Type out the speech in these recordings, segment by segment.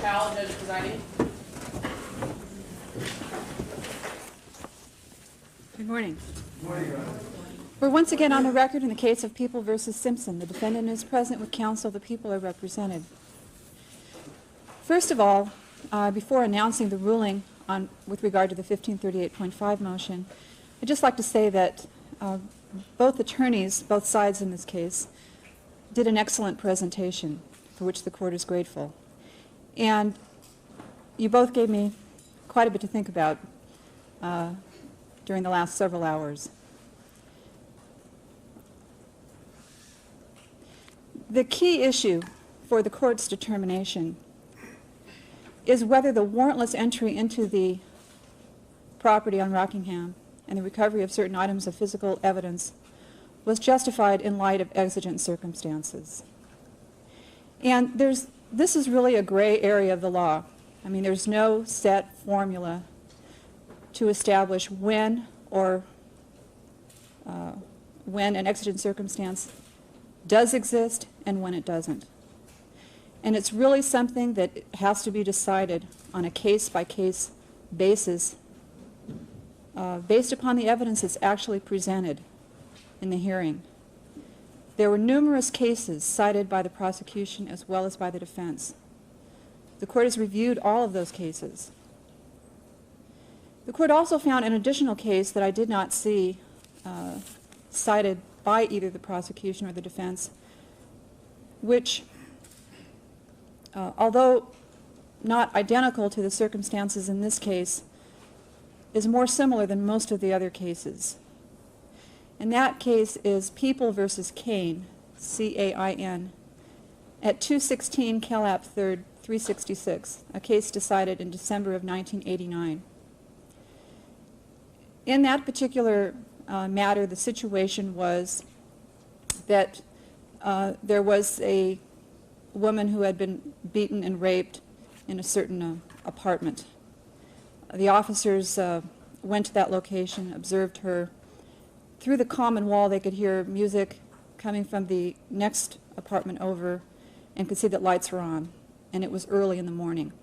Powell, judge presiding. Good morning. We're once again on the record in the case of People v. Simpson. The defendant is present with counsel. The people are represented. First of all, before announcing the ruling with regard to the 1538.5 motion, I'd just like to say that both attorneys, both sides in this case, did an excellent presentation for which the court is grateful. And you both gave me quite a bit to think about during the last several hours. The key issue for the court's determination is whether the warrantless entry into the property on Rockingham and the recovery of certain items of physical evidence was justified in light of exigent circumstances. And this is really a gray area of the law. I mean, there's no set formula to establish when an exigent circumstance does exist and when it doesn't. And it's really something that has to be decided on a case-by-case basis based upon the evidence that's actually presented in the hearing. There were numerous cases cited by the prosecution as well as by the defense. The court has reviewed all of those cases. The court also found an additional case that I did not see cited by either the prosecution or the defense, which, although not identical to the circumstances in this case, is more similar than most of the other cases. And that case is People v. Cain, C-A-I-N, at 216 Calap 3rd, 366, a case decided in December of 1989. In that particular matter, the situation was that there was a woman who had been beaten and raped in a certain apartment. The officers went to that location, observed her. Through the common wall, they could hear music coming from the next apartment over and could see that lights were on, and it was early in the morning.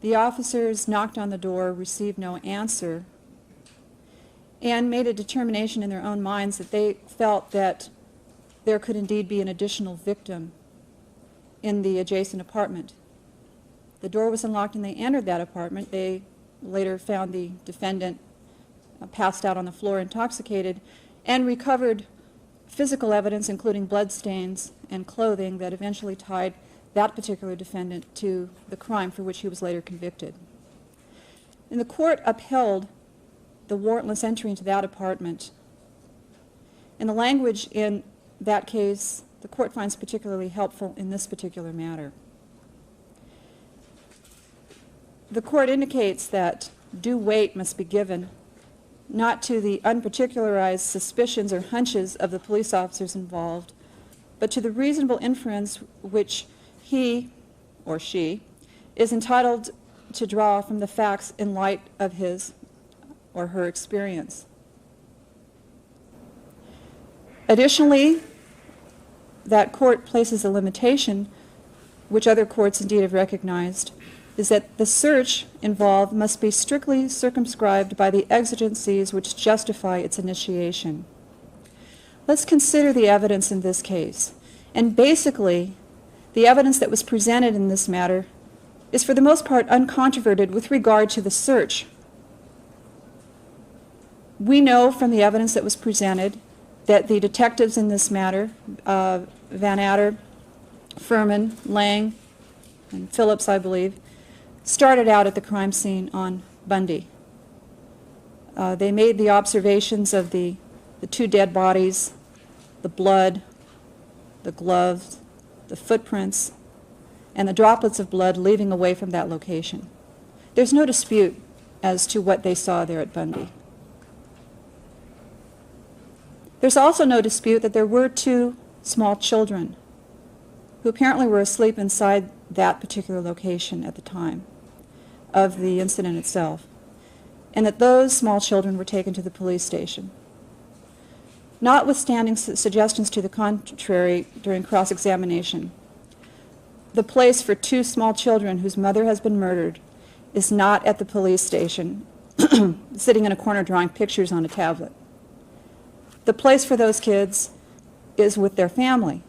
The officers knocked on the door, received no answer, and made a determination in their own minds that they felt that there could indeed be an additional victim in the adjacent apartment. The door was unlocked and they entered that apartment. They later found the defendant passed out on the floor intoxicated and recovered physical evidence including bloodstains and clothing that eventually tied that particular defendant to the crime for which he was later convicted. And the court upheld the warrantless entry into that apartment. And the language in that case, the court finds particularly helpful in this particular matter. The court indicates that due weight must be given not to the unparticularized suspicions or hunches of the police officers involved, but to the reasonable inference which he or she is entitled to draw from the facts in light of his or her experience. Additionally, that court places a limitation, which other courts indeed have recognized, is that the search involved must be strictly circumscribed by the exigencies which justify its initiation. Let's consider the evidence in this case. And basically, the evidence that was presented in this matter is for the most part uncontroverted with regard to the search. We know from the evidence that was presented that the detectives in this matter, Van Adder, Furman, Lang, and Phillips, I believe, started out at the crime scene on Bundy. They made the observations of the two dead bodies, the blood, the gloves, the footprints, and the droplets of blood leaving away from that location. There's no dispute as to what they saw there at Bundy. There's also no dispute that there were two small children who apparently were asleep inside that particular location at the time of the incident itself, and that those small children were taken to the police station. Notwithstanding suggestions to the contrary during cross-examination, the place for two small children whose mother has been murdered is not at the police station, sitting in a corner drawing pictures on a tablet. The place for those kids is with their family.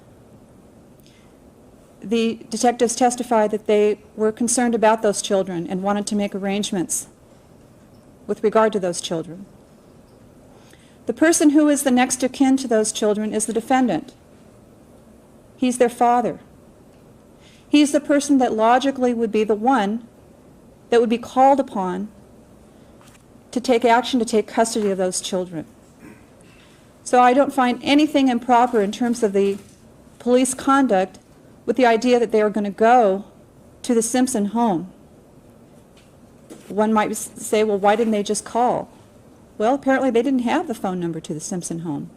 The detectives testified that they were concerned about those children and wanted to make arrangements with regard to those children. The person who is the next of kin to those children is the defendant. He's their father. He's the person that logically would be the one that would be called upon to take action to take custody of those children. So I don't find anything improper in terms of the police conduct with the idea that they are going to go to the Simpson home. One might say, well, why didn't they just call? Well, apparently they didn't have the phone number to the Simpson home.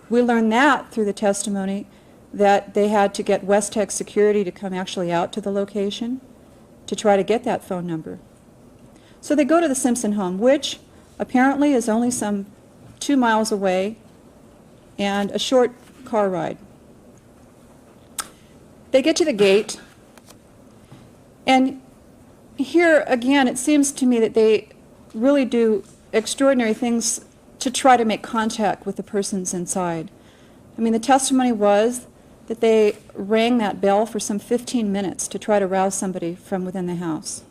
We learned that through the testimony that they had to get West Tech security to come actually out to the location to try to get that phone number. So they go to the Simpson home, which apparently is only some 2 miles away and a short car ride. They get to the gate, and here again it seems to me that they really do extraordinary things to try to make contact with the persons inside. I mean, the testimony was that they rang that bell for some 15 minutes to try to rouse somebody from within the house.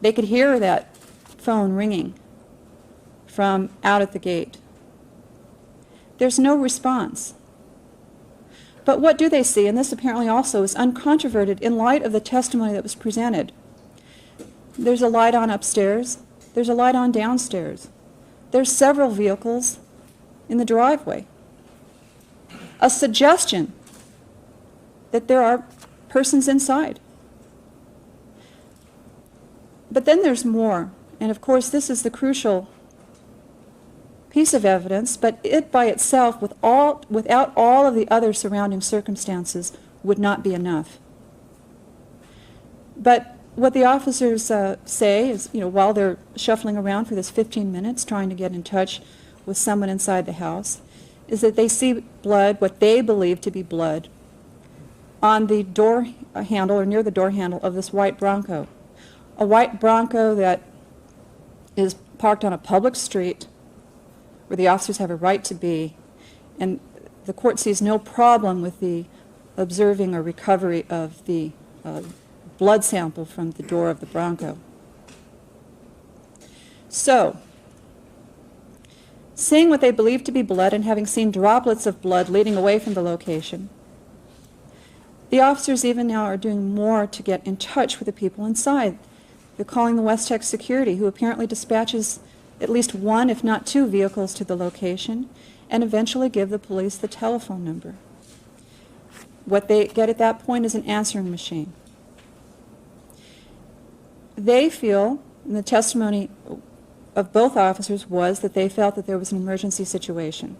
They could hear that phone ringing from out at the gate. There's no response. But what do they see? And this apparently also is uncontroverted in light of the testimony that was presented. There's a light on upstairs. There's a light on downstairs. There's several vehicles in the driveway. A suggestion that there are persons inside. But then there's more. And of course, this is the crucial piece of evidence, but it by itself, without all of the other surrounding circumstances, would not be enough. But what the officers say is, while they're shuffling around for this 15 minutes trying to get in touch with someone inside the house, is that they see blood, what they believe to be blood, on the door handle or near the door handle of this white Bronco. A white Bronco that is parked on a public street where the officers have a right to be, and the court sees no problem with the observing or recovery of the blood sample from the door of the Bronco. So, seeing what they believe to be blood and having seen droplets of blood leading away from the location, the officers even now are doing more to get in touch with the people inside. They're calling the West Tech security, who apparently dispatches at least one, if not two, vehicles to the location, and eventually give the police the telephone number. What they get at that point is an answering machine. They feel, and the testimony of both officers was that they felt that there was an emergency situation.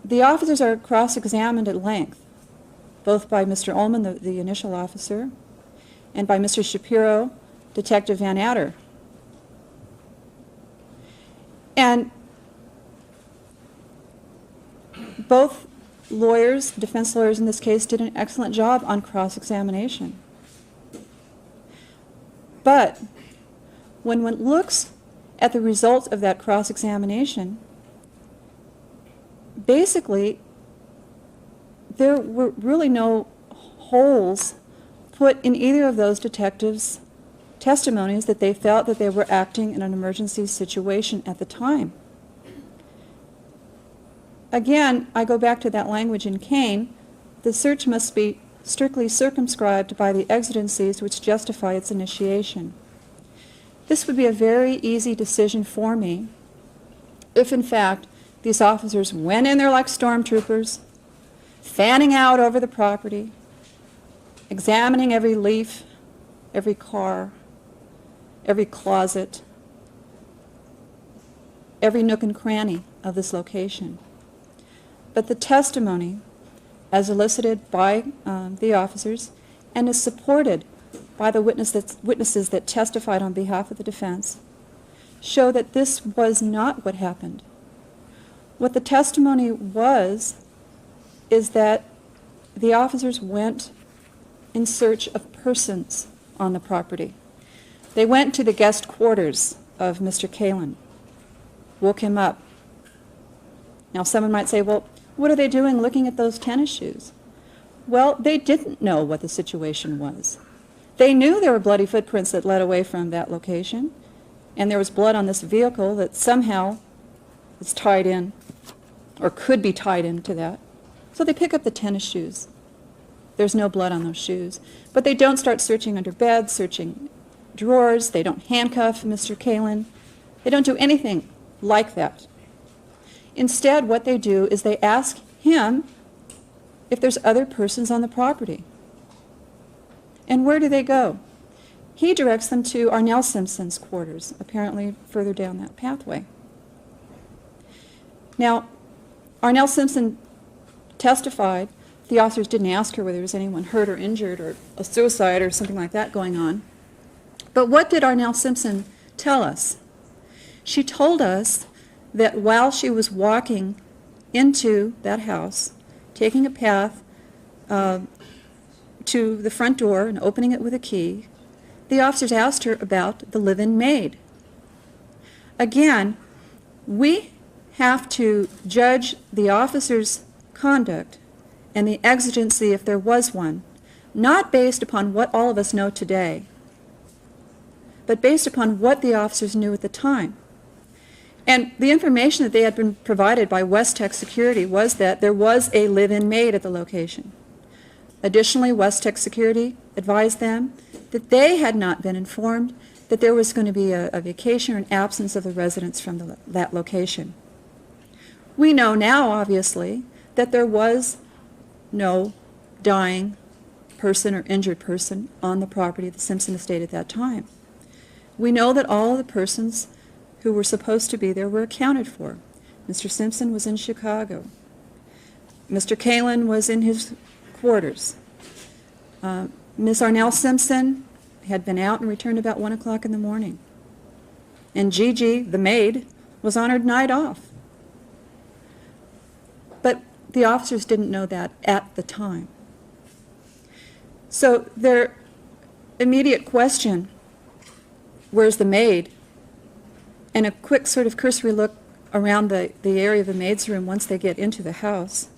The officers are cross-examined at length, both by Mr. Ullman, the initial officer, and by Mr. Shapiro, Detective Van Adder. And both lawyers, defense lawyers in this case, did an excellent job on cross-examination. But when one looks at the results of that cross-examination, basically there were really no holes put in either of those detectives' testimonies that they felt that they were acting in an emergency situation at the time. Again, I go back to that language in Kane. The search must be strictly circumscribed by the exigencies which justify its initiation. This would be a very easy decision for me if, in fact, these officers went in there like stormtroopers, fanning out over the property, examining every leaf, every car, every closet, every nook and cranny of this location. But the testimony, as elicited by the officers and is supported by the witnesses that testified on behalf of the defense, show that this was not what happened. What the testimony was is that the officers went in search of persons on the property. They went to the guest quarters of Mr. Kalin, woke him up. Now someone might say, well, what are they doing looking at those tennis shoes? Well, they didn't know what the situation was. They knew there were bloody footprints that led away from that location, and there was blood on this vehicle that somehow is tied in, or could be tied into that. So they pick up the tennis shoes. There's no blood on those shoes. But they don't start searching under beds, searching drawers. They don't handcuff Mr. Kalin. They don't do anything like that. Instead, what they do is they ask him if there's other persons on the property. And where do they go? He directs them to Arnell Simpson's quarters, apparently further down that pathway. Now, Arnell Simpson testified. The officers didn't ask her whether there was anyone hurt or injured or a suicide or something like that going on. But what did Arnell Simpson tell us? She told us that while she was walking into that house, taking a path to the front door and opening it with a key, the officers asked her about the live-in maid. Again, we have to judge the officers' conduct and the exigency, if there was one, not based upon what all of us know today, but based upon what the officers knew at the time. And the information that they had been provided by West Tech Security was that there was a live-in maid at the location. Additionally, West Tech Security advised them that they had not been informed that there was going to be a vacation or an absence of the residents from that location. We know now, obviously, that there was no dying person or injured person on the property of the Simpson estate at that time. We know that all of the persons who were supposed to be there were accounted for. Mr. Simpson was in Chicago. Mr. Kalin was in his quarters. Miss Arnell Simpson had been out and returned about 1 o'clock in the morning. And Gigi, the maid, was on her night off. But the officers didn't know that at the time. So their immediate question, where's the maid? And a quick sort of cursory look around the area of the maid's room once they get into the house,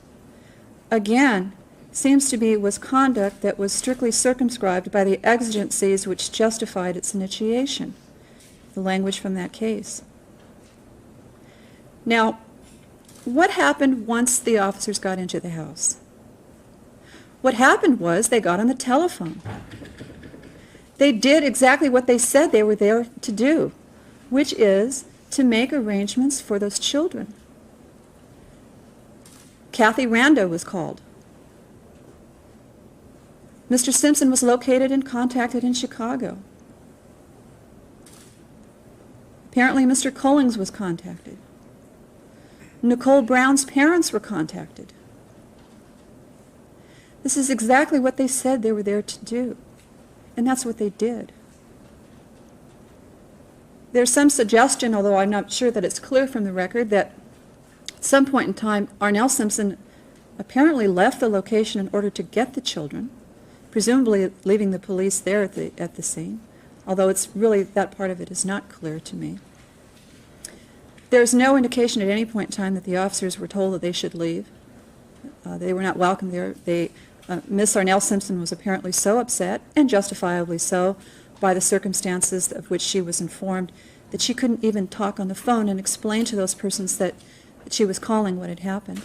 again, seems to be was conduct that was strictly circumscribed by the exigencies which justified its initiation, the language from that case. Now, what happened once the officers got into the house? What happened was they got on the telephone. They did exactly what they said they were there to do, which is to make arrangements for those children. Kathy Rando was called. Mr. Simpson was located and contacted in Chicago. Apparently Mr. Collings was contacted. Nicole Brown's parents were contacted. This is exactly what they said they were there to do, and that's what they did. There's some suggestion, although I'm not sure that it's clear from the record, that at some point in time Arnell Simpson apparently left the location in order to get the children, presumably leaving the police there at the scene, although it's really, that part of it is not clear to me. There's no indication at any point in time that the officers were told that they should leave. They were not welcome there. Miss Arnell Simpson was apparently so upset, and justifiably so, by the circumstances of which she was informed, that she couldn't even talk on the phone and explain to those persons that she was calling what had happened.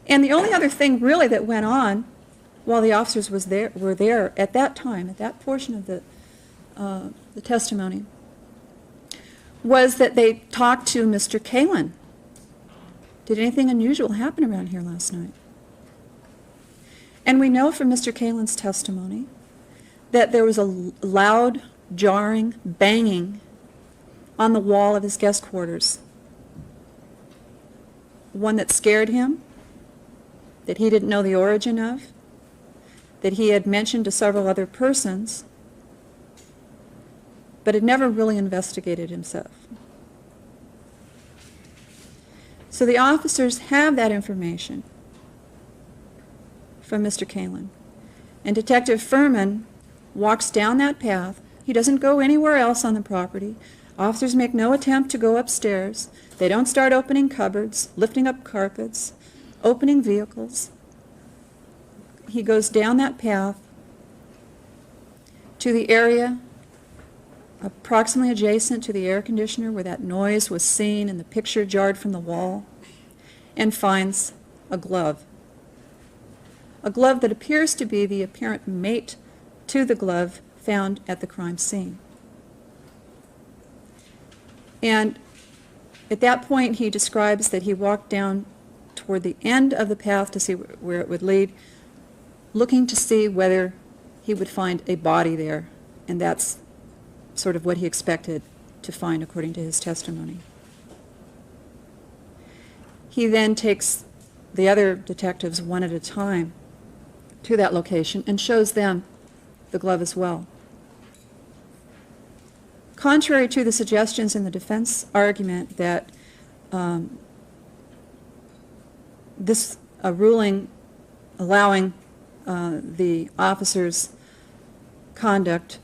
And the only other thing really that went on while the officers were there at that time, at that portion of the testimony, was that they talked to Mr. Kalin. Did anything unusual happen around here last night? And we know from Mr. Kalin's testimony that there was a loud, jarring, banging on the wall of his guest quarters. One that scared him, that he didn't know the origin of, that he had mentioned to several other persons, but had never really investigated himself. So the officers have that information. from Mr. Kalin. And Detective Furman walks down that path. He doesn't go anywhere else on the property. Officers make no attempt to go upstairs. They don't start opening cupboards, lifting up carpets, opening vehicles. He goes down that path to the area approximately adjacent to the air conditioner where that noise was seen and the picture jarred from the wall, and finds a glove. A glove that appears to be the apparent mate to the glove found at the crime scene. And at that point, he describes that he walked down toward the end of the path to see where it would lead, looking to see whether he would find a body there, and that's sort of what he expected to find according to his testimony. He then takes the other detectives one at a time to that location and shows them the glove as well. Contrary to the suggestions in the defense argument that this ruling allowing the officers' conduct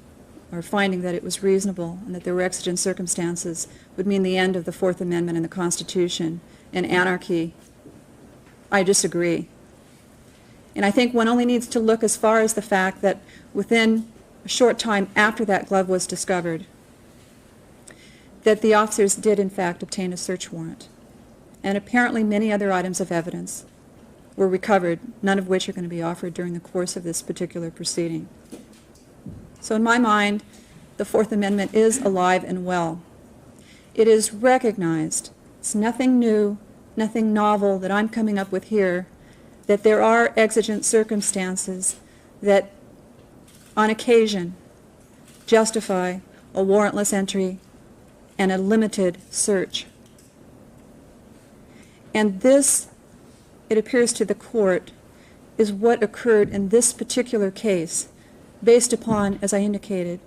or finding that it was reasonable and that there were exigent circumstances would mean the end of the Fourth Amendment and the Constitution and anarchy, I disagree. And I think one only needs to look as far as the fact that within a short time after that glove was discovered, that the officers did in fact obtain a search warrant. And apparently many other items of evidence were recovered, none of which are going to be offered during the course of this particular proceeding. So in my mind, the Fourth Amendment is alive and well. It is recognized. It's nothing new, nothing novel that I'm coming up with here, that there are exigent circumstances that on occasion justify a warrantless entry and a limited search. And this, it appears to the court, is what occurred in this particular case, based upon, as I indicated,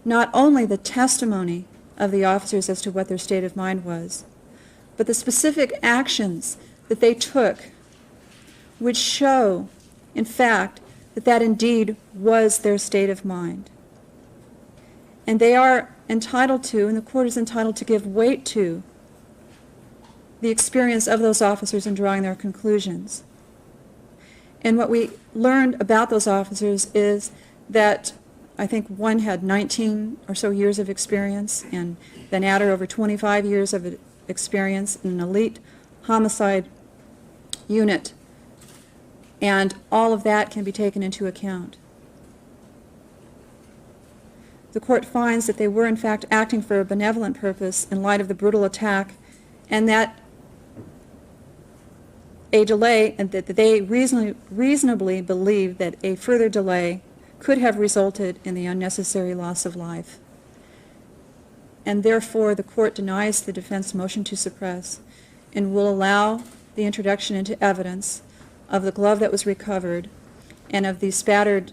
not only the testimony of the officers as to what their state of mind was, but the specific actions that they took, which show, in fact, that that indeed was their state of mind. And they are entitled to, and the court is entitled to give weight to, the experience of those officers in drawing their conclusions. And what we learned about those officers is that I think one had 19 or so years of experience, and then added over 25 years of experience in an elite homicide unit. And all of that can be taken into account. The court finds that they were in fact acting for a benevolent purpose in light of the brutal attack, and that a delay, and that they reasonably believed that a further delay could have resulted in the unnecessary loss of life. And therefore, the court denies the defense motion to suppress and will allow the introduction into evidence of the glove that was recovered and of the spattered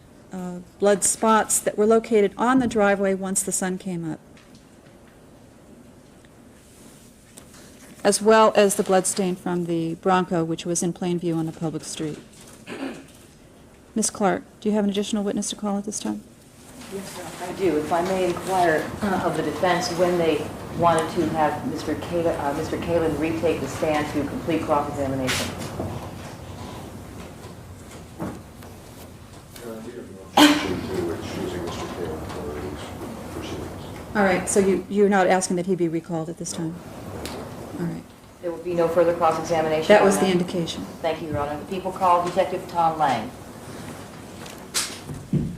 blood spots that were located on the driveway once the sun came up, as well as the blood stain from the Bronco, which was in plain view on the public street. Ms. Clark, do you have an additional witness to call at this time? Yes, sir, I do. If I may inquire of the defense when they wanted to have Mr. Kalin retake the stand to complete cross-examination. All right, so you're not asking that he be recalled at this time? All right. There will be no further cross-examination? That was the indication. Thank you, Your Honor. The people call Detective Tom Lang. You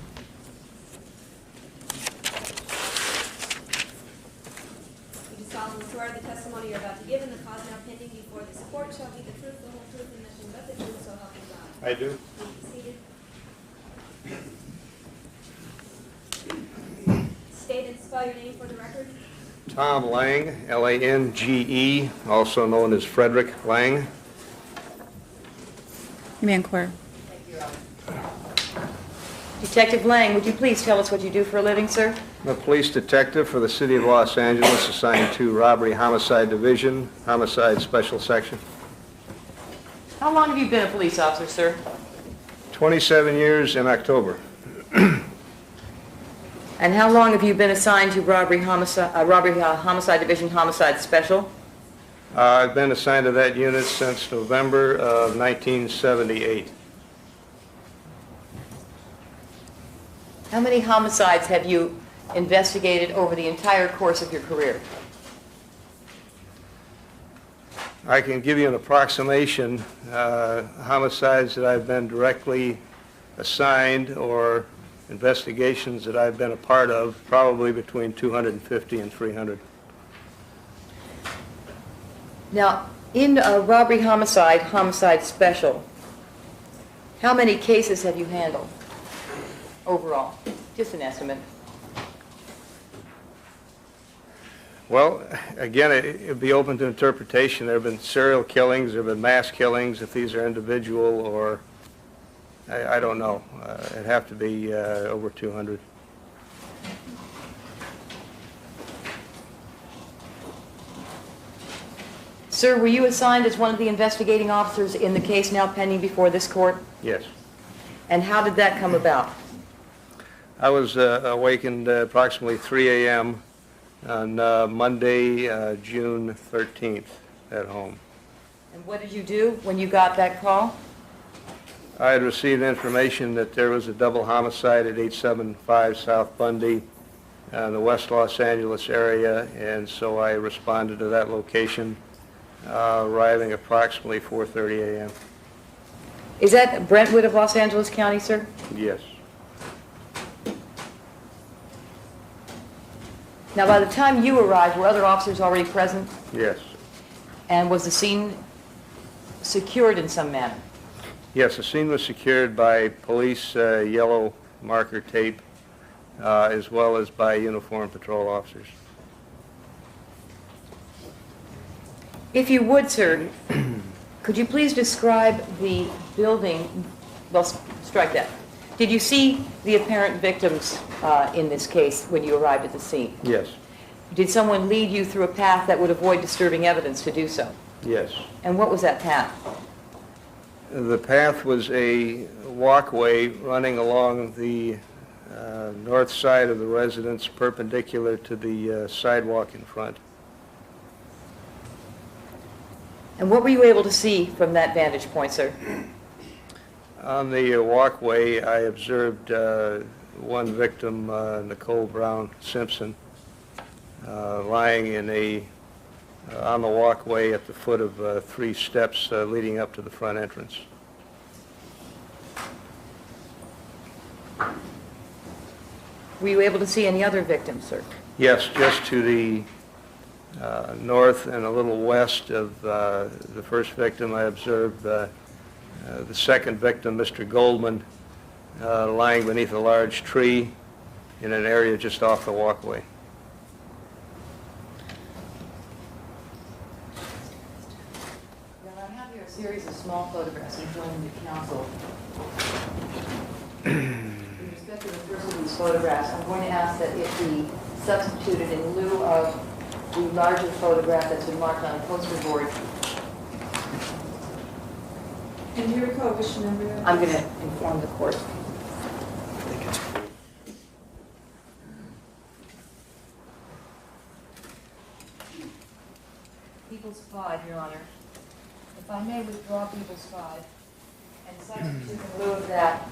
do solemnly swear the testimony you're about to give in the cause now pending before this court shall be the truth, the whole truth, and nothing but the truth, so help you God. I do. Please be seated. State and spell your name for the record. Tom Lang, L-A-N-G-E, also known as Frederick Lang. You may inquire. Thank you, Your Honor. Detective Lang, would you please tell us what you do for a living, sir? I'm a police detective for the City of Los Angeles, assigned to Robbery Homicide Division, Homicide Special Section. How long have you been a police officer, sir? 27 years in October. And how long have you been assigned to homicide division, homicide special? I've been assigned to that unit since November of 1978. How many homicides have you investigated over the entire course of your career? I can give you an approximation. Homicides that I've been directly assigned or investigations that I've been a part of, probably between 250 and 300. Now, in robbery, homicide, homicide special, how many cases have you handled overall? Just an estimate. Well, again, it'd be open to interpretation. There have been serial killings, there have been mass killings, if these are individual or, I don't know. It'd have to be over 200. Sir, were you assigned as one of the investigating officers in the case now pending before this court? Yes. And how did that come about? I was awakened approximately 3 a.m. on Monday, June 13th at home. And what did you do when you got that call? I had received information that there was a double homicide at 875 South Bundy in the West Los Angeles area, and so I responded to that location, arriving approximately 4:30 a.m. Is that Brentwood of Los Angeles County, sir? Yes. Now, by the time you arrived, were other officers already present? Yes. And was the scene secured in some manner? Yes, the scene was secured by police yellow marker tape, as well as by uniformed patrol officers. If you would, sir, could you please describe the building? Well, strike that. Did you see the apparent victims in this case when you arrived at the scene? Yes. Did someone lead you through a path that would avoid disturbing evidence to do so? Yes. And what was that path? The path was a walkway running along the north side of the residence, perpendicular to the sidewalk in front. And what were you able to see from that vantage point, sir? On the walkway, I observed one victim, Nicole Brown Simpson, lying on the walkway at the foot of 3 steps leading up to the front entrance. Were you able to see any other victims, sir? Yes, just to the north and a little west of the first victim, I observed the second victim, Mr. Goldman, lying beneath a large tree in an area just off the walkway. I have here a series of small photographs and joining the council. With respect to the first of these photographs, I'm going to ask that it be substituted in lieu of the larger photograph that's been marked on a poster board. And do you recall which number that was? I'm going to inform the court. People's 5, Your Honor. If I may withdraw People's 5 and substitute in lieu of that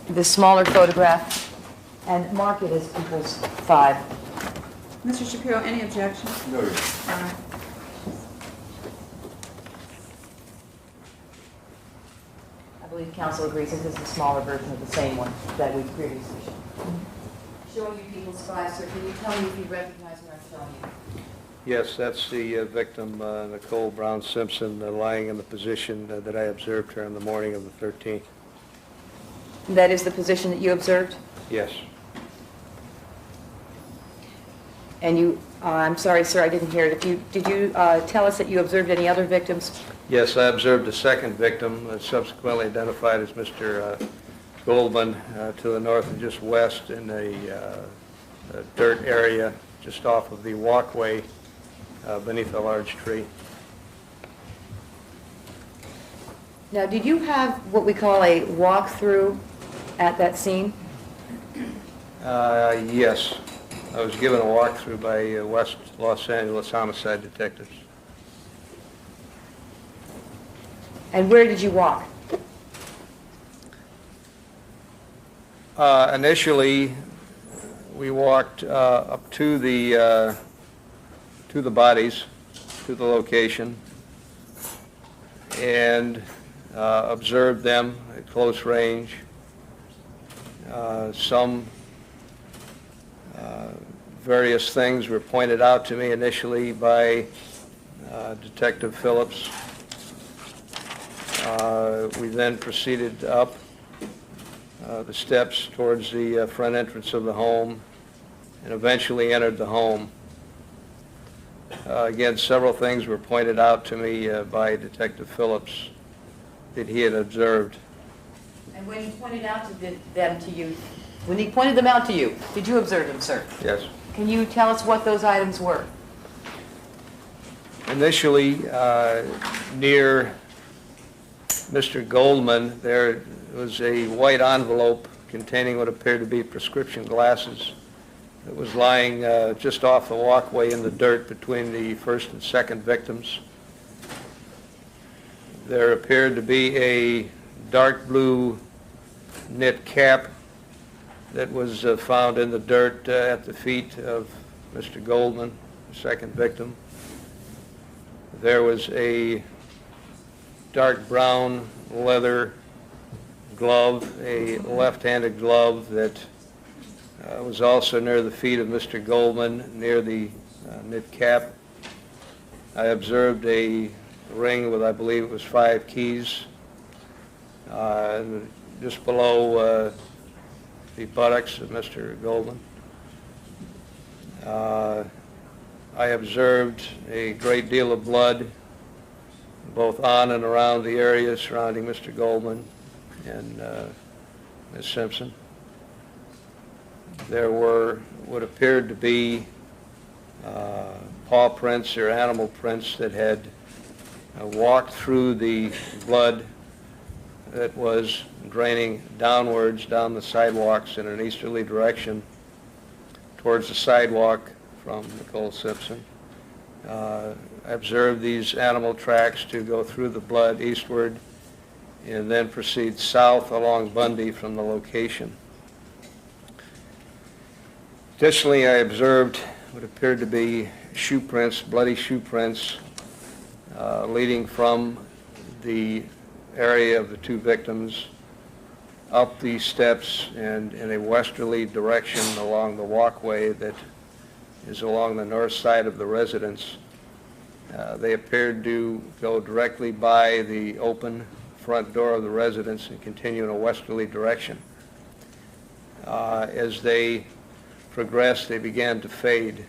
the smaller photograph and mark it as People's 5. Mr. Shapiro, any objection? No, Your Honor. All right. I believe counsel agrees that this is a smaller version of the same one that we previously showed. Showing you People's 5, sir, can you tell me if you recognize what I'm showing you? Yes, that's the victim, Nicole Brown Simpson, lying in the position that I observed her on the morning of the 13th. That is the position that you observed? Yes. And you, I'm sorry, sir, I didn't hear it. Did you tell us that you observed any other victims? Yes, I observed a second victim, subsequently identified as Mr. Goldman, to the north and just west in a dirt area just off of the walkway beneath a large tree. Now, did you have what we call a walkthrough at that scene? Yes. I was given a walkthrough by West Los Angeles homicide detectives. And where did you walk? Initially, we walked up to the bodies, to the location, and observed them at close range. Some various things were pointed out to me initially by Detective Phillips. We then proceeded up the steps towards the front entrance of the home and eventually entered the home. Again, several things were pointed out to me by Detective Phillips that he had observed. And when he pointed out them to you, when he pointed them out to you, did you observe them, sir? Yes. Can you tell us what those items were? Initially, near Mr. Goldman, there was a white envelope containing what appeared to be prescription glasses that was lying just off the walkway in the dirt between the first and second victims. There appeared to be a dark blue knit cap that was found in the dirt at the feet of Mr. Goldman, the second victim. There was a dark brown leather glove, a left-handed glove that was also near the feet of Mr. Goldman, near the knit cap. I observed a ring with, I believe it was 5 keys, just below the buttocks of Mr. Goldman. I observed a great deal of blood both on and around the area surrounding Mr. Goldman and Ms. Simpson. There were what appeared to be paw prints or animal prints that had walked through the blood that was draining downwards down the sidewalks in an easterly direction towards the sidewalk from Nicole Simpson. I observed these animal tracks to go through the blood eastward and then proceed south along Bundy from the location. Additionally, I observed what appeared to be shoe prints, bloody shoe prints, leading from the area of the 2 victims up these steps and in a westerly direction along the walkway that is along the north side of the residence. They appeared to go directly by the open front door of the residence and continue in a westerly direction. As they progressed, they began to fade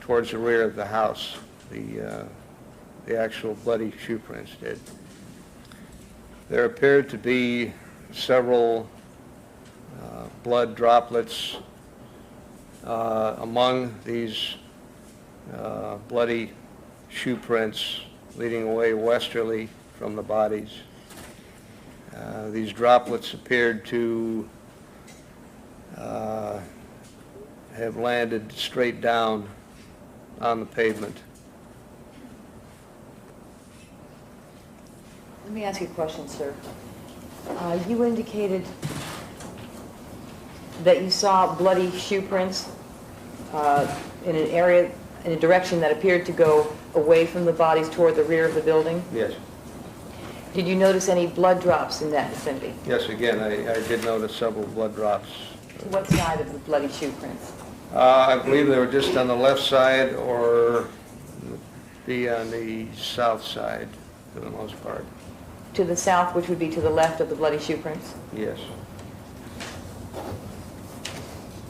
towards the rear of the house. The actual bloody shoe prints did. There appeared to be several blood droplets among these bloody shoe prints leading away westerly from the bodies. These droplets appeared to have landed straight down on the pavement. Let me ask you a question, sir. You indicated that you saw bloody shoe prints in an area, in a direction that appeared to go away from the bodies toward the rear of the building. Yes. Did you notice any blood drops in that vicinity? Yes, again, I did notice several blood drops. To what side of the bloody shoe prints? I believe they were just on the left side or be on the south side for the most part. To the south, which would be to the left of the bloody shoe prints? Yes.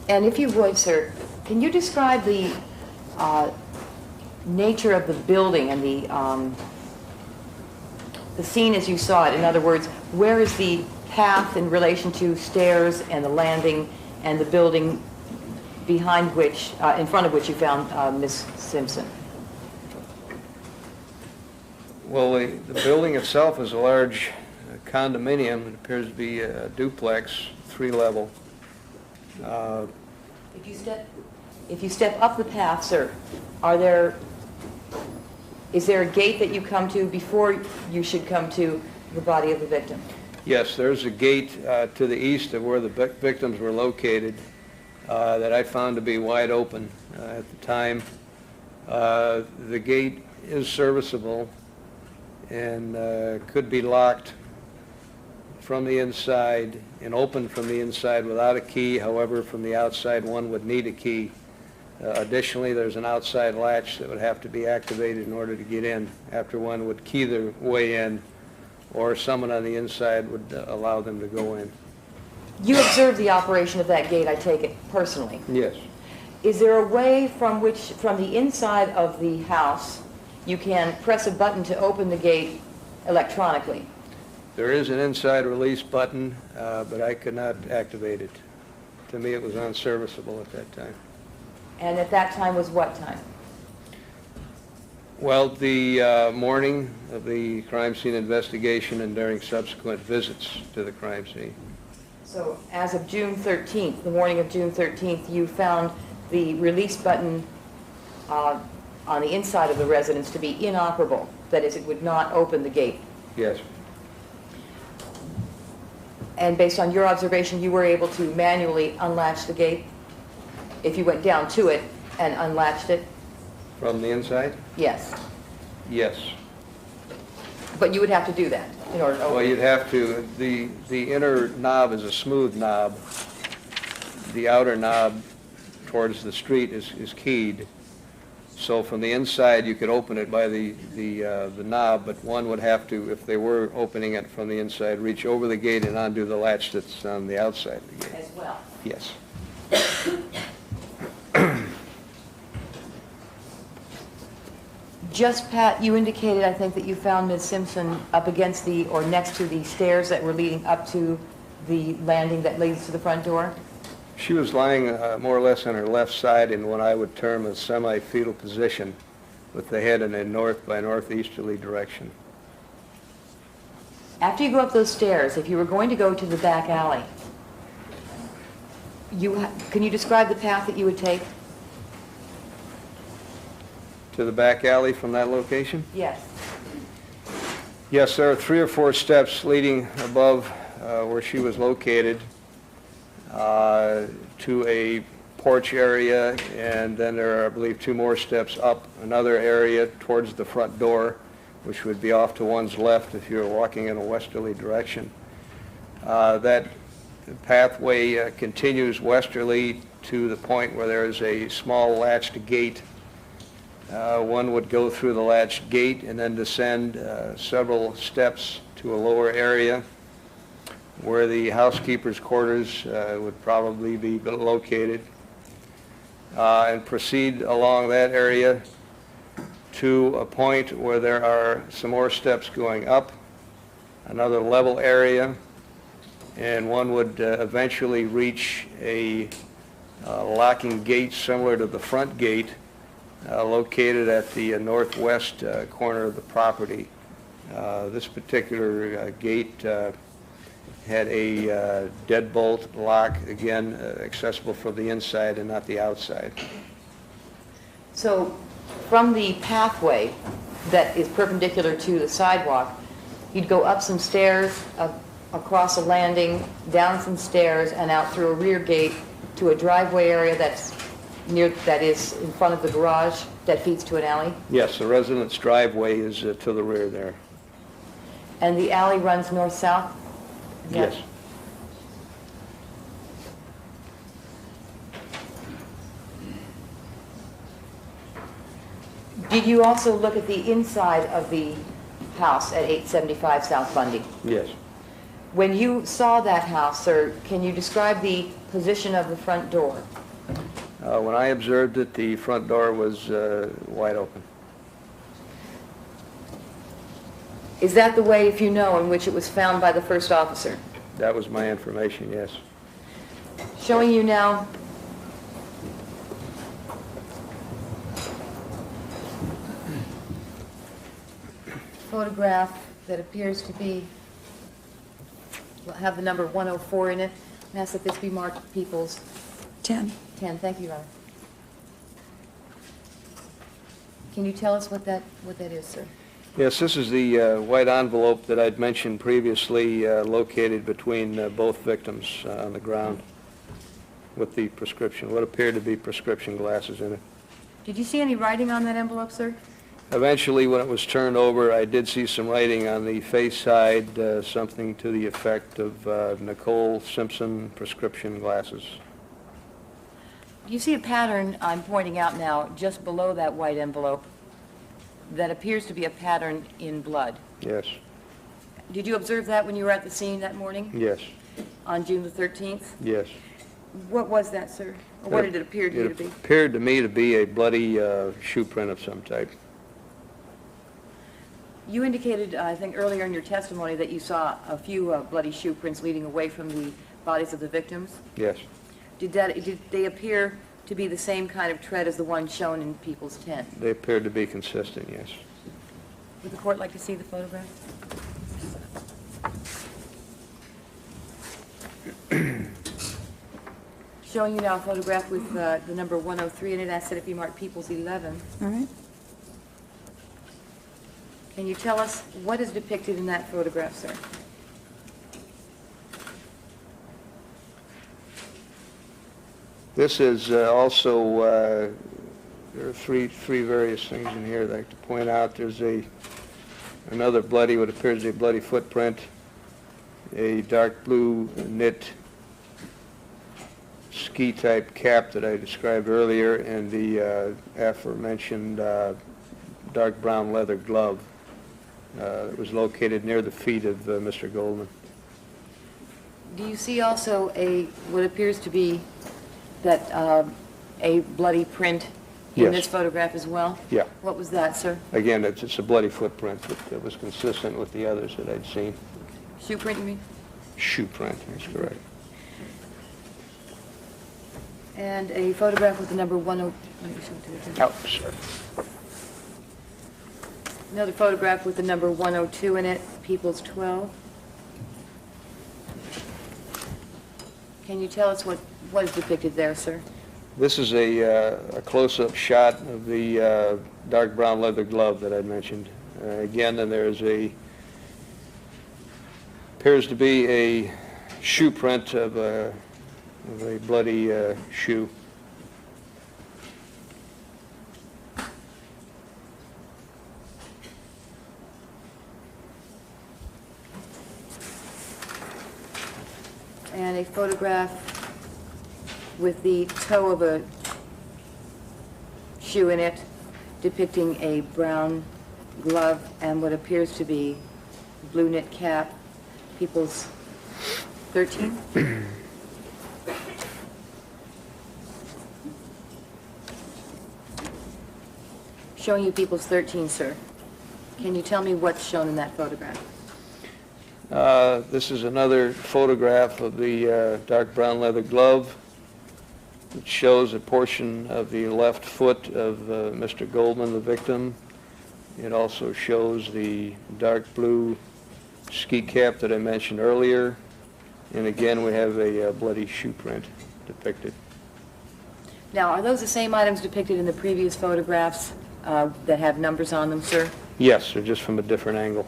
And if you would, sir, can you describe the nature of the building and the scene as you saw it? In other words, where is the path in relation to stairs and the landing and the building behind which, in front of which you found Ms. Simpson? Well, the building itself is a large condominium. It appears to be a duplex, 3-level. If you step up the path, sir, is there a gate that you come to before you should come to the body of the victim? Yes, there's a gate to the east of where the victims were located that I found to be wide open at the time. The gate is serviceable and could be locked from the inside and opened from the inside without a key. However, from the outside, one would need a key. Additionally, there's an outside latch that would have to be activated in order to get in after one would key their way in, or someone on the inside would allow them to go in. You observed the operation of that gate, I take it, personally. Yes. Is there a way from the inside of the house, you can press a button to open the gate electronically? There is an inside release button, but I could not activate it. To me, it was unserviceable at that time. And at that time was what time? Well, the morning of the crime scene investigation and during subsequent visits to the crime scene. So as of June 13th, the morning of June 13th, you found the release button on the inside of the residence to be inoperable. That is, it would not open the gate. Yes. And based on your observation, you were able to manually unlatch the gate? If you went down to it and unlatched it? From the inside? Yes. Yes. But you would have to do that in order to open it? Well, you'd have to, the inner knob is a smooth knob. The outer knob towards the street is keyed. So from the inside, you could open it by the knob, but one would have to, if they were opening it from the inside, reach over the gate and undo the latch that's on the outside of the gate. As well? Yes. Just, Pat, you indicated, I think, that you found Ms. Simpson up against or next to the stairs that were leading up to the landing that leads to the front door? She was lying more or less on her left side in what I would term a semi-fetal position, with the head in a north by northeasterly direction. After you go up those stairs, if you were going to go to the back alley, can you describe the path that you would take? To the back alley from that location? Yes. Yes, there are 3 or 4 steps leading above where she was located to a porch area, and then there are, I believe, 2 more steps up another area towards the front door, which would be off to one's left if you're walking in a westerly direction. That pathway continues westerly to the point where there is a small latched gate. One would go through the latched gate and then descend several steps to a lower area where the housekeeper's quarters would probably be located, and proceed along that area to a point where there are some more steps going up, another level area, and one would eventually reach a locking gate similar to the front gate located at the northwest corner of the property. This particular gate had a deadbolt lock, again, accessible from the inside and not the outside. So from the pathway that is perpendicular to the sidewalk, you'd go up some stairs, across a landing, down some stairs, and out through a rear gate to a driveway area that is in front of the garage that feeds to an alley? Yes, the residence driveway is to the rear there. And the alley runs north-south? Yes. Did you also look at the inside of the house at 875 South Bundy? Yes. When you saw that house, sir, can you describe the position of the front door? When I observed it, the front door was wide open. Is that the way, if you know, in which it was found by the first officer? That was my information, yes. Showing you now photograph that appears to be, will have the number 104 in it. I'm asked that this be marked Peoples 10. 10. Thank you, Your Honor. Can you tell us what that is, sir? Yes, this is the white envelope that I'd mentioned previously, located between both victims on the ground with the prescription, what appeared to be prescription glasses in it. Did you see any writing on that envelope, sir? Eventually, when it was turned over, I did see some writing on the face side, something to the effect of Nicole Simpson prescription glasses. You see a pattern I'm pointing out now just below that white envelope that appears to be a pattern in blood. Yes, Did you observe that when you were at the scene that morning yes, on June the 13th? yes. What was that, sir? Or what did it appear to you to be? It appeared to me to be a bloody shoe print of some type. You indicated, I think earlier in your testimony, that you saw a few bloody shoe prints leading away from the bodies of the victims. Yes, Did they appear to be the same kind of tread as the one shown in People's tent? they appeared to be consistent, yes. Would the court like to see the photograph? Showing you now a photograph with the number 103 in it. I said it be marked People's 11. All right. Can you tell us what is depicted in that photograph, sir? This is also, there are three various things in here that I'd like to point out. There's another bloody, what appears to be a bloody footprint, a dark blue knit ski-type cap that I described earlier, and the aforementioned dark brown leather glove that was located near the feet of Mr. Goldman. Do you see also what appears to be that a bloody print in Yes. this photograph as well? Yeah. What was that, sir? Again, it's a bloody footprint that was consistent with the others that I'd seen. Shoe print, you mean? Shoe print, that's correct. And a photograph with the number 10. Let me show it to the judge. Oh, sorry. Another photograph with the number 102 in it, People's 12. Can you tell us what is depicted there, sir? This is a close-up shot of the dark brown leather glove that I mentioned. Again, then there's appears to be a shoe print of a bloody shoe. And a photograph with the toe of a shoe in it depicting a brown glove and what appears to be a blue knit cap. People's 13? Showing you People's 13, sir. Can you tell me what's shown in that photograph? This is another photograph of the dark brown leather glove. It shows a portion of the left foot of Mr. Goldman, the victim. It also shows the dark blue ski cap that I mentioned earlier. And again, we have a bloody shoe print depicted. Now, are those the same items depicted in the previous photographs that have numbers on them, sir? Yes, they're just from a different angle.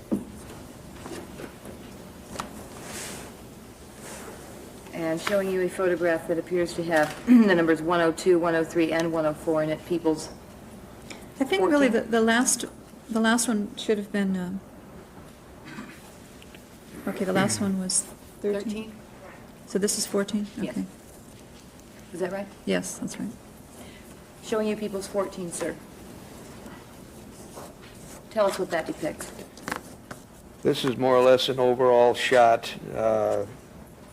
And showing you a photograph that appears to have the numbers 102, 103, and 104 in it, People's. I think really 14. the last one should have been, okay, the last one was 13. 13? So this is 14? Yes. Okay. Is that right? Yes, that's right. Showing you People's 14, sir. Tell us what that depicts. This is more or less an overall shot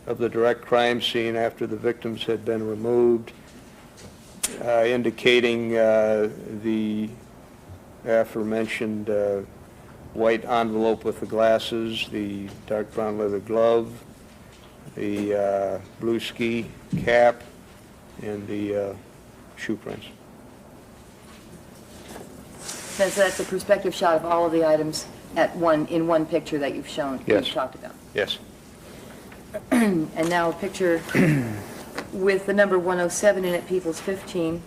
of the direct crime scene after the victims had been removed, indicating the aforementioned white envelope with the glasses, the dark brown leather glove, the blue ski cap, and the shoe prints. That's a perspective shot of all of the items in one picture that you've shown, Yes. you've talked about. Yes. And now a picture with the number 107 in it, People's 15.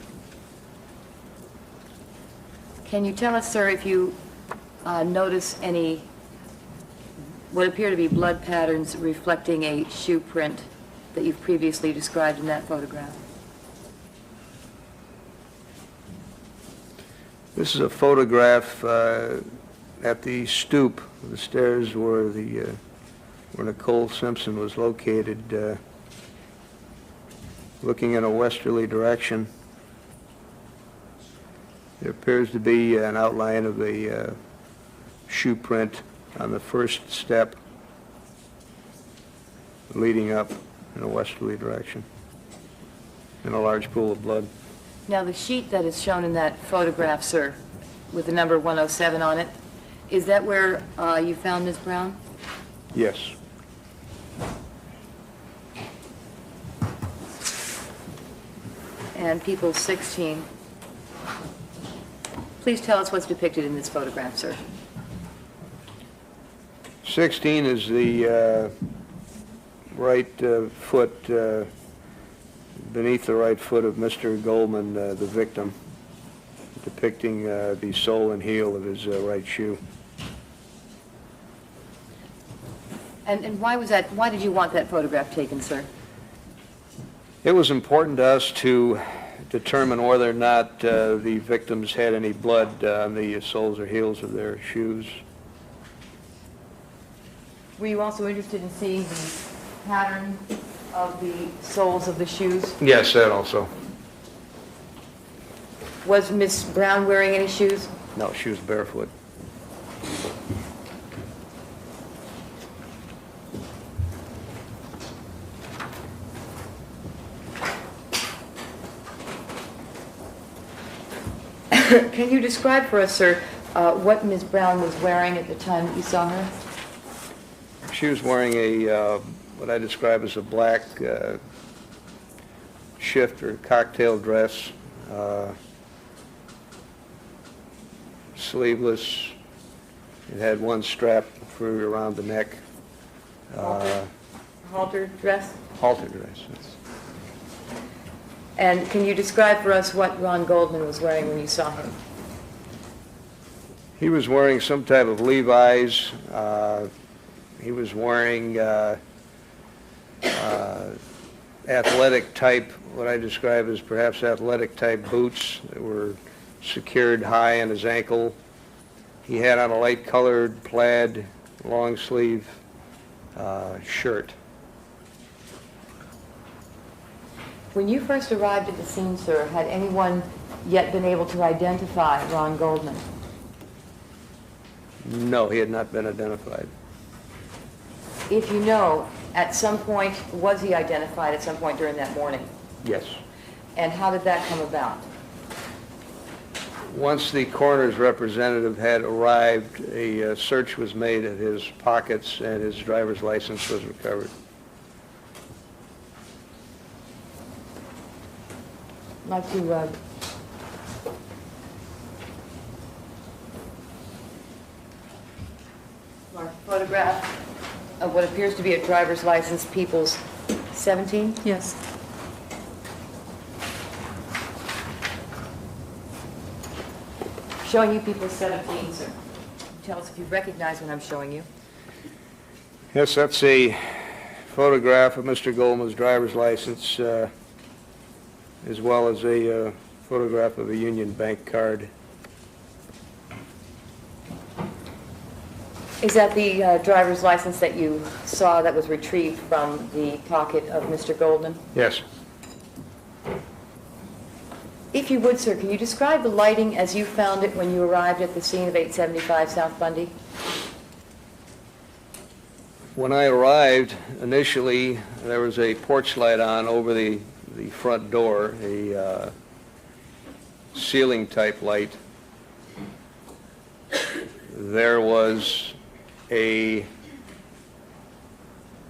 Can you tell us, sir, if you notice any what appear to be blood patterns reflecting a shoe print that you've previously described in that photograph? This is a photograph at the stoop of the stairs where Nicole Simpson was located, looking in a westerly direction. There appears to be an outline of a shoe print on the first step leading up in a westerly direction in a large pool of blood. Now, the sheet that is shown in that photograph, sir, with the number 107 on it, is that where you found Ms. Brown? Yes. And People's 16. Please tell us what's depicted in this photograph, sir. 16 is the right foot, beneath the right foot of Mr. Goldman, the victim, depicting the sole and heel of his right shoe. And why was that? Why did you want that photograph taken, sir? It was important to us to determine whether or not the victims had any blood on the soles or heels of their shoes. Were you also interested in seeing the pattern of the soles of the shoes? Yes, that also. Was Miss Brown wearing any shoes? No, she was barefoot. Can you describe for us, sir, what Ms. Brown was wearing at the time that you saw her? She was wearing a, what I describe as a black shift or cocktail dress, sleeveless. It had one strap through around the neck. Halter dress? Halter dress. Yes. And can you describe for us what Ron Goldman was wearing when you saw him? He was wearing some type of Levi's. He was wearing athletic type, what I describe as perhaps athletic type boots that were secured high on his ankle. He had on a light colored plaid long sleeve shirt. When you first arrived at the scene, sir, had anyone yet been able to identify Ron Goldman? No, he had not been identified. If you know, at some point, was he identified at some point during that morning? Yes. And how did that come about? Once the coroner's representative had arrived, a search was made of his pockets and his driver's license was recovered. I'd like to our photograph of what appears to be a driver's license, People's 17. Yes. Showing you People's 17, sir. Tell us if you recognize what I'm showing you. Yes, that's a photograph of Mr. Goldman's driver's license, as well as a photograph of a Union Bank card. Is that the driver's license that you saw that was retrieved from the pocket of Mr. Goldman? Yes. If you would, sir, can you describe the lighting as you found it when you arrived at the scene of 875 South Bundy? When I arrived, initially, there was a porch light on over the front door, a ceiling type light. There was a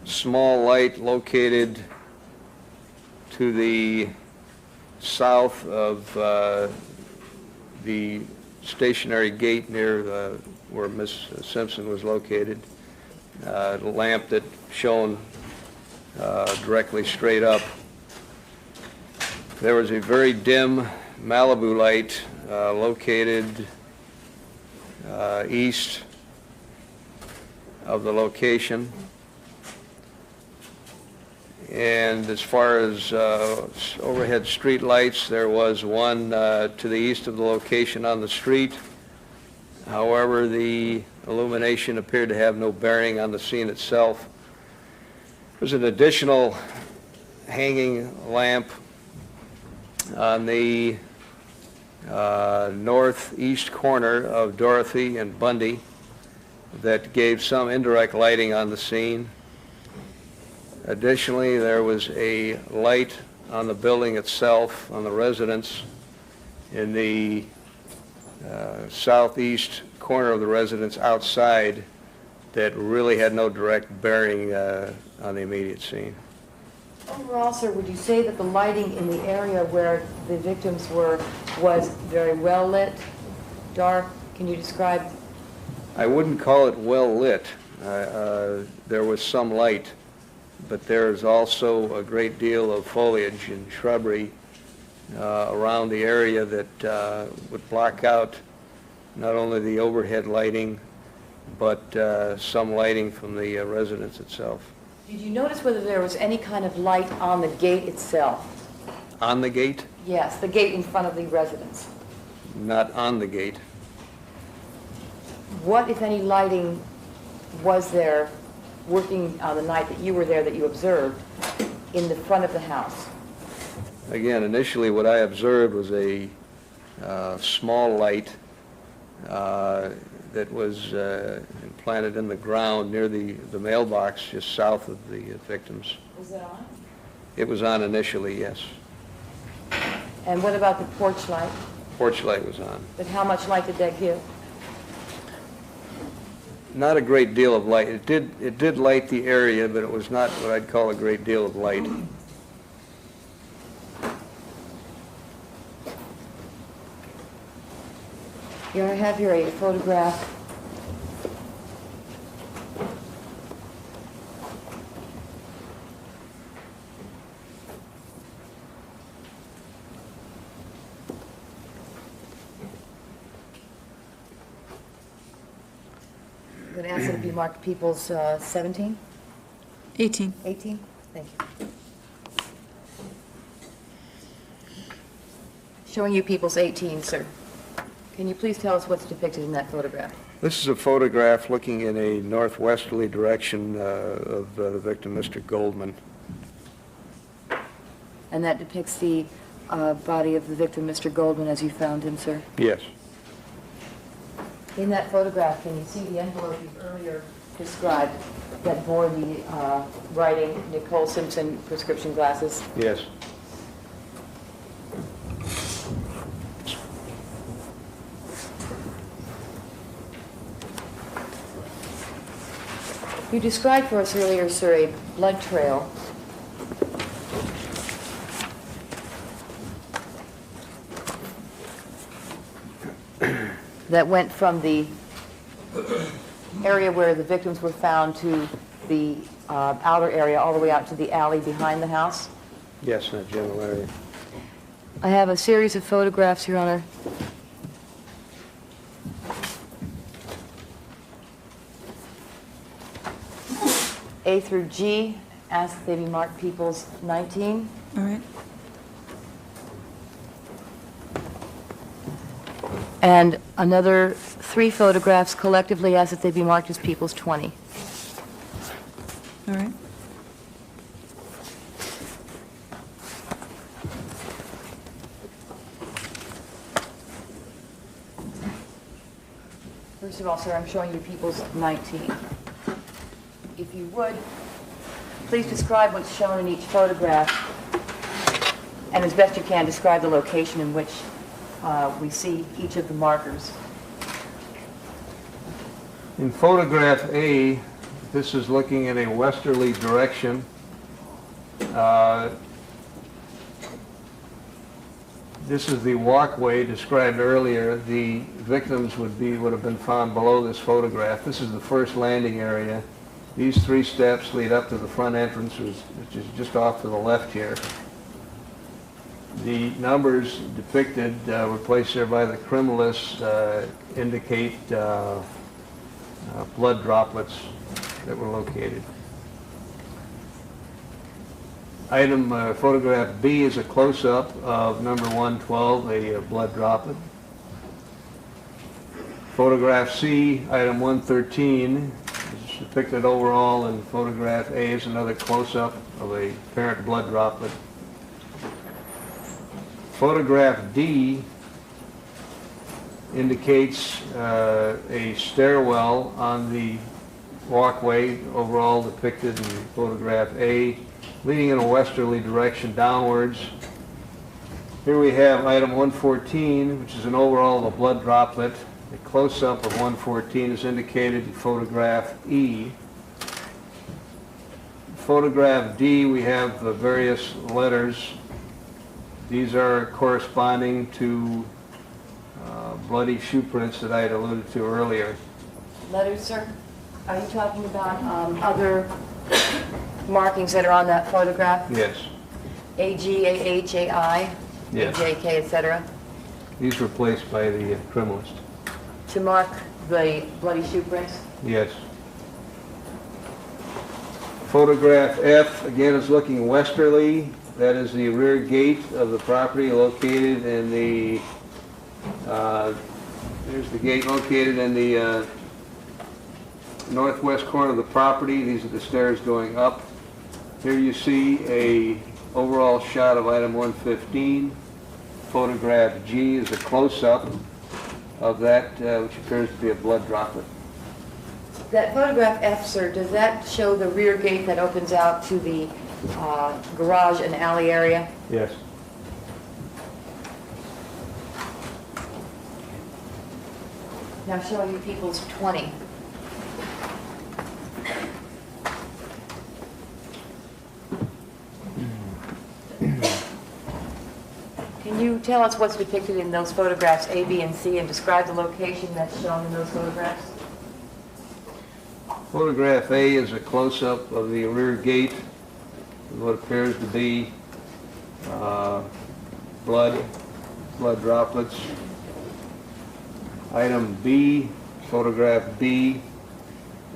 small light located to the south of the stationary gate near the where Miss Simpson was located. The lamp that shone directly straight up. There was a very dim Malibu light located east of the location. And as far as overhead street lights, there was one to the east of the location on the street. However, the illumination appeared to have no bearing on the scene itself. There's an additional hanging lamp on the northeast corner of Dorothy and Bundy that gave some indirect lighting on the scene. Additionally, there was a light on the building itself, on the residence, in the southeast corner of the residence outside that really had no direct bearing on the immediate scene. Overall, sir, would you say that the lighting in the area where the victims were was very well lit, dark? Can you describe? I wouldn't call it well lit. There was some light, but there's also a great deal of foliage and shrubbery around the area that would block out not only the overhead lighting, but some lighting from the residence itself. Did you notice whether there was any kind of light on the gate itself? On the gate? Yes, the gate in front of the residence. Not on the gate. What, if any, lighting was there working on the night that you were there that you observed in the front of the house? Again, initially what I observed was a small light that was implanted in the ground near the mailbox just south of the victims. Was it on? It was on initially, yes. And what about the porch light? Porch light was on. But how much light did that give? Not a great deal of light. It did light the area, but it was not what I'd call a great deal of light. Here I have here a photograph I'm going to ask it to be marked People's 17? 18. 18? Thank you. Showing you People's 18, sir. Can you please tell us what's depicted in that photograph? This is a photograph looking in a northwesterly direction of the victim, Mr. Goldman. And that depicts the body of the victim, Mr. Goldman, as you found him, sir. Yes. In that photograph, can you see the envelope you've earlier described that bore the writing, Nicole Simpson, prescription glasses? Yes. You described for us earlier, sir, a blood trail that went from the area where the victims were found to the outer area, all the way out to the alley behind the house. Yes, in that general area. I have a series of photographs, Your Honor. A through G, ask that they be marked People's 19. All right. And another 3 photographs collectively ask that they be marked as People's 20. All right. First of all, sir, I'm showing you People's 19. If you would, please describe what's shown in each photograph, and as best you can, describe the location in which we see each of the markers. In photograph A, this is looking in a westerly direction. This is the walkway described earlier. The victims would have been found below this photograph. This is the first landing area. These 3 steps lead up to the front entrance, which is just off to the left here. The numbers depicted were placed there by the criminalists indicate blood droplets that were located. Item photograph B is a close-up of number 112, a blood droplet. Photograph C, item 113, is depicted overall, and photograph A is another close-up of a apparent blood droplet. Photograph D indicates a stairwell on the walkway, overall depicted in photograph A, leading in a westerly direction downwards. Here we have item 114, which is an overall of a blood droplet. A close-up of 114 is indicated in photograph E. Photograph D, we have various letters. These are corresponding to bloody shoe prints that I had alluded to earlier. Letters, sir? Are you talking about other markings that are on that photograph? Yes. A-G, A-H, A-I, Yes. A-J-K, etc., These were placed by the criminalist. to mark the bloody shoe prints? Yes. Photograph F, again, is looking westerly. That is the rear gate of the property located in the, there's the gate located in the northwest corner of the property. These are the stairs going up. Here you see a overall shot of item 115. Photograph G is a close-up of that, which appears to be a blood droplet. That photograph F, sir, does that show the rear gate that opens out to the garage and alley area? Yes. Now showing you people's 20. Can you tell us what's depicted in those photographs A, B, and C, and describe the location that's shown in those photographs? Photograph A is a close-up of the rear gate with what appears to be blood droplets. Item B, photograph B,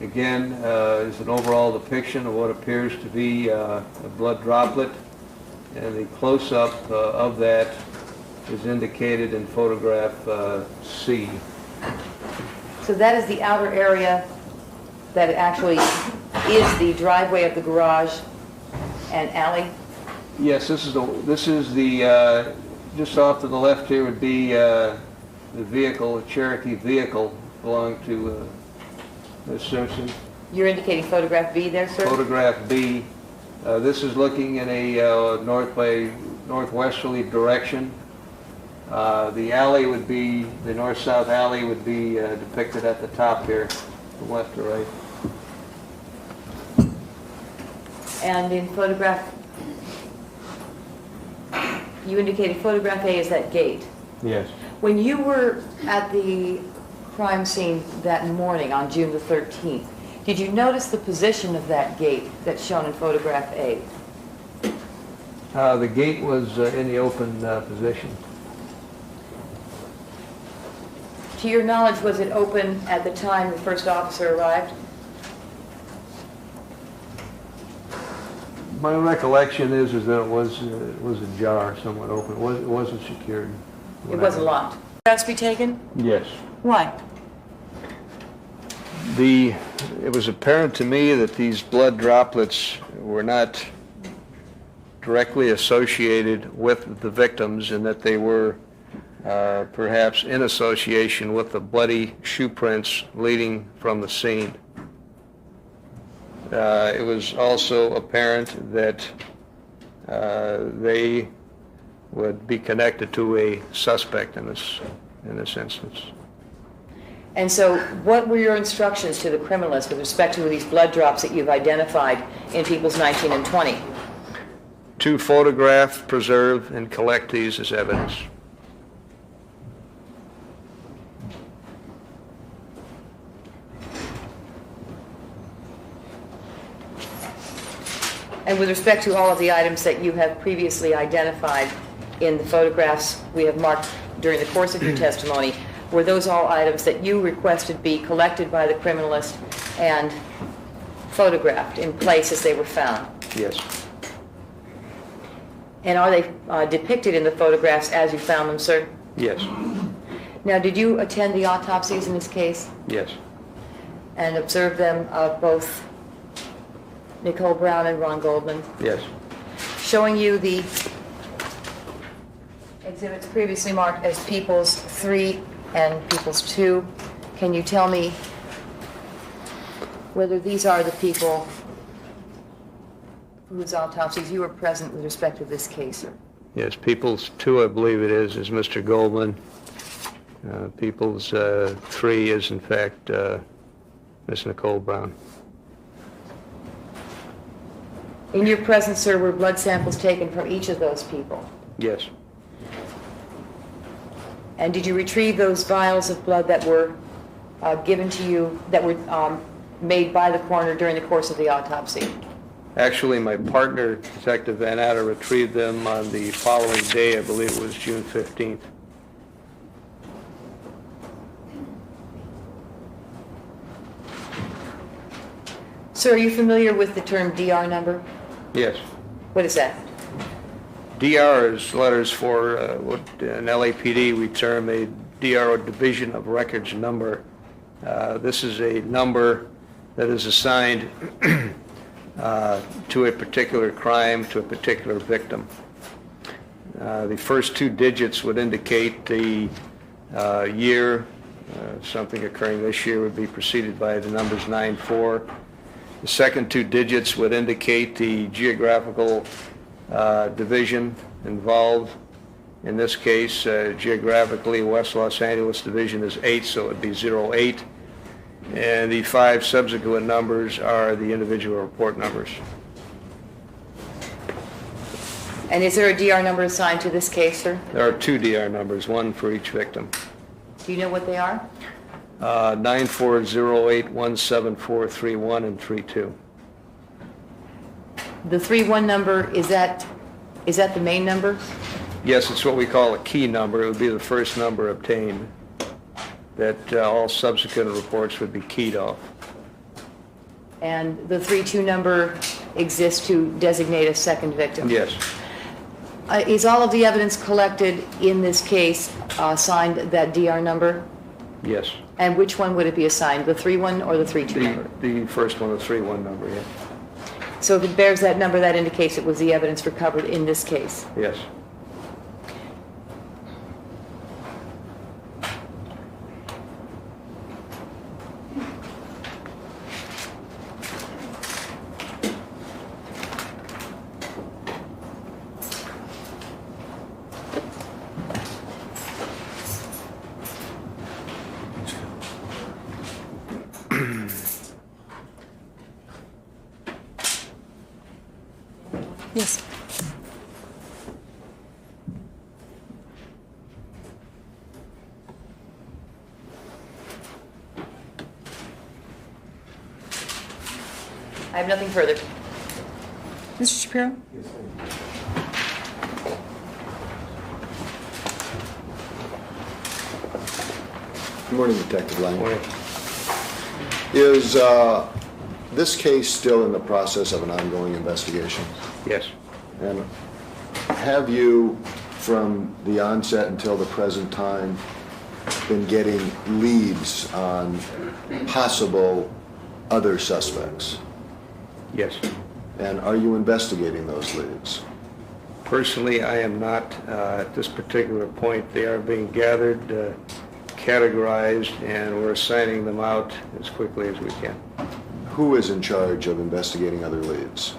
again, is an overall depiction of what appears to be a blood droplet, and the close-up of that is indicated in photograph C. So that is the outer area that actually is the driveway of the garage and alley? Yes, this is the just off to the left here would be the vehicle, a Cherokee vehicle belonging to Ms. Simpson. You're indicating photograph B there, sir? Photograph B. This is looking in a northwesterly direction. The alley would be, the north-south alley would be depicted at the top here, from left to right. And in photograph, you indicated photograph A is that gate. Yes. When you were at the crime scene that morning on June the 13th, did you notice the position of that gate that's shown in photograph A? The gate was in the open position. To your knowledge, was it open at the time the first officer arrived? My recollection is that it was ajar, somewhat open. It wasn't secured. It wasn't locked. Photographs be taken? Yes. Why? It was apparent to me that these blood droplets were not directly associated with the victims, and that they were perhaps in association with the bloody shoe prints leading from the scene. It was also apparent that they would be connected to a suspect in this instance. And so what were your instructions to the criminalists with respect to these blood drops that you've identified in people's 19 and 20? To photograph, preserve, and collect these as evidence. And with respect to all of the items that you have previously identified in the photographs we have marked during the course of your testimony, were those all items that you requested be collected by the criminalist and photographed in place as they were found? Yes. And are they depicted in the photographs as you found them, sir? Yes. Now, did you attend the autopsies in this case Yes. and observe them of both Nicole Brown and Ron Goldman? Yes. Showing you the exhibits previously marked as Peoples 3 and Peoples 2, can you tell me whether these are the people whose autopsies you were present with respect to this case, sir? Yes, People's 2, I believe it is Mr. Goldman. People's 3 is, in fact, Miss Nicole Brown. In your presence, sir, were blood samples taken from each of those people? Yes. And did you retrieve those vials of blood that were given to you, that were made by the coroner during the course of the autopsy? Actually, my partner, Detective Van Atta, retrieved them on the following day. I believe it was June 15th. Sir, are you familiar with the term DR number? Yes. What is that? DR is letters for what in LAPD we term a DR, or Division of Records number. This is a number that is assigned to a particular crime, to a particular victim. The first 2 digits would indicate the year. Something occurring this year would be preceded by the numbers 9-4. The second 2 digits would indicate the geographical division involved. In this case, geographically, West Los Angeles division is 8, so it would be 08. And the 5 subsequent numbers are the individual report numbers. And is there a DR number assigned to this case, sir? There are 2 DR numbers, one for each victim. Do you know what they are? 9408174331 and 32. The 31 number, is that the main number? Yes, it's what we call a key number. It would be the first number obtained that all subsequent reports would be keyed off. And the 32 number exists to designate a second victim? Yes. Is all of the evidence collected in this case assigned that DR number? Yes. And which one would it be assigned, the 31 or the 32 number? The first one, the 31 number, yes. So if it bears that number, that indicates it was the evidence recovered in this case? Yes. Yes. I have nothing further. Mr. Shapiro? Good morning, Detective Lang. Morning. Is this case still in the process of an ongoing investigation? Yes. And have you, from the onset until the present time, been getting leads on possible other suspects? Yes. And are you investigating those leads? Personally, I am not. At this particular point, they are being gathered, categorized, and we're assigning them out as quickly as we can. Who is in charge of investigating other leads?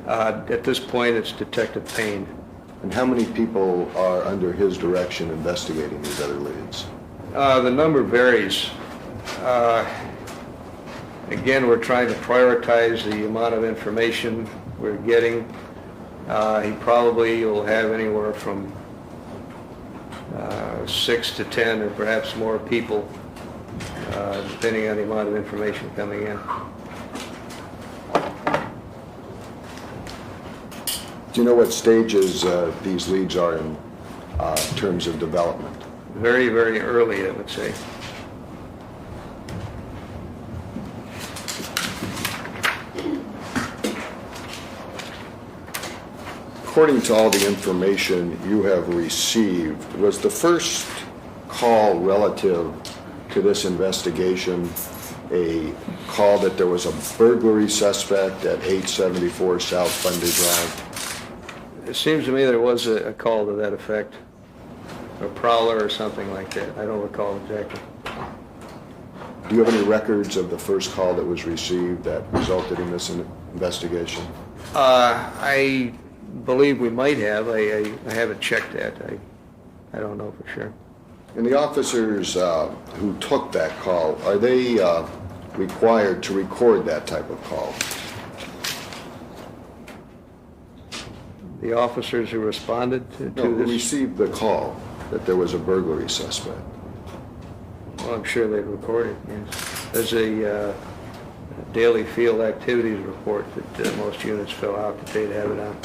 At this point, it's Detective Payne. And how many people are under his direction investigating these other leads? The number varies. Again, we're trying to prioritize the amount of information we're getting. He probably will have anywhere from 6 to 10 or perhaps more people, depending on the amount of information coming in. Do you know what stages these leads are in terms of development? Very, very early, I would say. According to all the information you have received, was the first call relative to this investigation a call that there was a burglary suspect at 874 South Bundy Drive? It seems to me there was a call to that effect, a prowler or something like that. I don't recall exactly. Do you have any records of the first call that was received that resulted in this investigation? I believe we might have. I haven't checked that. I don't know for sure. And the officers who took that call, are they required to record that type of call? The officers who responded to No, who this, received the call that there was a burglary suspect? well, I'm sure they'd record it, yes. There's a daily field activities report that most units fill out that they'd have it on.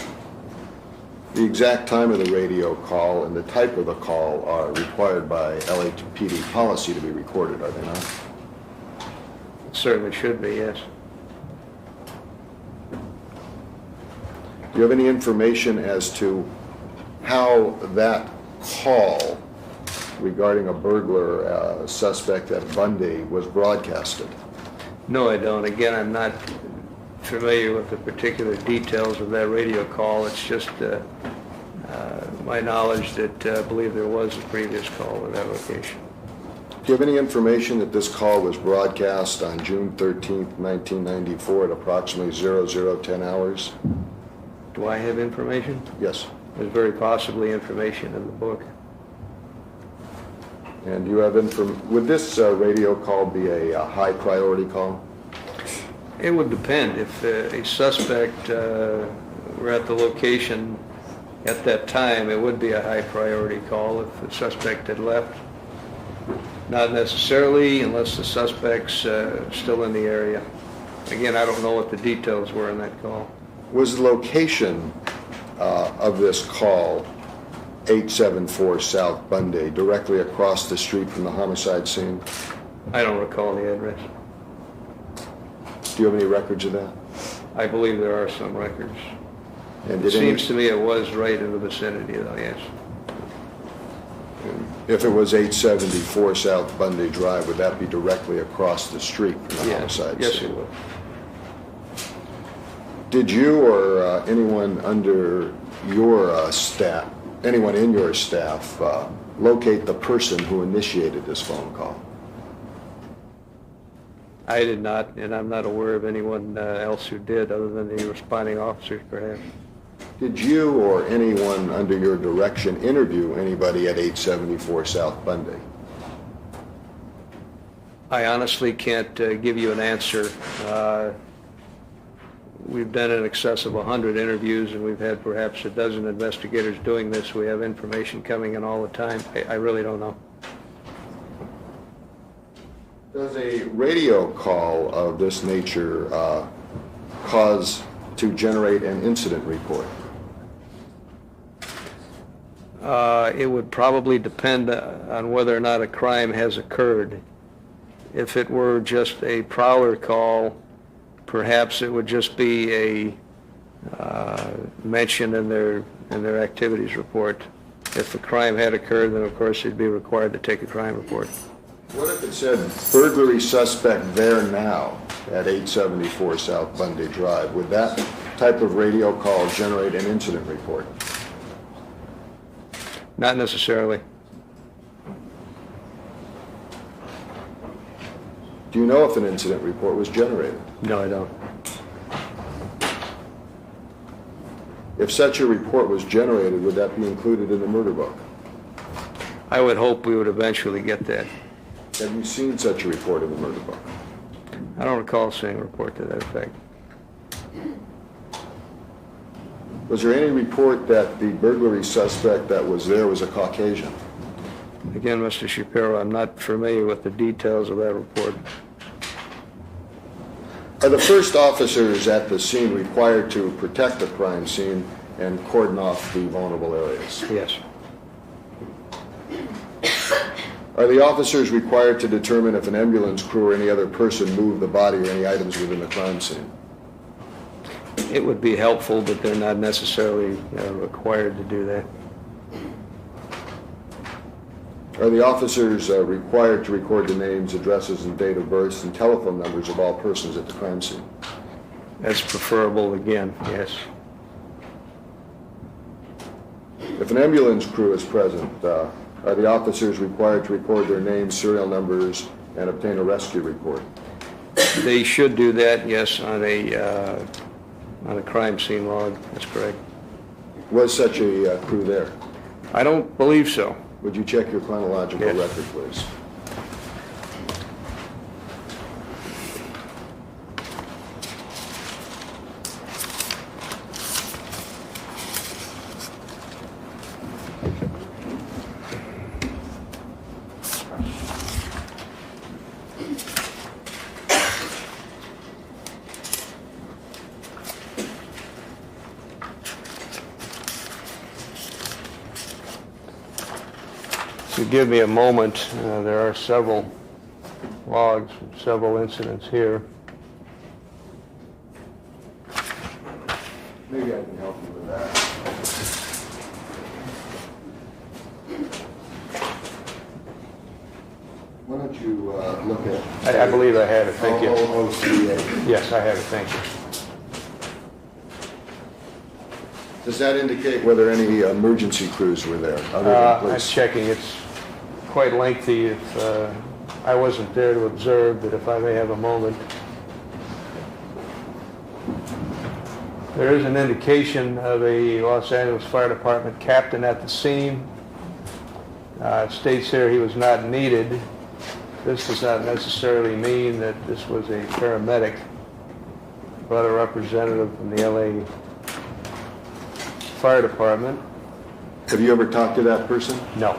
The exact time of the radio call and the type of the call are required by LAPD policy to be recorded, are they not? It certainly should be, yes. Do you have any information as to how that call regarding a burglar suspect at Bundy was broadcasted? No, I don't. Again, I'm not familiar with the particular details of that radio call. It's just my knowledge that I believe there was a previous call at that location. Do you have any information that this call was broadcast on June 13th, 1994 at approximately 0010 hours? Do I have information? Yes. There's very possibly information in the book. And do you have would this radio call be a high priority call? It would depend. If a suspect were at the location at that time, it would be a high priority call if the suspect had left. Not necessarily unless the suspect's still in the area. Again, I don't know what the details were in that call. Was the location of this call 874 South Bundy, directly across the street from the homicide scene? I don't recall the address. Do you have any records of that? I believe there are some records. And It seems to me it was right in the vicinity, though, yes. If it was 874 South Bundy Drive, would that be directly across the street from the Yes, homicide yes, scene? it would. Did you or anyone under your staff, anyone in your staff, locate the person who initiated this phone call? I did not, and I'm not aware of anyone else who did, other than the responding officers, perhaps. Did you or anyone under your direction interview anybody at 874 South Bundy? I honestly can't give you an answer. We've done in excess of 100 interviews, and we've had perhaps a dozen investigators doing this. We have information coming in all the time. I really don't know. Does a radio call of this nature cause to generate an incident report? It would probably depend on whether or not a crime has occurred. If it were just a prowler call, perhaps it would just be a mention in their activities report. If a crime had occurred, then of course they'd be required to take a crime report. What if it said burglary suspect there now at 874 South Bundy Drive? Would that type of radio call generate an incident report? Not necessarily. Do you know if an incident report was generated? No, I don't. If such a report was generated, would that be included in the murder book? I would hope we would eventually get that. Have you seen such a report in the murder book? I don't recall seeing a report to that effect. Was there any report that the burglary suspect that was there was a Caucasian? Again, Mr. Shapiro, I'm not familiar with the details of that report. Are the first officers at the scene required to protect the crime scene and cordon off the vulnerable areas. Yes. Are the officers required to determine if an ambulance crew or any other person moved the body or any items within the crime scene? It would be helpful, but they're not necessarily required to do that. Are the officers required to record the names, addresses, and date of births and telephone numbers of all persons at the crime scene? That's preferable again, yes. If an ambulance crew is present, are the officers required to record their names, serial numbers, and obtain a rescue report? They should do that, yes, on a crime scene log. That's correct. Was such a crew there? I don't believe so. Would you check your chronological Yes. record, please? If you give me a moment, there are several logs, several incidents here. Maybe I can help you with that. Why don't you look at... I believe I have it, thank you. OOCA. Yes, I have it, thank you. Does that indicate whether any emergency crews were there, other than I'm police? checking, it's quite lengthy. If I wasn't there to observe, but if I may have a moment. There is an indication of a Los Angeles Fire Department captain at the scene. It states there he was not needed. This does not necessarily mean that this was a paramedic, but a representative from the LA Fire Department. Have you ever talked to that person? No.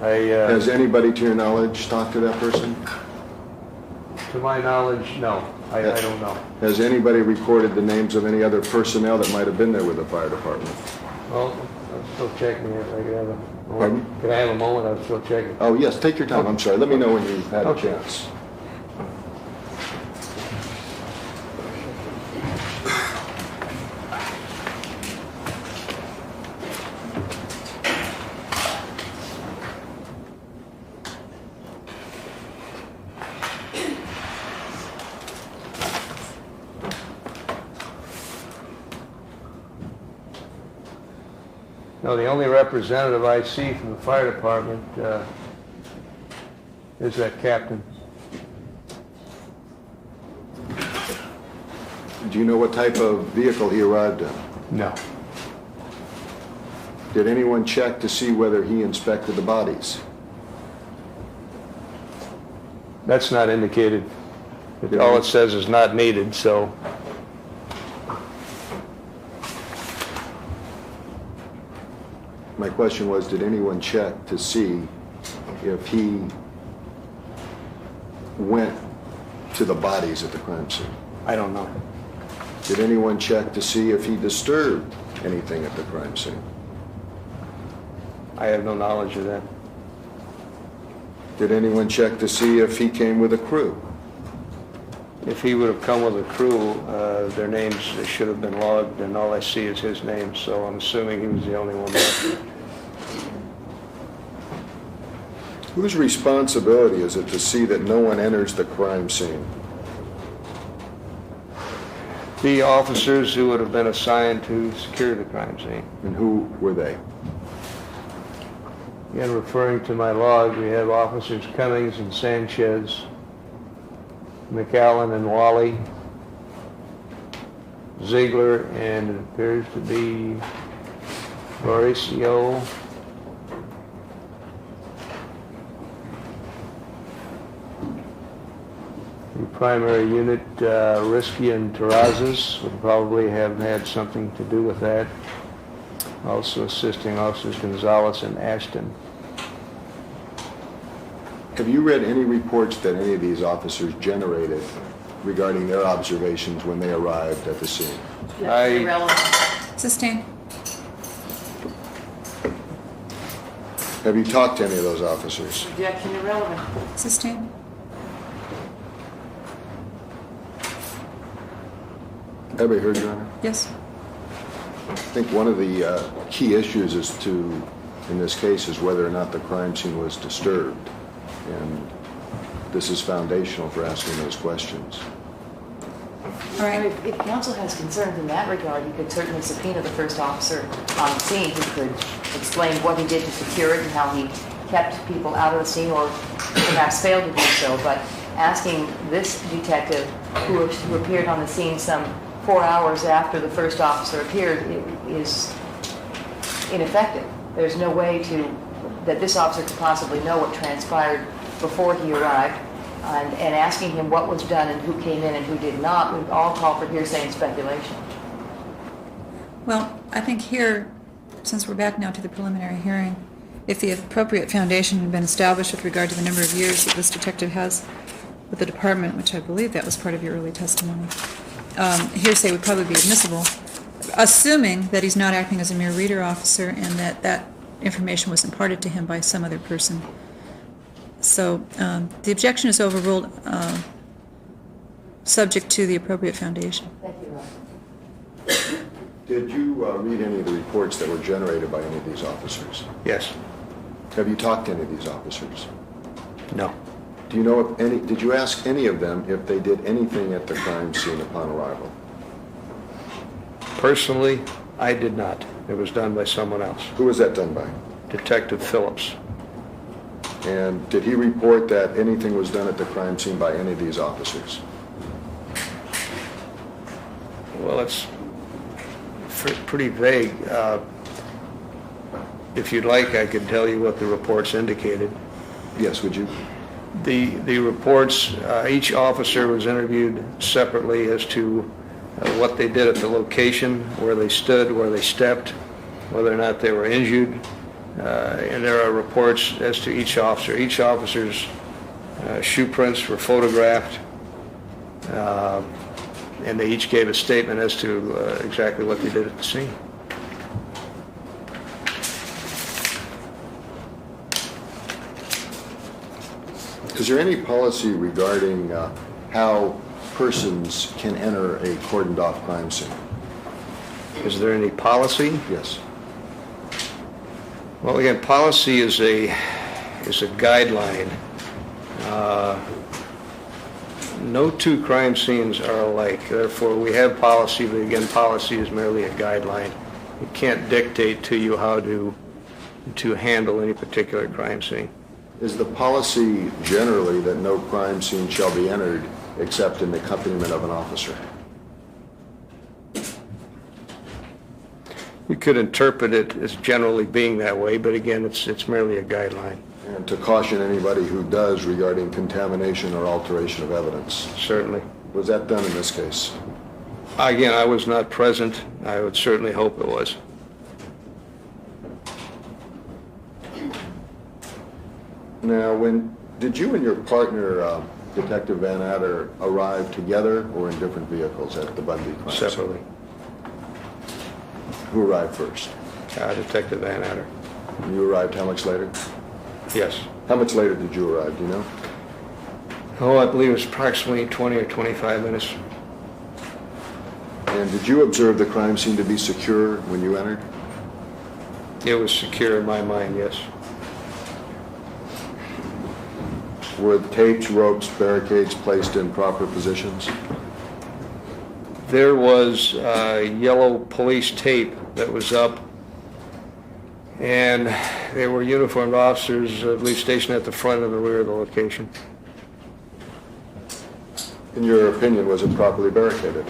Has anybody, to your knowledge, talked to that person? To my knowledge, no. I don't know. Has anybody recorded the names of any other personnel that might have been there with the fire department? Well, I'm still checking if I could have a Pardon? moment. Can I have a moment? I'm still checking. Oh, yes, take your time. I'm sorry. Let me know when you've had a Okay. chance. No, the only representative I see from the fire department is that captain. Do you know what type of vehicle he arrived in? No. Did anyone check to see whether he inspected the bodies? That's not indicated. All it says is not needed, so My question was, did anyone check to see if he went to the bodies at the crime scene? I don't know. Did anyone check to see if he disturbed anything at the crime scene? I have no knowledge of that. Did anyone check to see if he came with a crew? If he would have come with a crew, their names should have been logged, and all I see is his name, so I'm assuming he was the only one there. Whose responsibility is it to see that no one enters the crime scene? The officers who would have been assigned to secure the crime scene. And who were they? Again, referring to my log, we have officers Cummings and Sanchez, McAllen and Wally, Ziegler, and it appears to be Mauricio. The primary unit, Risky and Terrazas, would probably have had something to do with that. Also assisting officers Gonzalez and Ashton. Have you read any reports that any of these officers generated regarding their observations when they arrived at the scene? I- That's irrelevant. Sustained. Have you talked to any of those officers? Objection irrelevant. Sustained. Everybody heard, Your Honor? Yes. I think one of the key issues in this case is whether or not the crime scene was disturbed. And this is foundational for asking those questions. All right. If counsel has concerns in that regard, you could certainly subpoena the first officer on the scene who could explain what he did to secure it and how he kept people out of the scene or perhaps failed to do so. But asking this detective who appeared on the scene some 4 hours after the first officer appeared is ineffective. There's no way that this officer could possibly know what transpired before he arrived. And asking him what was done and who came in and who did not would all call for hearsay and speculation. Well, I think here, since we're back now to the preliminary hearing, if the appropriate foundation had been established with regard to the number of years that this detective has with the department, which I believe that was part of your early testimony, hearsay would probably be admissible, assuming that he's not acting as a mere reader officer and that that information was imparted to him by some other person. So the objection is overruled, subject to the appropriate foundation. Thank you, Ron. Did you read any of the reports that were generated by any of these officers? Yes. Have you talked to any of these officers? No. Do you know if any, did you ask any of them if they did anything at the crime scene upon arrival? Personally, I did not. It was done by someone else. Who was that done by? Detective Phillips. And did he report that anything was done at the crime scene by any of these officers? Well, it's pretty vague. If you'd like, I could tell you what the reports indicated. Yes, would you? The reports, each officer was interviewed separately as to what they did at the location, where they stood, where they stepped, whether or not they were injured. And there are reports as to each officer. Each officer's shoe prints were photographed, and they each gave a statement as to exactly what they did at the scene. Is there any policy regarding how persons can enter a cordoned-off crime scene? Is there any policy? Yes. Well, again, policy is a guideline. No two crime scenes are alike. Therefore, we have policy, but again, policy is merely a guideline. It can't dictate to you how to handle any particular crime scene. Is the policy generally that no crime scene shall be entered except in the accompaniment of an officer? You could interpret it as generally being that way, but again, it's merely a guideline. And to caution anybody who does regarding contamination or alteration of evidence. Certainly. Was that done in this case? Again, I was not present. I would certainly hope it was. Now, did you and your partner, Detective Van Adder, arrive together or in different vehicles at the Bundy crime scene? Separately. Who arrived first? Detective Van Adder. You arrived how much later? Yes. How much later did you arrive, do you know? Oh, I believe it was approximately 20 or 25 minutes. And did you observe the crime scene to be secure when you entered? It was secure in my mind, yes. Were tapes, ropes, barricades placed in proper positions? There was yellow police tape that was up, and there were uniformed officers, I believe, stationed at the front and the rear of the location. In your opinion, was it properly barricaded?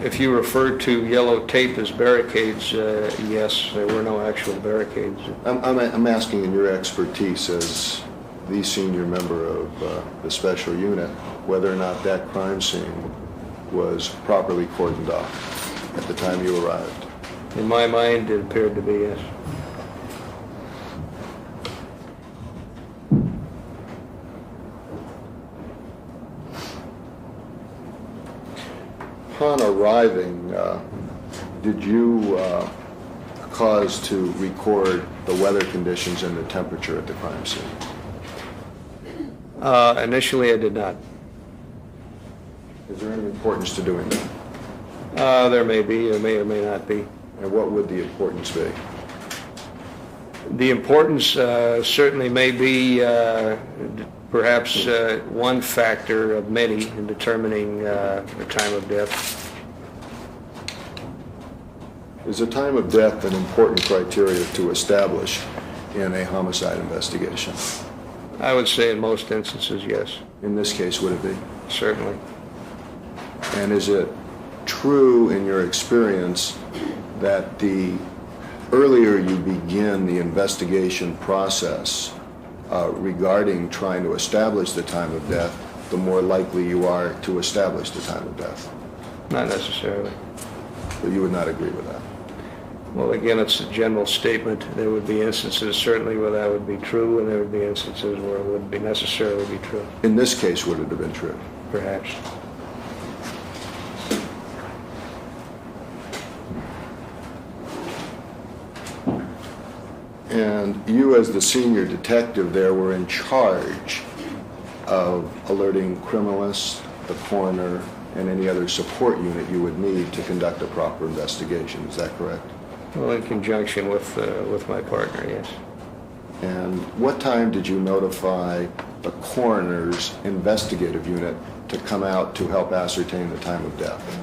If you refer to yellow tape as barricades, yes, there were no actual barricades. I'm asking in your expertise as the senior member of the special unit, whether or not that crime scene was properly cordoned off at the time you arrived. In my mind, it appeared to be, yes. upon arriving, did you cause to record the weather conditions and the temperature at the crime scene? Initially, I did not. Is there any importance to doing that? There may be, there may or may not be. And what would the importance be? The importance certainly may be perhaps one factor of many in determining the time of death. Is the time of death an important criteria to establish in a homicide investigation? I would say in most instances, yes, In this case, would it be? certainly. And is it true in your experience that the earlier you begin the investigation process regarding trying to establish the time of death, the more likely you are to establish the time of death? Not necessarily. But you would not agree with that? Well, again, it's a general statement. There would be instances certainly where that would be true, and there would be instances where it wouldn't be necessarily be true, In this case, would it have been true? perhaps. And you, as the senior detective there, were in charge of alerting criminalists, the coroner, and any other support unit you would need to conduct a proper investigation. Is that correct? Well, in conjunction with my partner, yes. And what time did you notify the coroner's investigative unit to come out to help ascertain the time of death?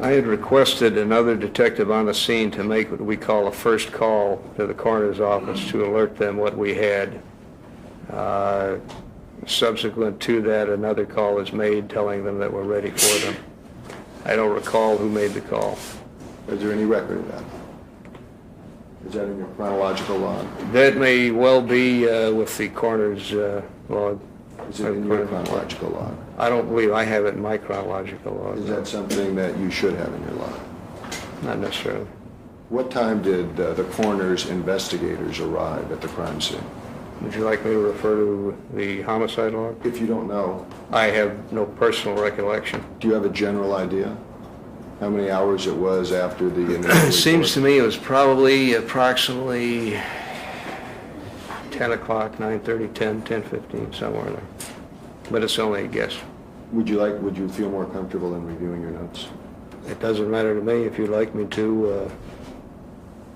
I had requested another detective on the scene to make what we call a first call to the coroner's office to alert them what we had. Subsequent to that, another call is made telling them that we're ready for them. I don't recall who made the call. Is there any record of that? Is that in your chronological log? That may well be with the coroner's log. Is it in your chronological log? I don't believe I have it in my chronological log. Is that something that you should have in your log? Not necessarily. What time did the coroner's investigators arrive at the crime scene? Would you like me to refer to the homicide log? If you don't know, I have no personal recollection. do you have a general idea how many hours it was after the initial It seems to report? me it was probably approximately 10 o'clock, 9:30, 10, 10:15, somewhere in there. But it's only a guess. Would you feel more comfortable in reviewing your notes? It doesn't matter to me if you'd like me to.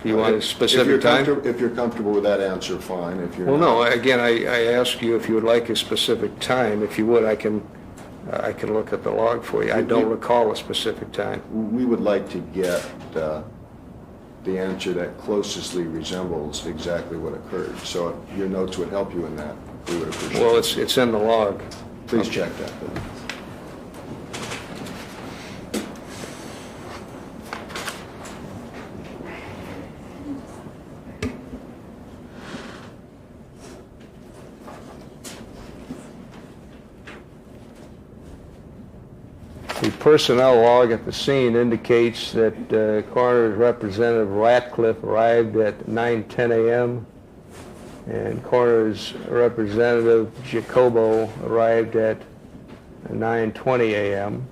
Do you want a specific time? If you're comfortable with that answer, fine. If you're Well, not, no, again, I ask you if you would like a specific time. If you would, I can look at the log for you. I don't recall a specific time. we would like to get the answer that closely resembles exactly what occurred. So if your notes would help you in that, we would appreciate it. Well, it's in the log. Please check that then. The personnel log at the scene indicates that Coroner's Representative Ratcliffe arrived at 9:10 a.m. and Coroner's Representative Jacobo arrived at 9:20 a.m.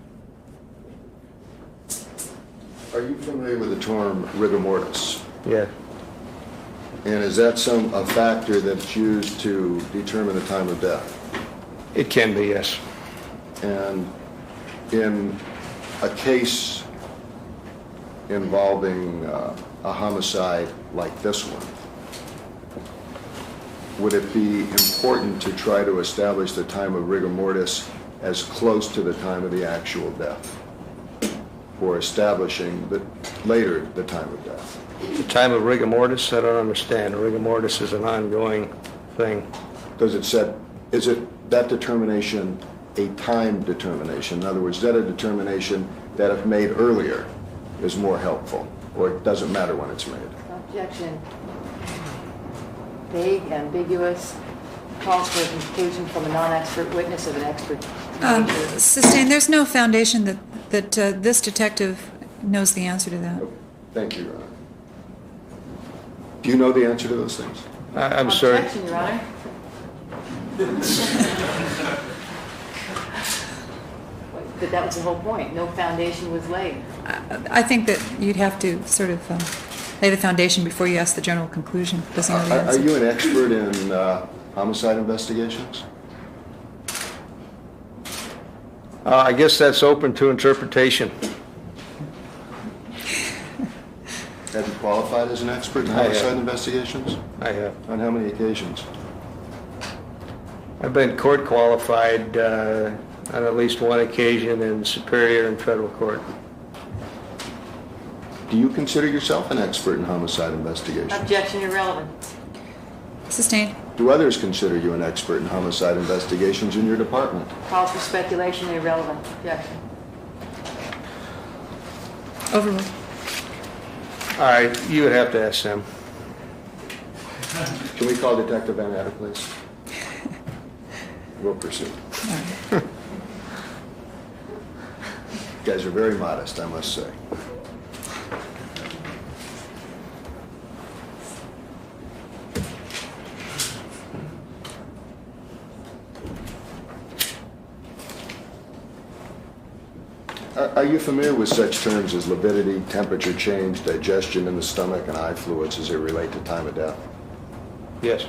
Are you familiar with the term rigor mortis? Yes, And is that a factor that's used to determine the time of death? it can be, yes. And in a case involving a homicide like this one, would it be important to try to establish the time of rigor mortis as close to the time of the actual death, for establishing later the time of death? The time of rigor mortis, I don't understand. Rigor mortis is an ongoing thing. Is it that determination a time determination? In other words, is that a determination that if made earlier is more helpful, or it doesn't matter when it's made? Objection. Vague, ambiguous, calls for a conclusion from a non-expert witness of an expert nature. Sustained, there's no foundation that this detective knows the answer to that. Thank you, Your Honor. Do you know the answer to those things? I'm sorry. Objection, Your Honor. that that was the whole point. No foundation was laid. I think that you'd have to sort of lay the foundation before you ask the general conclusion. Doesn't know the Are answer. you an expert in homicide investigations? I guess that's open to interpretation. Have you qualified as an expert in I have. homicide investigations? I have. On how many occasions? I've been court qualified on at least one occasion in Superior and Federal Court. Do you consider yourself an expert in homicide investigations? Objection irrelevant. Sustained. Do others consider you an expert in homicide investigations in your department? Calls for speculation irrelevant. Objection. Overruled. All right, you would have to ask them. Can we call Detective Van Adder, please? We'll proceed. All right. You guys are very modest, I must say. Are you familiar with such terms as lividity, temperature change, digestion in the stomach, and eye fluids as they relate to time of death? Yes.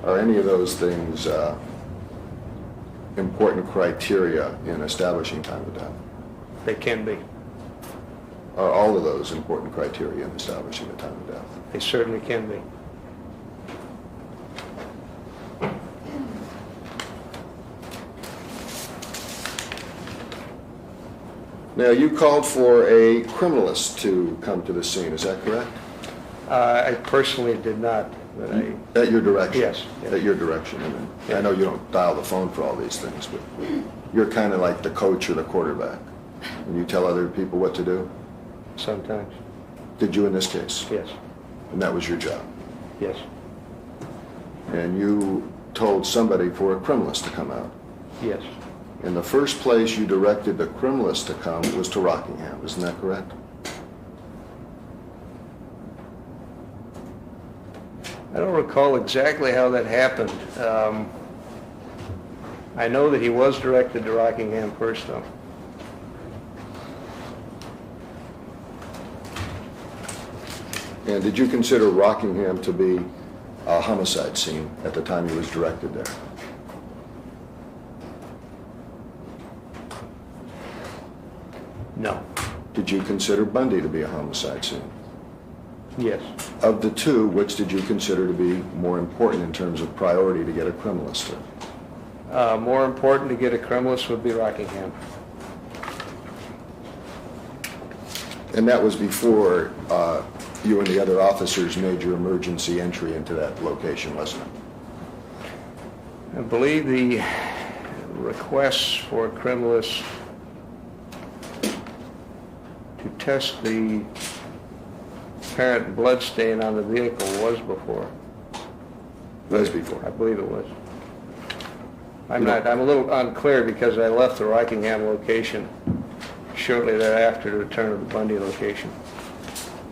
Are any of those things important criteria in establishing time of death? They can be. Are all of those important criteria in establishing the time of death? They certainly can be. Now, you called for a criminalist to come to the scene, is that correct? I personally did not, but I, At your direction? Yes, yes. At your direction. I know you don't dial the phone for all these things, but you're kind of like the coach or the quarterback. And you tell other people what to do? sometimes, Did you in this case? yes, And that was your job? yes, And you told somebody for a criminalist to come out? yes, In the first place you directed the criminalist to come was to Rockingham, isn't that correct? I don't recall exactly how that happened. I know that he was directed to Rockingham first, though. And did you consider Rockingham to be a homicide scene at the time he was directed there? No. Did you consider Bundy to be a homicide scene? Yes. Of the two, which did you consider to be more important in terms of priority to get a criminalist to? More important to get a criminalist would be Rockingham. And that was before you and the other officers made your emergency entry into that location, wasn't it? I believe the request for a criminalist to test the apparent blood stain on the vehicle was before. Was before. I believe it was. I'm a little unclear because I left the Rockingham location shortly thereafter to return to the Bundy location.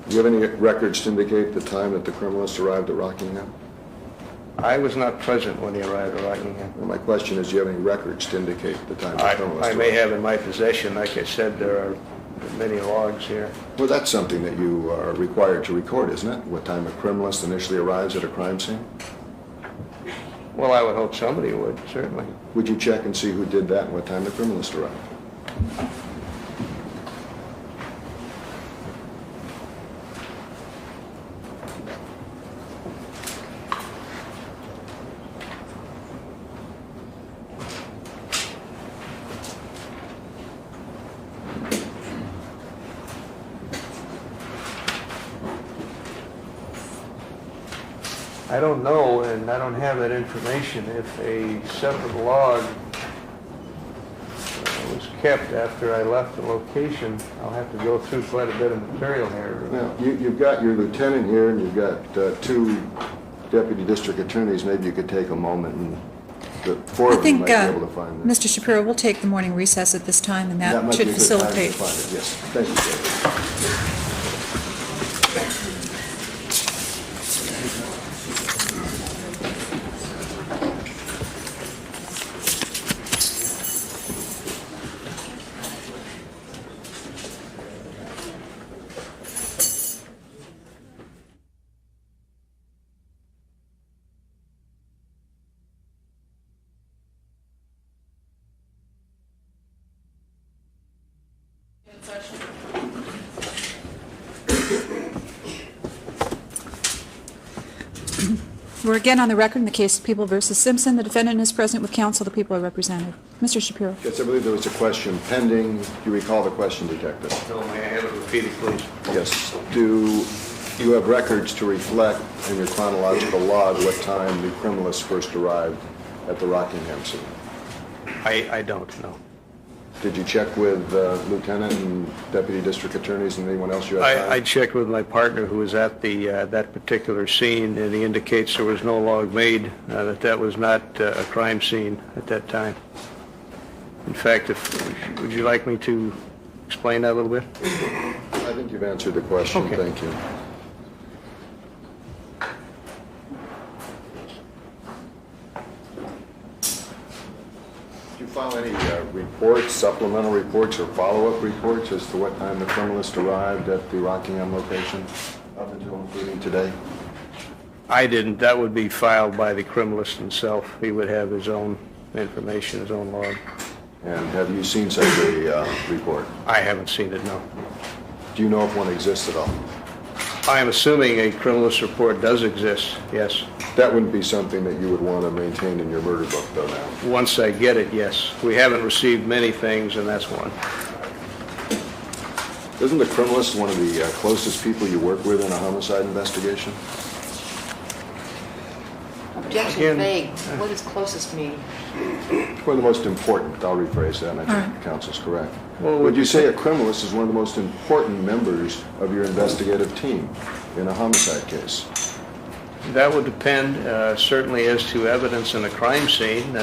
Do you have any records to indicate the time that the criminalist arrived at Rockingham? I was not present when he arrived at Rockingham. Well, my question is, do you have any records to indicate the time the criminalist I arrived? may have in my possession. Like I said, there are many logs here. Well, that's something that you are required to record, isn't it? What time a criminalist initially arrives at a crime scene? Well, I would hope somebody would, certainly. Would you check and see who did that and what time the criminalist arrived? I don't know, and I don't have that information, if a separate log was kept after I left the location. I'll have to go through quite a bit of material here. Now, you've got your lieutenant here and you've got two deputy district attorneys. Maybe you could take a moment and the four I of you think, might be able to find this. Mr. Shapiro, we'll take the morning recess at this time, and That that might should be a good time to facilitate. find it. Yes, thank you, David. We're again on the record in the case of People versus Simpson. The defendant is present with counsel. The people are represented. Mr. Shapiro. Yes, I believe there was a question pending. Do you recall the question, Detective? No, may I have it repeated, please? Yes. Do you have records to reflect in your chronological log what time the criminalists first arrived at the Rockingham scene? I don't know. Did you check with Lieutenant and Deputy District Attorneys and anyone else you had time? I checked with my partner who was at the that particular scene, and he indicates there was no log made, that was not a crime scene at that time. In fact, would you like me to explain that a little bit? I think you've answered the question. Okay. Thank you. Did you file any reports, supplemental reports, or follow-up reports as to what time the criminalist arrived at the Rockingham location, up until including today? I didn't. That would be filed by the criminalist himself. He would have his own information, his own log. And have you seen such a report? I haven't seen it, no. Do you know if one exists at all? I am assuming a criminalist report does exist, yes. That wouldn't be something that you would want to maintain in your murder book, though, now. Once I get it, yes. We haven't received many things, and that's one. Isn't the criminalist one of the closest people you work with in a homicide investigation? Objection Again, vague. What does closest mean? One of the most important, I'll rephrase that, and I think counsel's correct. Well, Would you say a criminalist is one of the most important members of your investigative team in a homicide case? That would depend certainly as to evidence in a crime scene.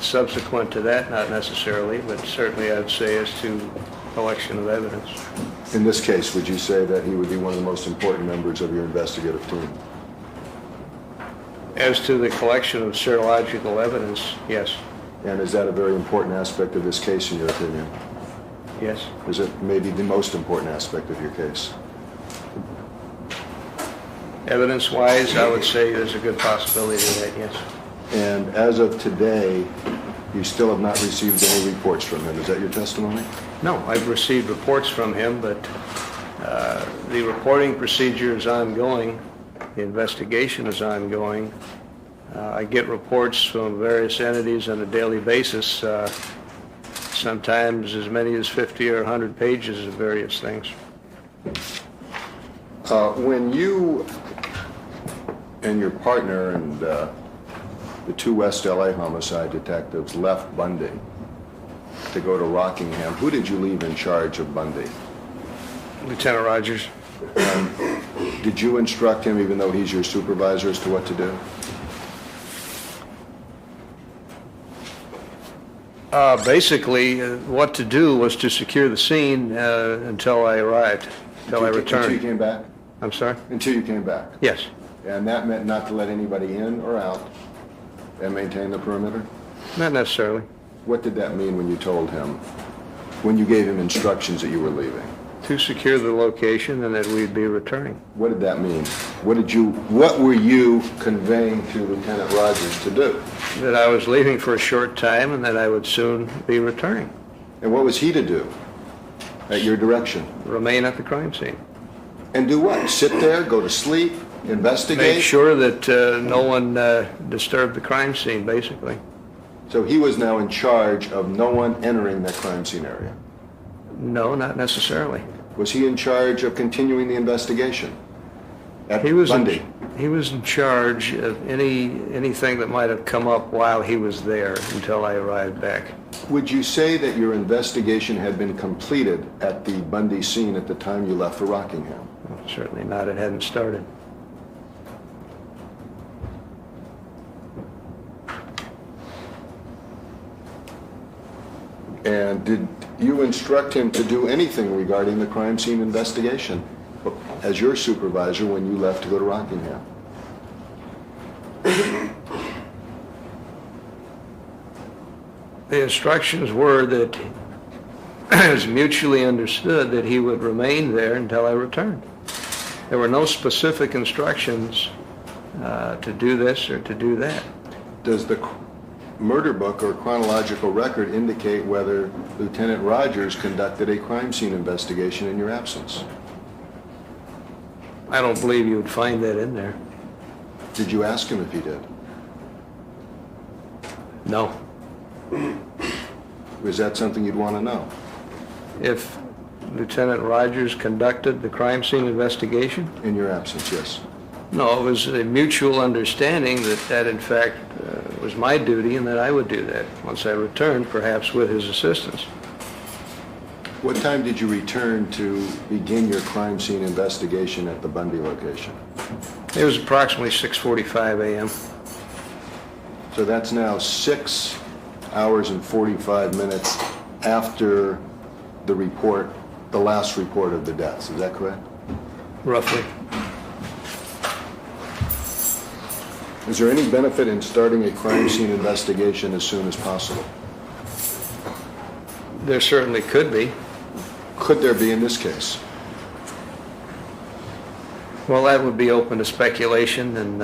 Subsequent to that, not necessarily, but certainly I'd say as to collection of evidence. In this case, would you say that he would be one of the most important members of your investigative team? As to the collection of serological evidence, yes. And is that a very important aspect of this case, in your opinion? Yes. Is it maybe the most important aspect of your case? Evidence-wise, I would say there's a good possibility of that, yes. And as of today, you still have not received any reports from him. Is that your testimony? No, I've received reports from him, but the reporting procedure is ongoing. The investigation is ongoing. I get reports from various entities on a daily basis, sometimes as many as 50 or 100 pages of various things. When you and your partner and the two West LA homicide detectives left Bundy to go to Rockingham, who did you leave in charge of Bundy? Lieutenant Rogers. Did you instruct him, even though he's your supervisor, as to what to do? Basically, what to do was to secure the scene until I arrived, until I returned. Until you came back? I'm sorry? Until you came back. Yes. And that meant not to let anybody in or out and maintain the perimeter? Not necessarily. What did that mean when you told him, when you gave him instructions that you were leaving? To secure the location and that we'd be returning. What did that mean? What were you conveying to Lieutenant Rogers to do? That I was leaving for a short time and that I would soon be returning. And what was he to do at your direction? Remain at the crime scene. And do what? Sit there, go to sleep, investigate? Make sure that no one disturbed the crime scene, basically. So he was now in charge of no one entering that crime scene area? No, not necessarily. Was he in charge of continuing the investigation at He was Bundy? he was in charge of anything that might have come up while he was there until I arrived back. Would you say that your investigation had been completed at the Bundy scene at the time you left for Rockingham? Well, certainly not. It hadn't started. And did you instruct him to do anything regarding the crime scene investigation as your supervisor when you left to go to Rockingham? The instructions were that it was mutually understood that he would remain there until I returned. There were no specific instructions to do this or to do that. Does the murder book or chronological record indicate whether Lieutenant Rogers conducted a crime scene investigation in your absence? I don't believe you would find that in there. Did you ask him if he did? No. Is that something you'd want to know? If Lieutenant Rogers conducted the crime scene investigation? In your absence, yes. No, it was a mutual understanding that in fact was my duty and that I would do that once I returned, perhaps with his assistance. What time did you return to begin your crime scene investigation at the Bundy location? It was approximately 6:45 a.m. So that's now 6 hours and 45 minutes after the report, the last report of the deaths. Is that correct? Roughly. Is there any benefit in starting a crime scene investigation as soon as possible? There certainly could be. Could there be in this case? Well, that would be open to speculation, and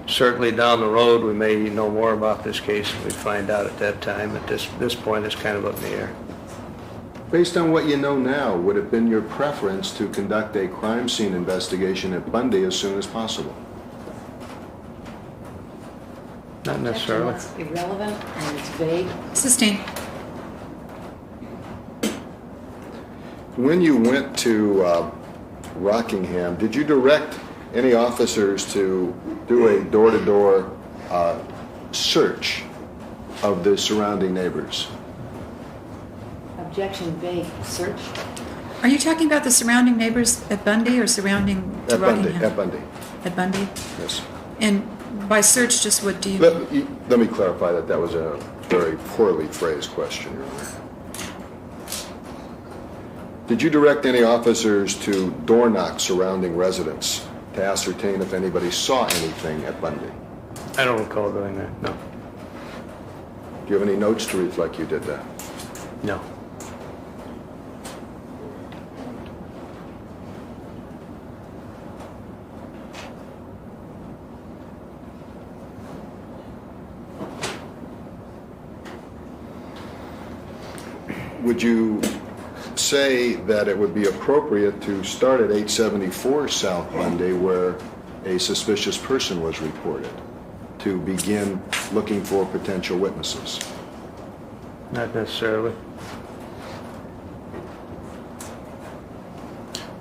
certainly down the road we may know more about this case. We'd find out at that time. At this point, it's kind of up in the air. Based on what you know now, would it have been your preference to conduct a crime scene investigation at Bundy as soon as possible? Not necessarily. It's irrelevant and it's vague. Sustained. When you went to Rockingham, did you direct any officers to do a door-to-door search of the surrounding neighbors? Objection vague. Search. Are you talking about the surrounding neighbors at Bundy or surrounding At Bundy, Rockingham? at Bundy, At Bundy? yes. And by search, just what do you... Let me clarify that was a very poorly phrased question, Your Honor. Did you direct any officers to door knock surrounding residents to ascertain if anybody saw anything at Bundy? I don't recall doing that, no. Do you have any notes to reflect you did that? No. Would you say that it would be appropriate to start at 874 South Bundy where a suspicious person was reported to begin looking for potential witnesses? Not necessarily.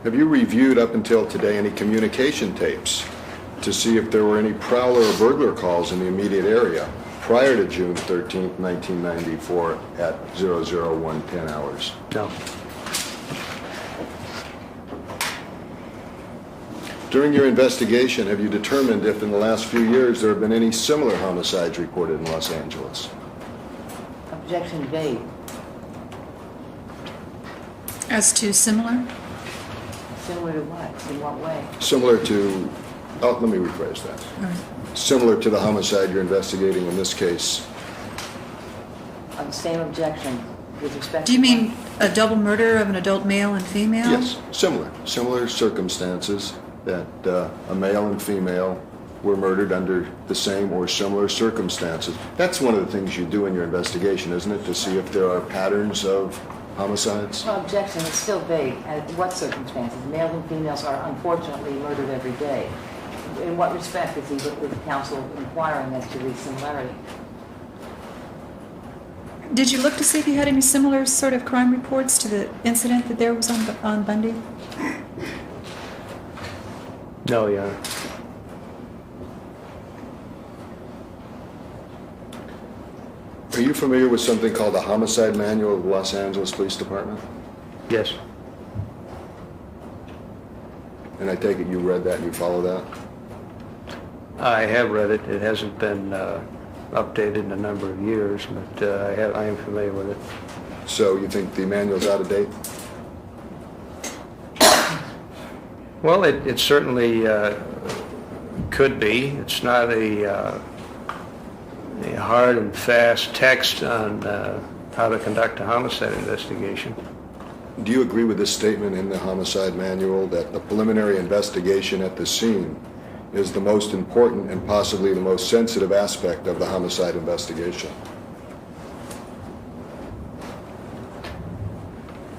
Have you reviewed up until today any communication tapes to see if there were any prowler or burglar calls in the immediate area prior to June 13th, 1994 at 00110 hours? No. During your investigation, have you determined if in the last few years there have been any similar homicides reported in Los Angeles? Objection vague. As to similar? Similar to what? In what way? Similar to, let me rephrase that. All right. Similar to the homicide you're investigating in this case. On the same objection with respect Do you to mean a double murder of an adult male and female? Yes, similar circumstances that a male and female were murdered under the same or similar circumstances. That's one of the things you do in your investigation, isn't it? To see if there are patterns of homicides? No, objection, it's still vague. At what circumstances? Males and females are unfortunately murdered every day. In what respect is the counsel inquiring as to the similarity? Did you look to see if you had any similar sort of crime reports to the incident that there was on Bundy? No, Your Honor. Are you familiar with something called the Homicide Manual of the Los Angeles Police Department? Yes. And I take it you read that and you follow that? I have read it. It hasn't been updated in a number of years, but I am familiar with it. So you think the manual's out of date? Well, it certainly could be. It's not a hard and fast text on how to conduct a homicide investigation. Do you agree with this statement in the Homicide Manual that the preliminary investigation at the scene is the most important and possibly the most sensitive aspect of the homicide investigation?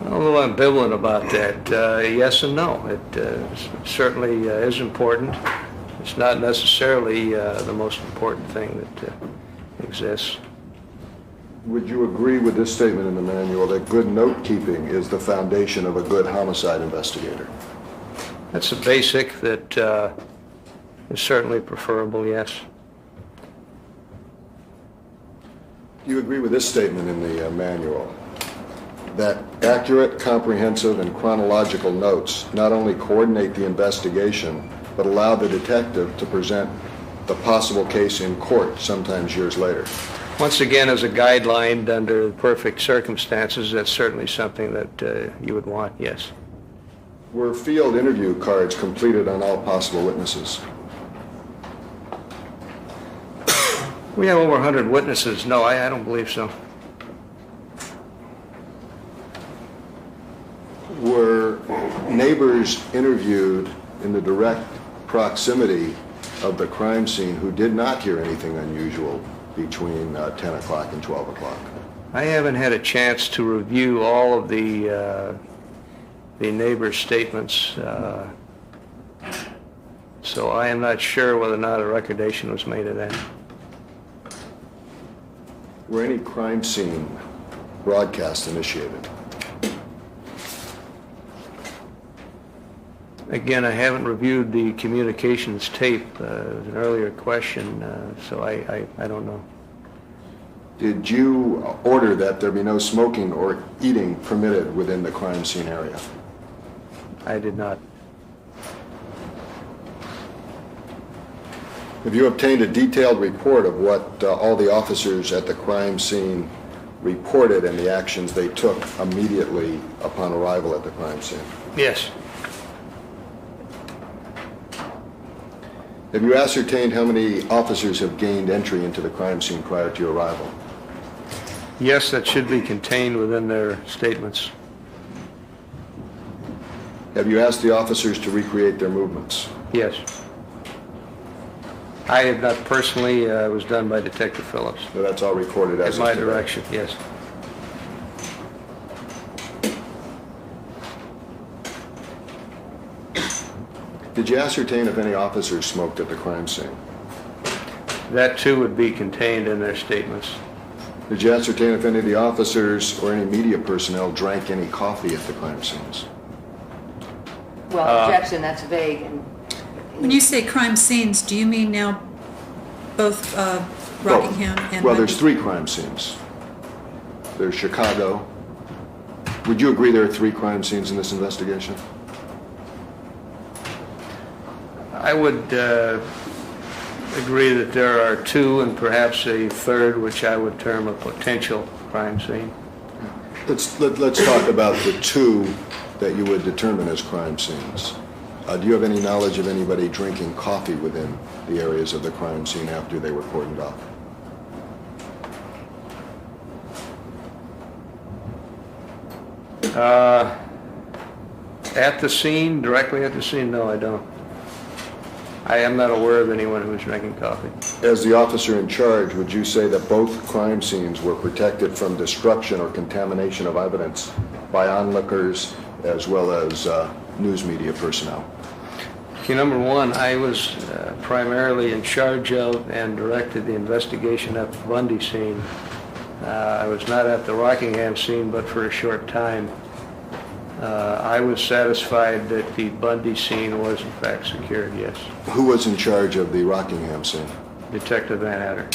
I'm a little ambivalent about that. Yes and no. It certainly is important, it's not necessarily the most important thing that exists. Would you agree with this statement in the manual that good note-keeping is the foundation of a good homicide investigator? That's a basic that is certainly preferable, yes. Do you agree with this statement in the manual? That accurate, comprehensive, and chronological notes not only coordinate the investigation, but allow the detective to present the possible case in court, sometimes years later. Once again, as a guideline, under perfect circumstances, that's certainly something that you would want, yes. Were field interview cards completed on all possible witnesses? We have over 100 witnesses. No, I don't believe so. Were neighbors interviewed in the direct proximity of the crime scene who did not hear anything unusual between 10 o'clock and 12 o'clock? I haven't had a chance to review all of the neighbors' statements, so I am not sure whether or not a recordation was made of that. Were any crime scene broadcasts initiated? Again, I haven't reviewed the communications tape. It was an earlier question, so I don't know. Did you order that there be no smoking or eating permitted within the crime scene area? I did not. Have you obtained a detailed report of what all the officers at the crime scene reported and the actions they took immediately upon arrival at the crime scene? Yes. Have you ascertained how many officers have gained entry into the crime scene prior to your arrival? Yes, that should be contained within their statements. Have you asked the officers to recreate their movements? Yes. I have not personally, it was done by Detective Phillips. No, that's all recorded as At of my today. direction, yes. Did you ascertain if any officers smoked at the crime scene? That too would be contained in their statements. Did you ascertain if any of the officers or any media personnel drank any coffee at the crime scenes? Well, objection, that's vague. And When you say crime scenes, do you mean now both Rockingham and... Well, there's 3 crime scenes. There's Chicago. Would you agree there are 3 crime scenes in this investigation? I would agree that there are 2 and perhaps a third, which I would term a potential crime scene. Let's talk about the 2 that you would determine as crime scenes. Do you have any knowledge of anybody drinking coffee within the areas of the crime scene after they were cordoned off? At the scene, directly at the scene, no, I don't. I am not aware of anyone who was drinking coffee. As the officer in charge, would you say that both crime scenes were protected from destruction or contamination of evidence by onlookers as well as news media personnel? Okay, number one, I was primarily in charge of and directed the investigation at the Bundy scene. I was not at the Rockingham scene, but for a short time. I was satisfied that the Bundy scene was in fact secured, yes. Who was in charge of the Rockingham scene? Detective Van Adder.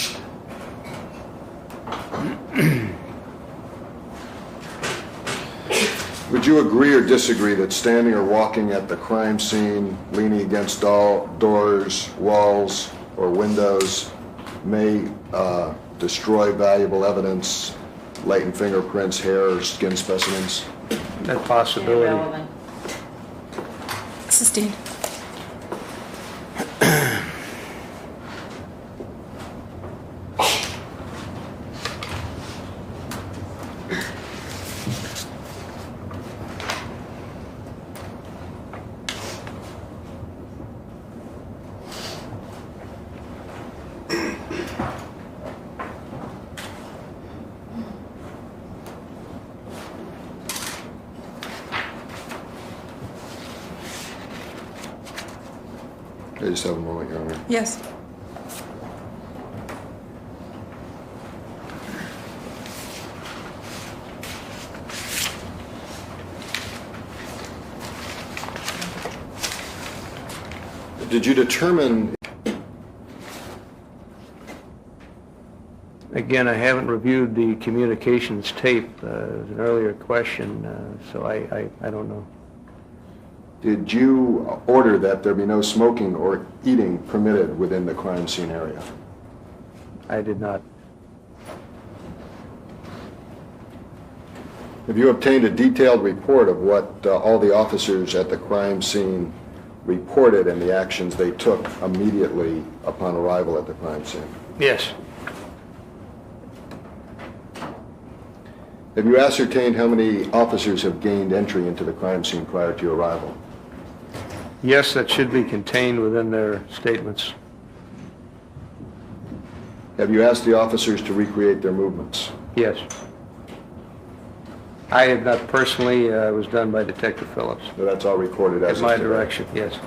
Would you agree or disagree that standing or walking at the crime scene, leaning against doors, walls, or windows may destroy valuable evidence, latent fingerprints, hair, or skin specimens? That possibility. irrelevant. Sustained. I just have a moment, Your Honor. Yes. Did you determine, Again, I haven't reviewed the communications tape, an earlier question, so I don't know. did you order that there be no smoking or eating permitted within the crime scene area? I did not. Have you obtained a detailed report of what all the officers at the crime scene reported and the actions they took immediately upon arrival at the crime scene? Yes. Have you ascertained how many officers have gained entry into the crime scene prior to your arrival? Yes, that should be contained within their statements. Have you asked the officers to recreate their movements? Yes. I have not personally, it was done by Detective Phillips. No, that's all recorded as At of my today. direction, yes.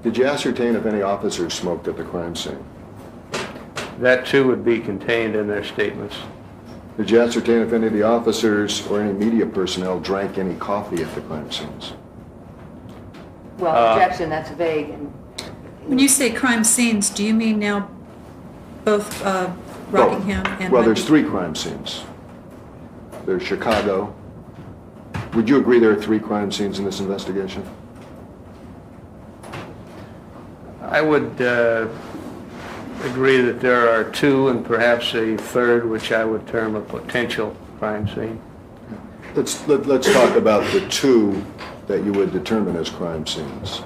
Did you ascertain if any officers smoked at the crime scene? That too would be contained in their statements. Did you ascertain if any of the officers or any media personnel drank any coffee at the crime scenes? Well, objection, that's vague. And When you say crime scenes, do you mean now both Rockingham and... Well, there's 3 crime scenes. There's Chicago. Would you agree there are 3 crime scenes in this investigation? I would agree that there are 2 and perhaps a third, which I would term a potential crime scene. Let's talk about the 2 that you would determine as crime scenes.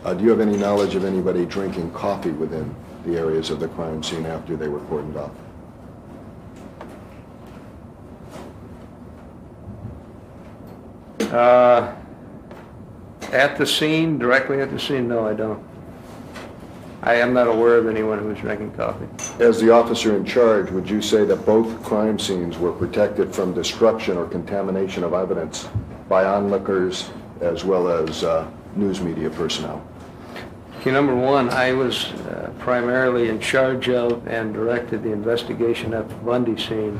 Do you have any knowledge of anybody drinking coffee within the areas of the crime scene after they were cordoned off? At the scene, directly at the scene, no, I don't. I am not aware of anyone who was drinking coffee. As the officer in charge, would you say that both crime scenes were protected from destruction or contamination of evidence by onlookers as well as news media personnel? Okay, number one, I was primarily in charge of and directed the investigation at the Bundy scene.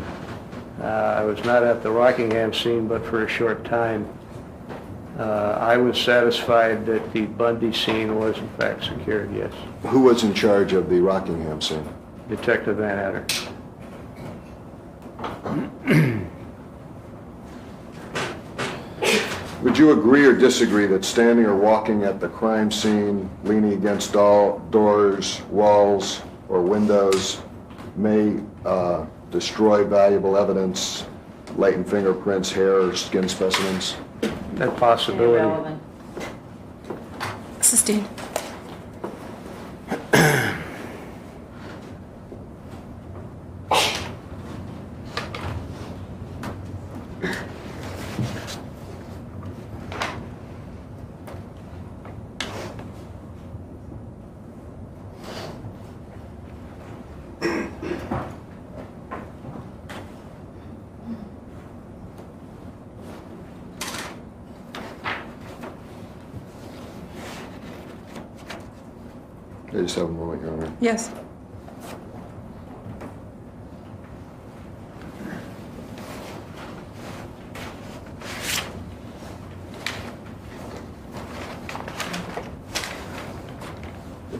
I was not at the Rockingham scene, but for a short time. I was satisfied that the Bundy scene was in fact secured, yes. Who was in charge of the Rockingham scene? Detective Van Adder. Would you agree or disagree that standing or walking at the crime scene, leaning against doors, walls, or windows may destroy valuable evidence, latent fingerprints, hair, or skin specimens? That possibility. irrelevant. Sustained. I just have a moment, Your Honor. Yes.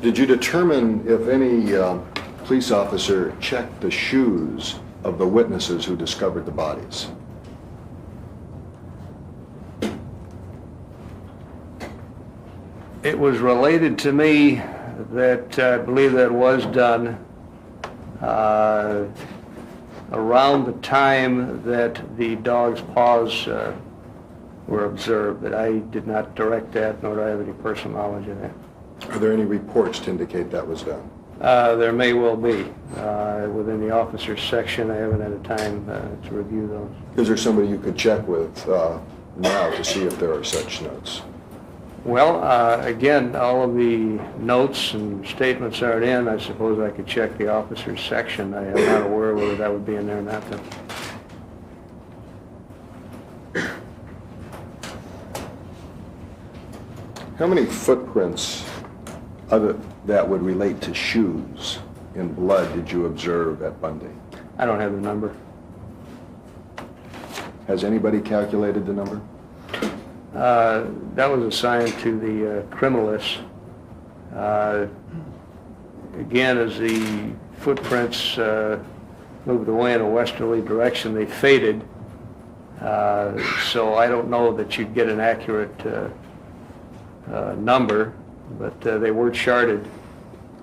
Did you determine if any police officer checked the shoes of the witnesses who discovered the bodies? It was related to me that I believe that was done around the time that the dog's paws were observed, but I did not direct that, nor do I have any personal knowledge of that. Are there any reports to indicate that was done? There may well be. Within the officers section, I haven't had a time to review those. Is there somebody you could check with now to see if there are such notes? Well, again, all of the notes and statements aren't in. I suppose I could check the officers section. I am not aware whether that would be in there or not, though. How many footprints other that would relate to shoes in blood did you observe at Bundy? I don't have the number. Has anybody calculated the number? That was assigned to the criminalists. Again, as the footprints moved away in a westerly direction, they faded. So I don't know that you'd get an accurate number, but they were charted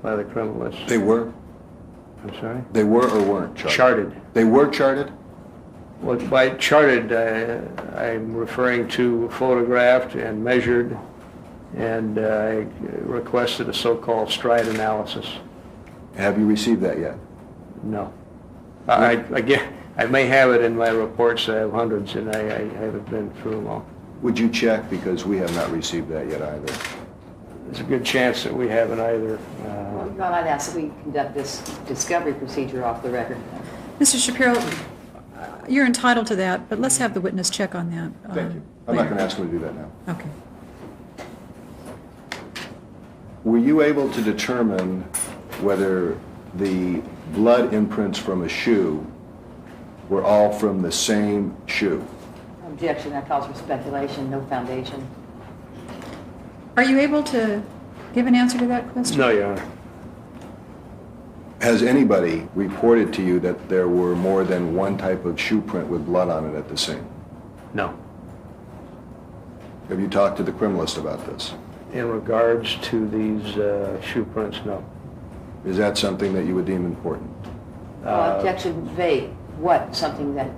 by the criminalists. They were? I'm sorry? They were or weren't charted? Charted. They were charted? Well, by charted, I'm referring to photographed and measured, and I requested a so-called stride analysis. Have you received that yet? No. Again, I may have it in my reports. I have hundreds, and I haven't been through them all. Would you check, because we have not received that yet either? There's a good chance that we haven't either. Well, I'd ask that we conduct this discovery procedure off the record. Mr. Shapiro, you're entitled to that, but let's have the witness check on that. Thank you. I'm not later. going to ask him to do that now. Okay. Were you able to determine whether the blood imprints from a shoe were all from the same shoe? Objection, that calls for speculation, no foundation. Are you able to give an answer to that question? No, Your Honor. Has anybody reported to you that there were more than one type of shoe print with blood on it at the scene? No. Have you talked to the criminalist about this? In regards to these shoe prints, no. Is that something that you would deem important? Objection vague. What? Something that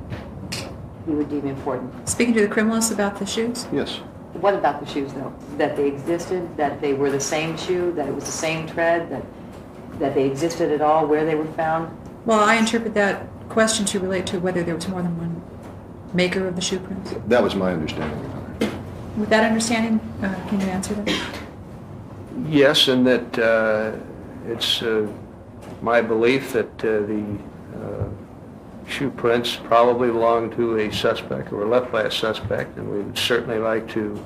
you would deem important? Speaking to the criminalist about the shoes? Yes. What about the shoes, though? That they existed, that they were the same shoe, that it was the same tread, that they existed at all, where they were found? Well, I interpret that question to relate to whether there was more than one maker of the shoe prints. That was my understanding, Your Honor. With that understanding, can you answer that? Yes, and that it's my belief that the shoe prints probably belong to a suspect or were left by a suspect, and we would certainly like to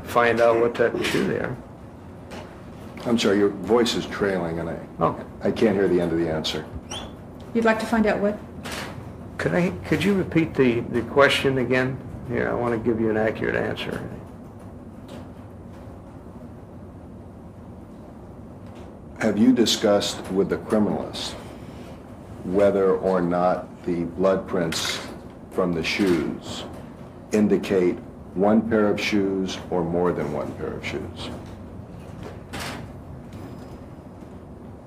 find out what type of shoe they are. I'm sorry, your voice is trailing, and I can't hear the end of the answer. You'd like to find out what? Could you repeat the question again? Here, I want to give you an accurate answer. Have you discussed with the criminalist whether or not the blood prints from the shoes indicate one pair of shoes or more than one pair of shoes?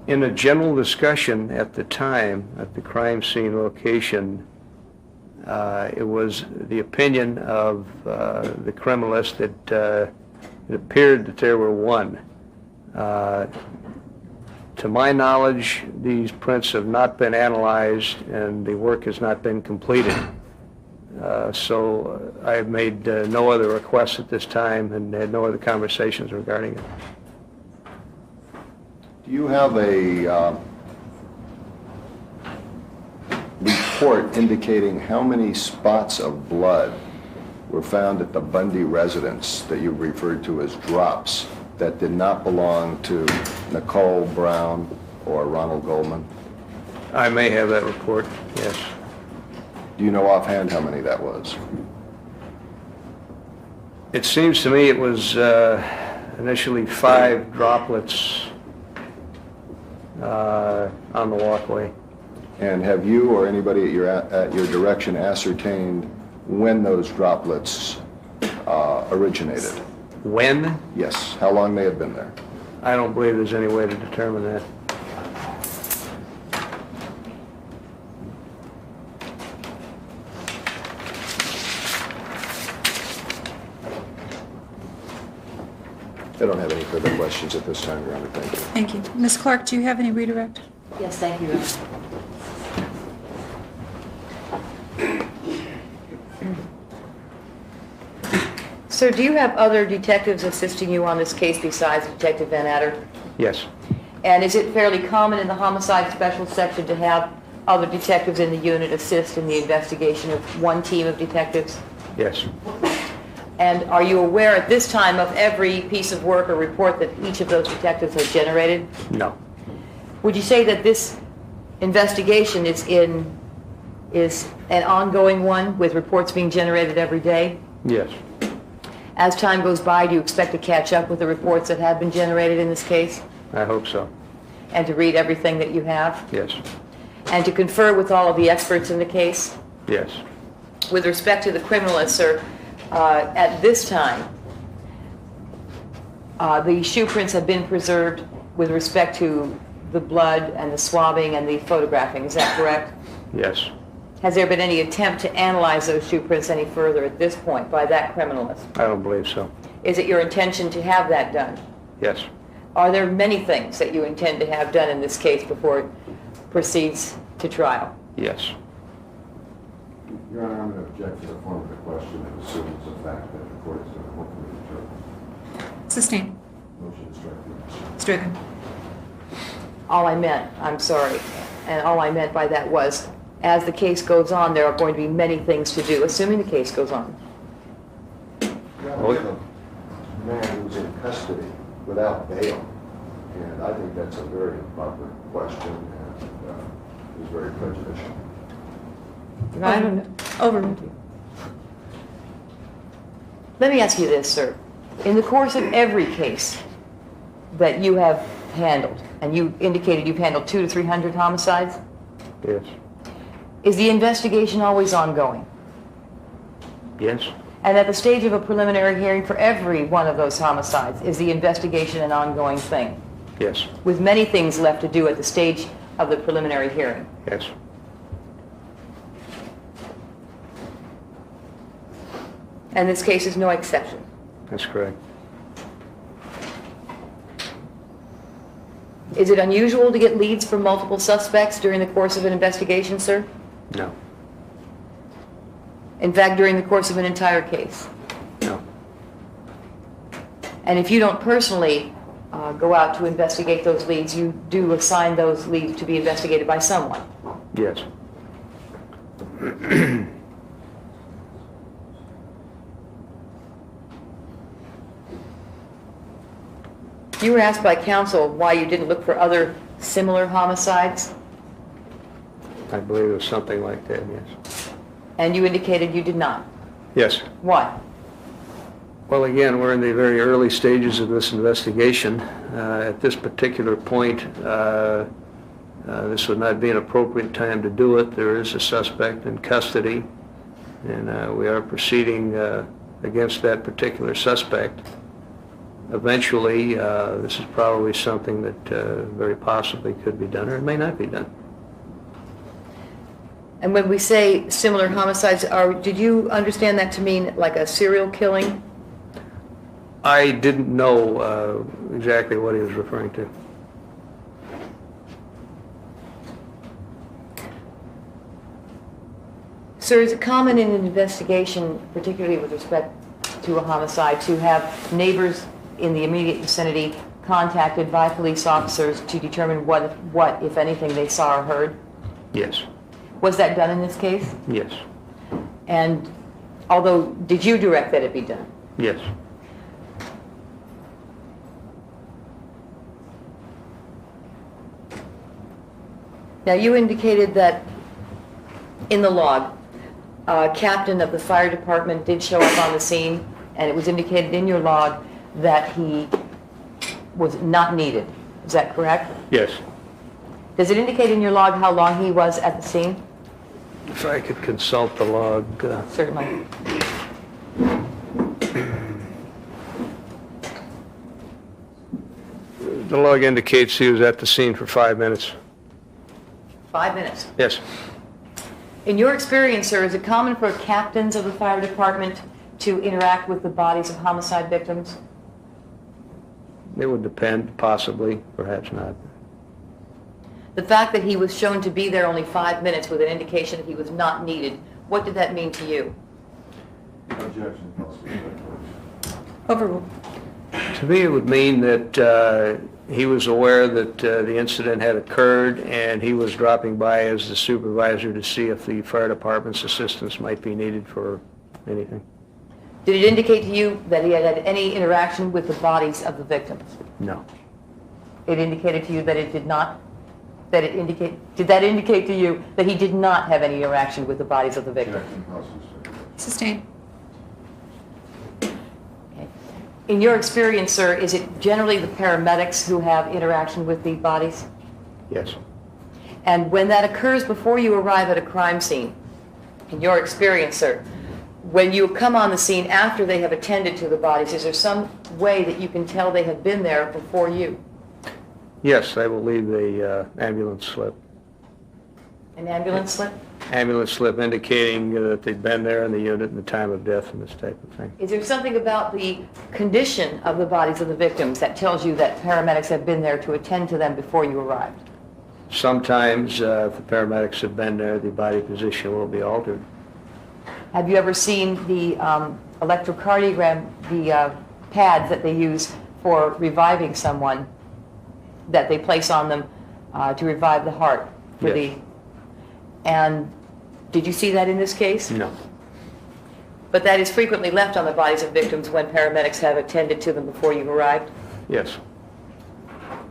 In a general discussion at the time, at the crime scene location, it was the opinion of the criminalist that it appeared that there were one. To my knowledge, these prints have not been analyzed and the work has not been completed. So I have made no other requests at this time and had no other conversations regarding it. Do you have a report indicating how many spots of blood were found at the Bundy residence that you referred to as drops that did not belong to Nicole Brown or Ronald Goldman? I may have that report, yes. Do you know offhand how many that was? It seems to me it was initially 5 droplets on the walkway. And have you or anybody at your direction ascertained when those droplets originated? When? Yes. How long they had been there? I don't believe there's any way to determine that. I don't have any further questions at this time, Your Honor. Thank you. Thank you. Ms. Clark, do you have any redirect? Yes, thank you. Sir, do you have other detectives assisting you on this case besides Detective Van Adder? Yes. And is it fairly common in the homicide special section to have other detectives in the unit assist in the investigation of one team of detectives? Yes. And are you aware at this time of every piece of work or report that each of those detectives has generated? No. Would you say that this investigation is an ongoing one with reports being generated every day? Yes. As time goes by, do you expect to catch up with the reports that have been generated in this case? I hope so. And to read everything that you have? Yes. And to confer with all of the experts in the case? Yes. With respect to the criminalist, sir, at this time, the shoe prints have been preserved with respect to the blood and the swabbing and the photographing. Is that correct? Yes. Has there been any attempt to analyze those shoe prints any further at this point by that criminalist? I don't believe so. Is it your intention to have that done? Yes. Are there many things that you intend to have done in this case before it proceeds to trial? Yes. Your Honor, I'm going to object to the form of the question and assume it's a fact that the court is going to hopefully determine. Sustained. Motion to strike the motion. Stricken. All I meant, I'm sorry, and all I meant by that was, as the case goes on, there are going to be many things to do, assuming the case goes on. Your Honor, we have a man who's in custody without bail, and I think that's a very improper question and is very prejudicial. I don't know. Overruled. Let me ask you this, sir. In the course of every case that you have handled, and you indicated you've handled 200 to 300 homicides, Yes. is the investigation always ongoing? Yes. And at the stage of a preliminary hearing for every one of those homicides, is the investigation an ongoing thing? Yes. With many things left to do at the stage of the preliminary hearing. Yes. And this case is no exception. That's correct. Is it unusual to get leads from multiple suspects during the course of an investigation, sir? No. In fact, during the course of an entire case? No. And if you don't personally go out to investigate those leads, you do assign those leads to be investigated by someone? Yes. You were asked by counsel why you didn't look for other similar homicides, I believe it was something like that, yes. and you indicated you did not. Yes. Why? Well, again, we're in the very early stages of this investigation. At this particular point, this would not be an appropriate time to do it. There is a suspect in custody, and we are proceeding against that particular suspect. Eventually, this is probably something that very possibly could be done, or it may not be done. And when we say similar homicides, did you understand that to mean like a serial killing? I didn't know exactly what he was referring to. Sir, is it common in an investigation, particularly with respect to a homicide, to have neighbors in the immediate vicinity contacted by police officers to determine what, if anything, they saw or heard? Yes. Was that done in this case? Yes. And although, did you direct that it be done? Yes. Now, you indicated that in the log, a captain of the fire department did show up on the scene, and it was indicated in your log that he was not needed. Is that correct? Yes. Does it indicate in your log how long he was at the scene? If I could consult the log. Certainly. The log indicates he was at the scene for 5 minutes. 5 minutes. Yes. In your experience, sir, is it common for captains of the fire department to interact with the bodies of homicide victims? It would depend, possibly, perhaps not. The fact that he was shown to be there only 5 minutes with an indication that he was not needed, what did that mean to you? Objection, possibly. Overruled. To me, it would mean that he was aware that the incident had occurred, and he was dropping by as the supervisor to see if the fire department's assistance might be needed for anything. Did it indicate to you that he had had any interaction with the bodies of the victims? No. It indicated to you that it did not? Did that indicate to you that he did not have any interaction with the bodies of the victims? Sustained. Okay. In your experience, sir, is it generally the paramedics who have interaction with the bodies? Yes. And when that occurs before you arrive at a crime scene, in your experience, sir, when you come on the scene after they have attended to the bodies, is there some way that you can tell they have been there before you? Yes, I will leave the ambulance slip. An ambulance slip? Ambulance slip indicating that they'd been there in the unit and the time of death and this type of thing. Is there something about the condition of the bodies of the victims that tells you that paramedics have been there to attend to them before you arrived? Sometimes, if the paramedics have been there, the body position will be altered. Have you ever seen the electrocardiogram, the pads that they use for reviving someone, that they place on them to revive the heart? Yes. And did you see that in this case? No. But that is frequently left on the bodies of victims when paramedics have attended to them before you arrived? Yes.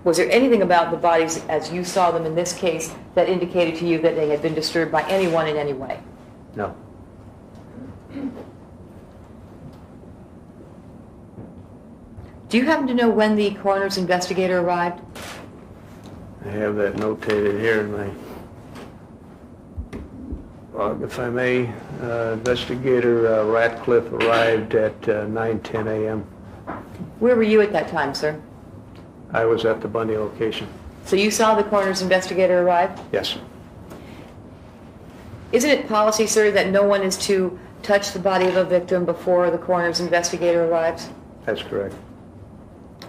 Was there anything about the bodies as you saw them in this case that indicated to you that they had been disturbed by anyone in any way? No. Do you happen to know when the coroner's investigator arrived? I have that notated here in my log, if I may. Investigator Ratcliffe arrived at 9:10 a.m. Where were you at that time, sir? I was at the Bundy location. So you saw the coroner's investigator arrive? Yes. Isn't it policy, sir, that no one is to touch the body of a victim before the coroner's investigator arrives? That's correct.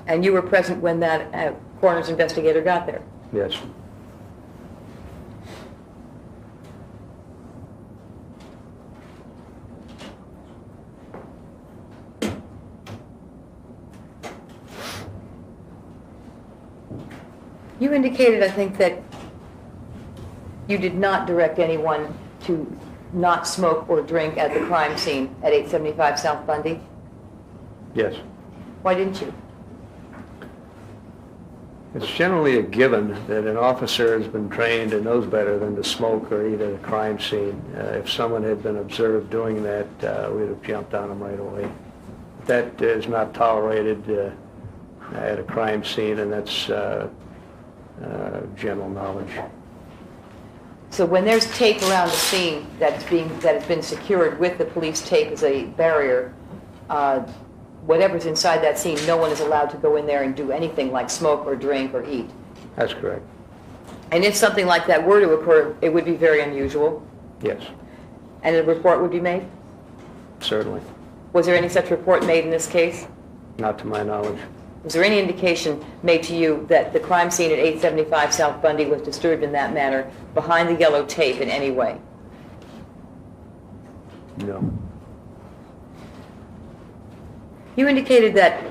And you were present when that coroner's investigator got there? Yes. You indicated, I think, that you did not direct anyone to not smoke or drink at the crime scene at 875 South Bundy. Yes. Why didn't you? It's generally a given that an officer has been trained and knows better than to smoke or eat at a crime scene. If someone had been observed doing that, we'd have jumped on them right away. That is not tolerated at a crime scene, and that's general knowledge. So when there's tape around the scene that has been secured with the police tape as a barrier, whatever's inside that scene, no one is allowed to go in there and do anything like smoke or drink or eat. That's correct. And if something like that were to occur, it would be very unusual, Yes, and a report would be made? certainly. Was there any such report made in this case? Not to my knowledge. Was there any indication made to you that the crime scene at 875 South Bundy was disturbed in that manner behind the yellow tape in any way? No. You indicated that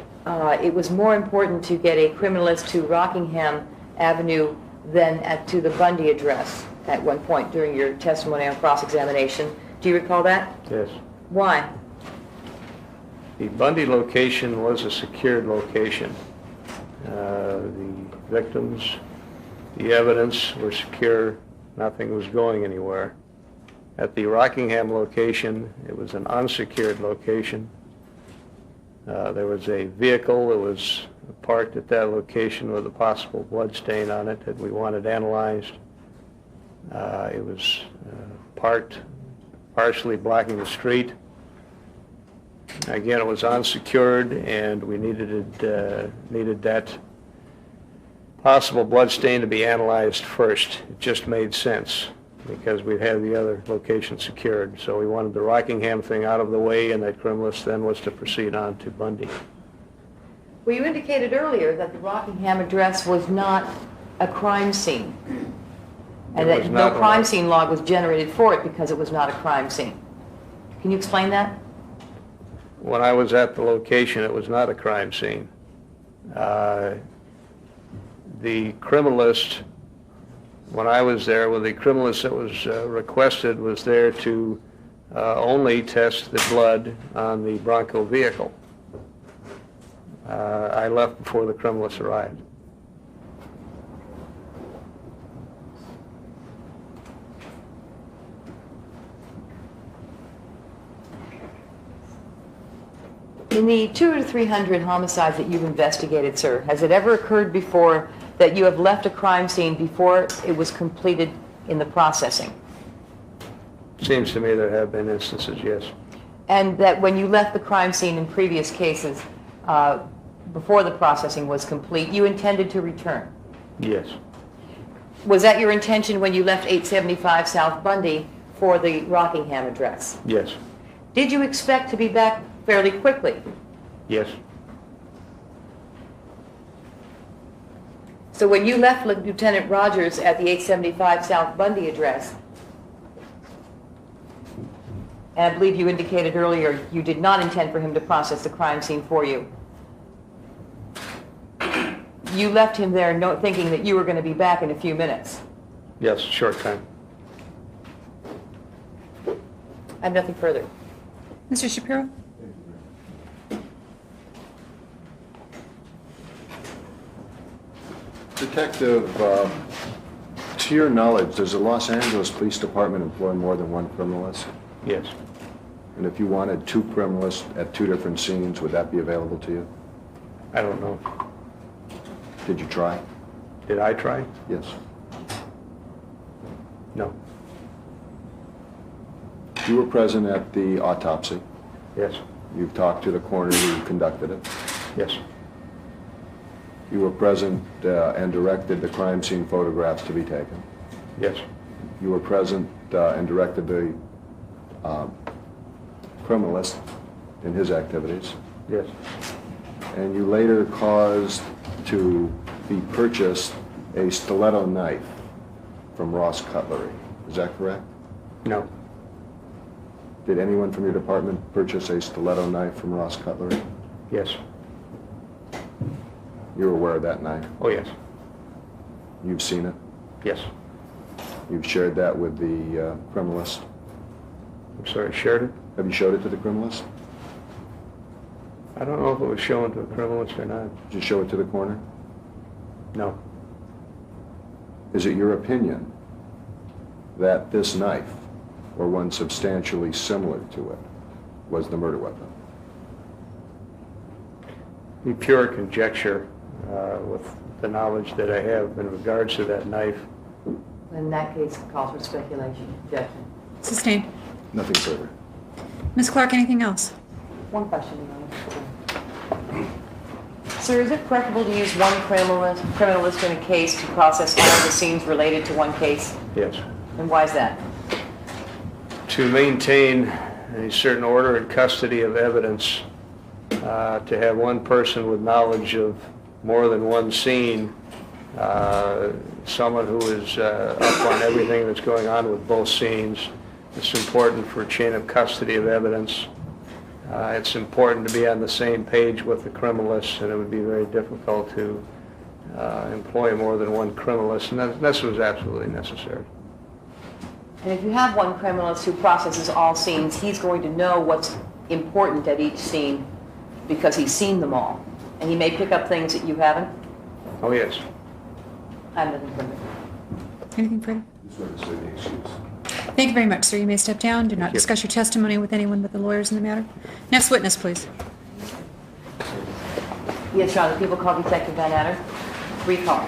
it was more important to get a criminalist to Rockingham Avenue than to the Bundy address at one point during your testimony on cross-examination. Do you recall that? Yes. Why? The Bundy location was a secured location. The victims, the evidence were secure. Nothing was going anywhere. At the Rockingham location, it was an unsecured location. There was a vehicle that was parked at that location with a possible blood stain on it that we wanted analyzed. It was parked partially blocking the street. Again, it was unsecured, and we needed that possible blood stain to be analyzed first. It just made sense because we'd had the other location secured. So we wanted the Rockingham thing out of the way, and that criminalist then was to proceed on to Bundy. Well, you indicated earlier that the Rockingham address was not a crime scene, and It was that not no crime a- scene log was generated for it because it was not a crime scene. Can you explain that? When I was at the location, it was not a crime scene. The criminalist, when I was there, well, the criminalist that was requested was there to only test the blood on the Bronco vehicle. I left before the criminalists arrived. In the 200 to 300 homicides that you've investigated, sir, has it ever occurred before that you have left a crime scene before it was completed in the processing? Seems to me there have been instances, yes. And that when you left the crime scene in previous cases, before the processing was complete, you intended to return? Yes. Was that your intention when you left 875 South Bundy for the Rockingham address? Yes. Did you expect to be back fairly quickly? Yes. So when you left Lieutenant Rogers at the 875 South Bundy address, and I believe you indicated earlier you did not intend for him to process the crime scene for you, you left him there thinking that you were going to be back in a few minutes. Yes, short time. I have nothing further. Mr. Shapiro? Detective, to your knowledge, does the Los Angeles Police Department employ more than one criminalist? Yes. And if you wanted two criminalists at two different scenes, would that be available to you? I don't know. Did you try? Did I try? Yes. No. You were present at the autopsy. Yes. You've talked to the coroner who conducted it. Yes. You were present and directed the crime scene photographs to be taken. Yes. You were present and directed the criminalist in his activities. Yes. And you later caused to be purchased a stiletto knife from Ross Cutlery. Is that correct? No. Did anyone from your department purchase a stiletto knife from Ross Cutlery? Yes. You're aware of that knife? Oh, yes. You've seen it? Yes. You've shared that with the criminalist? I'm sorry, shared it? Have you showed it to the criminalist? I don't know if it was shown to a criminalist or not. Did you show it to the coroner? No. Is it your opinion that this knife, or one substantially similar to it, was the murder weapon? Be pure conjecture with the knowledge that I have in regards to that knife. In that case, it calls for speculation. Objection. Sustained. Nothing further. Ms. Clark, anything else? One question, Your Honor. Sir, is it preferable to use one criminalist in a case to process all of the scenes related to one case? Yes. And why is that? To maintain a certain order and custody of evidence, to have one person with knowledge of more than one scene, someone who is up on everything that's going on with both scenes. It's important for chain of custody of evidence. It's important to be on the same page with the criminalists, and it would be very difficult to employ more than one criminalist, and this was absolutely necessary. And if you have one criminalist who processes all scenes, he's going to know what's important at each scene because he's seen them all. And he may pick up things that you haven't. Oh, yes. I have nothing further. Anything further? This witness may be excused. Thank you very much, sir. You may step down. Do not Thank you. discuss your testimony with anyone but the lawyers in the matter. Next witness, please. Yes, Your Honor, the people call Detective Van Adder. Recall.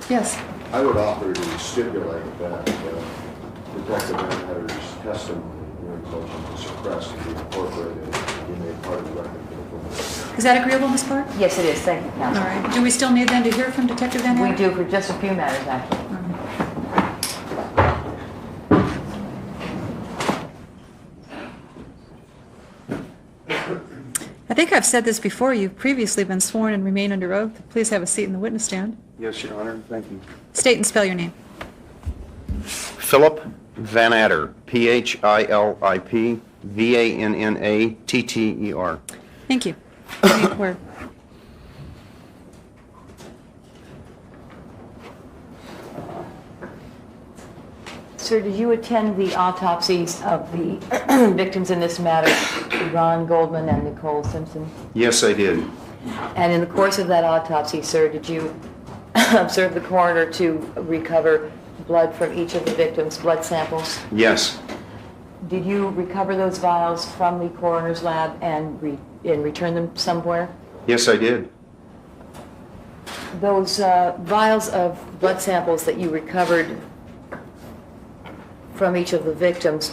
Yes. I would offer to stipulate that Detective Van Adder's testimony during motion to suppress and be incorporated and be made part of the record for the full. Is that agreeable, Ms. Clark? Yes, it is. Thank you, All counsel. right. Do we still need then to hear from Detective Van Adder? We do for just a few matters, actually. I think I've said this before. You've previously been sworn and remain under oath. Please have a seat in the witness stand. Yes, Your Honor. Thank you. State and spell your name. Philip Van Adder, Philip Vannatter. Thank you. Where? Sir, did you attend the autopsies of the victims in this matter, Ron Goldman and Nicole Simpson? Yes, I did. And in the course of that autopsy, sir, did you observe the coroner to recover blood from each of the victims' blood samples? Yes. Did you recover those vials from the coroner's lab and return them somewhere? Yes, I did. Those vials of blood samples that you recovered from each of the victims,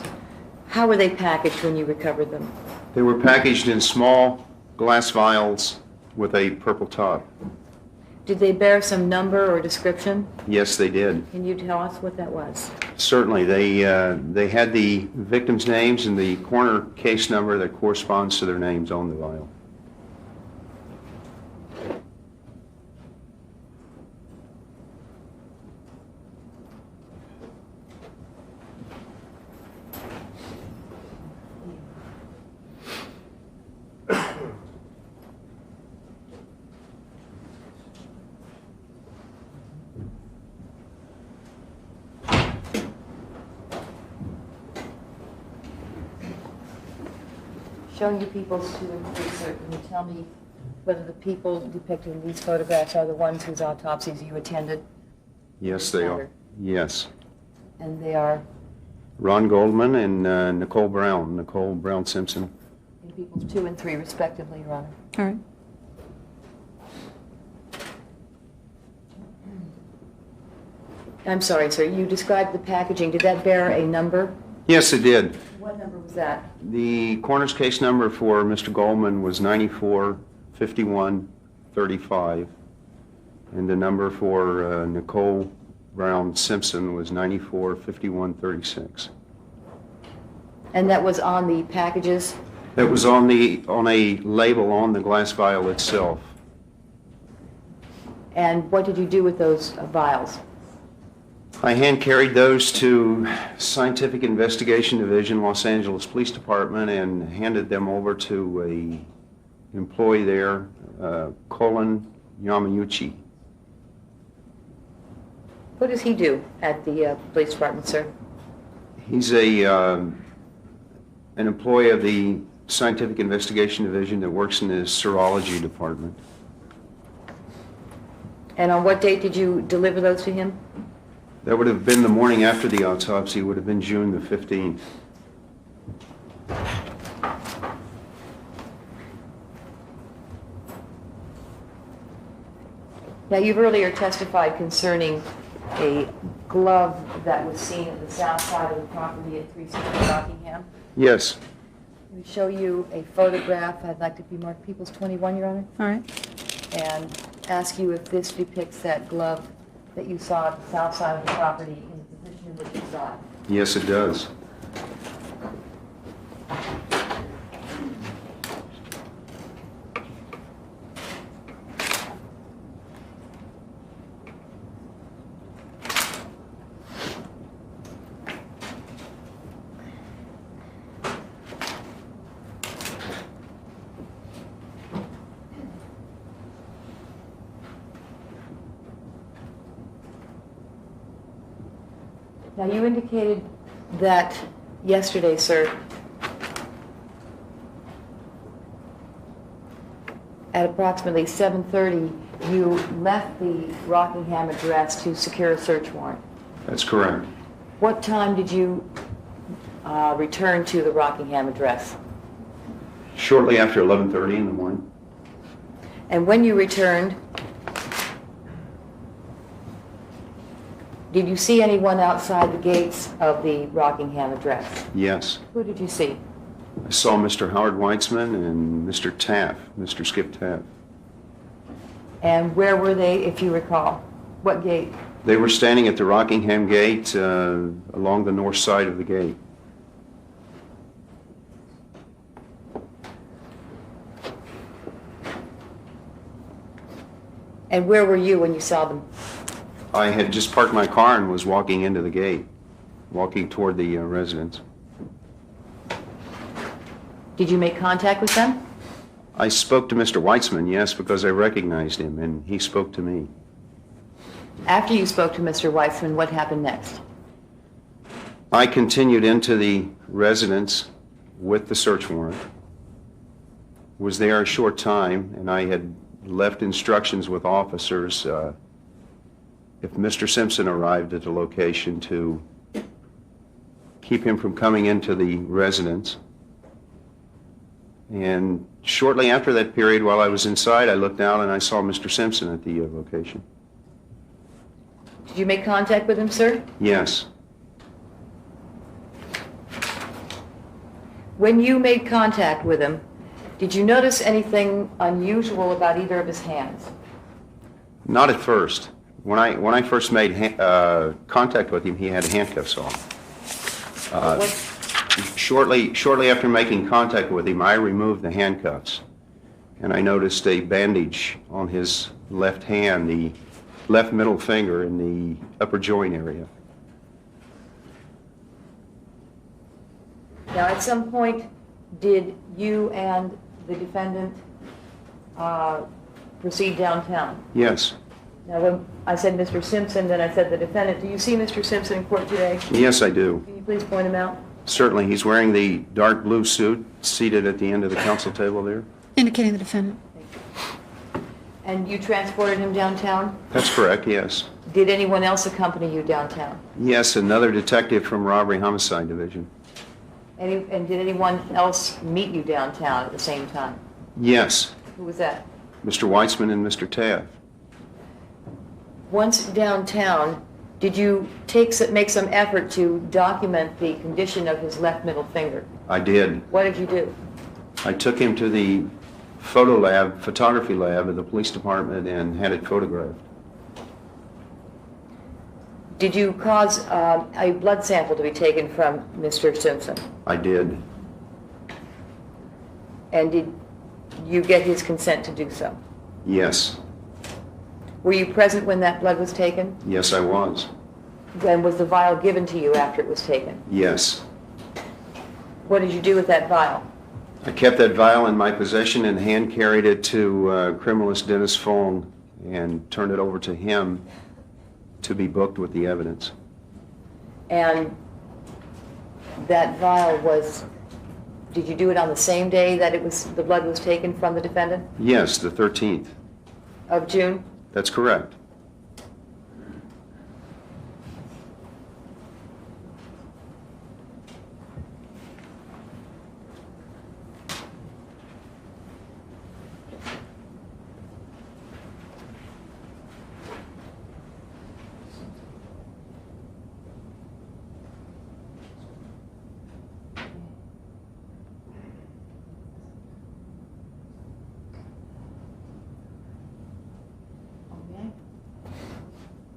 how were they packaged when you recovered them? They were packaged in small glass vials with a purple top. Did they bear some number or description? Yes, they did. Can you tell us what that was? Certainly. They had the victims' names and the coroner case number that corresponds to their names on the vial. Showing you people's 2 and 3, sir, can you tell me whether the people depicted in these photographs are the ones whose autopsies you attended? Yes, they are. Yes. And they are Ron Goldman and Nicole Brown Simpson. in people's 2 and 3 respectively, Your Honor. All right. I'm sorry, sir, you described the packaging. Did that bear a number? Yes, it did. What number was that? The coroner's case number for Mr. Goldman was 945135, and the number for Nicole Brown Simpson was 945136. And that was on the packages? That was on a label on the glass vial itself. And what did you do with those vials? I hand carried those to Scientific Investigation Division, Los Angeles Police Department, and handed them over to a employee there, Colin Yamauchi. What does he do at the police department, sir? He's an employee of the Scientific Investigation Division that works in the serology department. And on what date did you deliver those to him? That would have been the morning after the autopsy, would have been June the 15th. Now, you've earlier testified concerning a glove that was seen at the south side of the property at 360 Rockingham. Yes. Let me show you a photograph. I'd like to be marked People's 21, Your Honor, All right. and ask you if this depicts that glove that you saw at the south side of the property in the position in which you saw it. Yes, it does. Now, you indicated that yesterday, sir, at approximately 7:30, you left the Rockingham address to secure a search warrant. That's correct. What time did you return to the Rockingham address? Shortly after 11:30 in the morning. And when you returned, did you see anyone outside the gates of the Rockingham address? Yes. Who did you see? I saw Mr. Howard Weitzman and Mr. Taff, Mr. Skip Taff. And where were they, if you recall? What gate? They were standing at the Rockingham gate along the north side of the gate. And where were you when you saw them? I had just parked my car and was walking into the gate, walking toward the residence. Did you make contact with them? I spoke to Mr. Weitzman, yes, because I recognized him, and he spoke to me. After you spoke to Mr. Weitzman, what happened next? I continued into the residence with the search warrant, was there a short time, and I had left instructions with officers if Mr. Simpson arrived at the location to keep him from coming into the residence. And shortly after that period, while I was inside, I looked out and I saw Mr. Simpson at the location. Did you make contact with him, sir? Yes. When you made contact with him, did you notice anything unusual about either of his hands? Not at first. When I first made contact with him, he had handcuffs on. Shortly after making contact with him, I removed the handcuffs, and I noticed a bandage on his left hand, the left middle finger in the upper joint area. Now, at some point, did you and the defendant proceed downtown? Yes. Now, when I said Mr. Simpson, then I said the defendant. Do you see Mr. Simpson in court today? Yes, I do. Can you please point him out? Certainly. He's wearing the dark blue suit, seated at the end of the counsel table there. Indicating the defendant. And you transported him downtown? That's correct, yes. Did anyone else accompany you downtown? Yes, another detective from Robbery Homicide Division. And did anyone else meet you downtown at the same time? Yes, Who was that? Mr. Weitzman and Mr. Taft. Once downtown, did you make some effort to document the condition of his left middle finger? I did. What did you do? I took him to the photography lab of the police department and had it photographed. Did you cause a blood sample to be taken from Mr. Simpson? I did. And did you get his consent to do so? Yes. Were you present when that blood was taken? Yes, I was. And was the vial given to you after it was taken? Yes. What did you do with that vial? I kept that vial in my possession and hand-carried it to criminalist Dennis Fong and turned it over to him to be booked with the evidence. And that vial did you do it on the same day that the blood was taken from the defendant? Yes, the 13th. Of June? That's correct. Okay.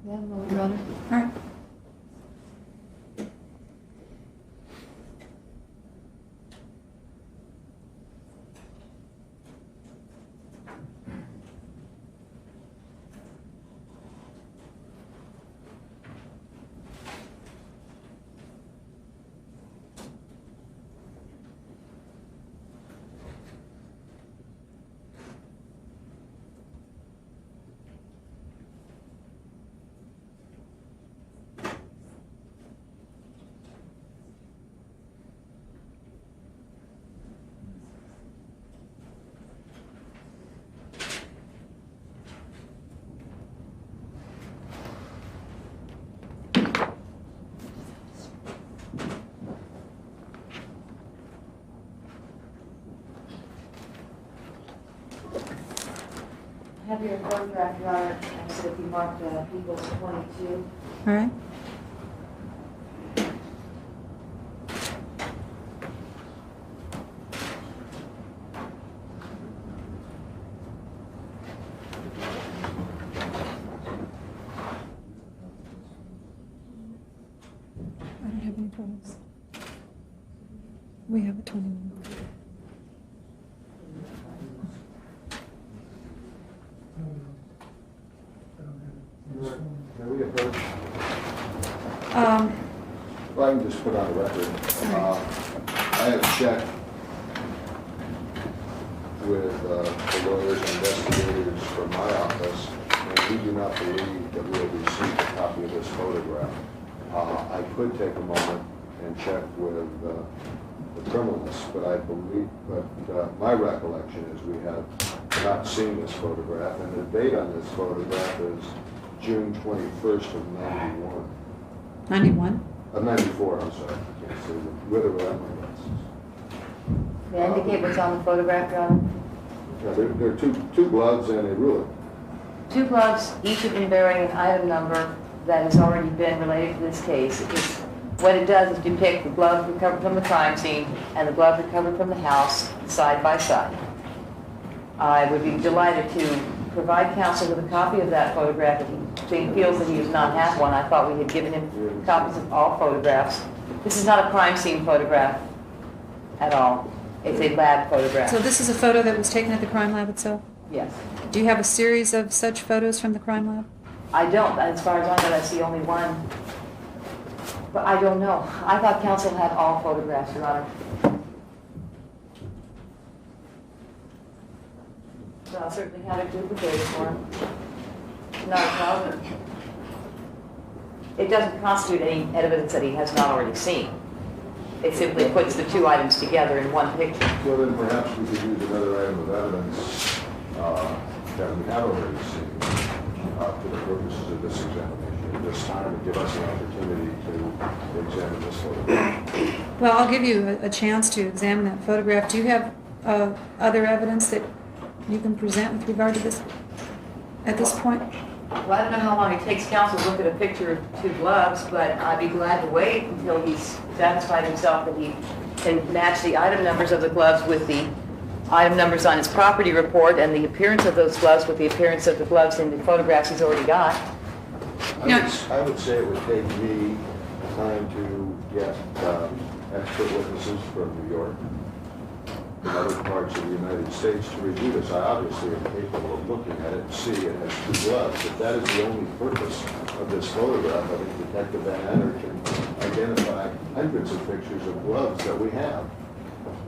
Yeah, Your Honor. All right. I have your photograph, Your Honor. I said if you marked Peoples 22. All right. I don't have any photos. We have a 21. Can we approach? Um, Well, I can just put on the record. I have checked with the lawyers and investigators from my office, and we do not believe that we have received a copy of this photograph. I could take a moment and check with the criminals, but my recollection is we have not seen this photograph, and the date on this photograph is June 21st of 91. 91? Of 94, I'm sorry. I can't say with or without my glasses. May I indicate what's on the photograph, Your Honor? Yeah, there are two gloves and a ruler. 2 gloves, each of them bearing an item number that has already been related to this case. What it does is depict the glove recovered from the crime scene and the glove recovered from the house side by side. I would be delighted to provide counsel with a copy of that photograph if he feels that he does not have one. I thought we had given him copies of all photographs. This is not a crime scene photograph at all. It's a lab photograph. So this is a photo that was taken at the crime lab itself? Yes. Do you have a series of such photos from the crime lab? I don't. As far as I know, that's the only one. But I don't know. I thought counsel had all photographs, Your Honor. So I'll certainly have it duplicated for him. Not a problem. It doesn't constitute any evidence that he has not already seen. It simply puts the 2 items together in one picture. Well, then perhaps we could use another item of evidence that we have already seen for the purposes of this examination at this time, and give us an opportunity to examine this photograph. Well, I'll give you a chance to examine that photograph. Do you have other evidence that you can present with regard to this at this point? Well, I don't know how long it takes counsel to look at a picture of 2 gloves, but I'd be glad to wait until he's satisfied himself that he can match the item numbers of the gloves with the item numbers on his property report and the appearance of those gloves with the appearance of the gloves in the photographs he's already got. I would say it would take me time to get expert witnesses from New York and other parts of the United States to review this. I obviously am capable of looking at it and see it has 2 gloves. If that is the only purpose of this photograph, I think Detective Van Adder can identify hundreds of pictures of gloves that we have.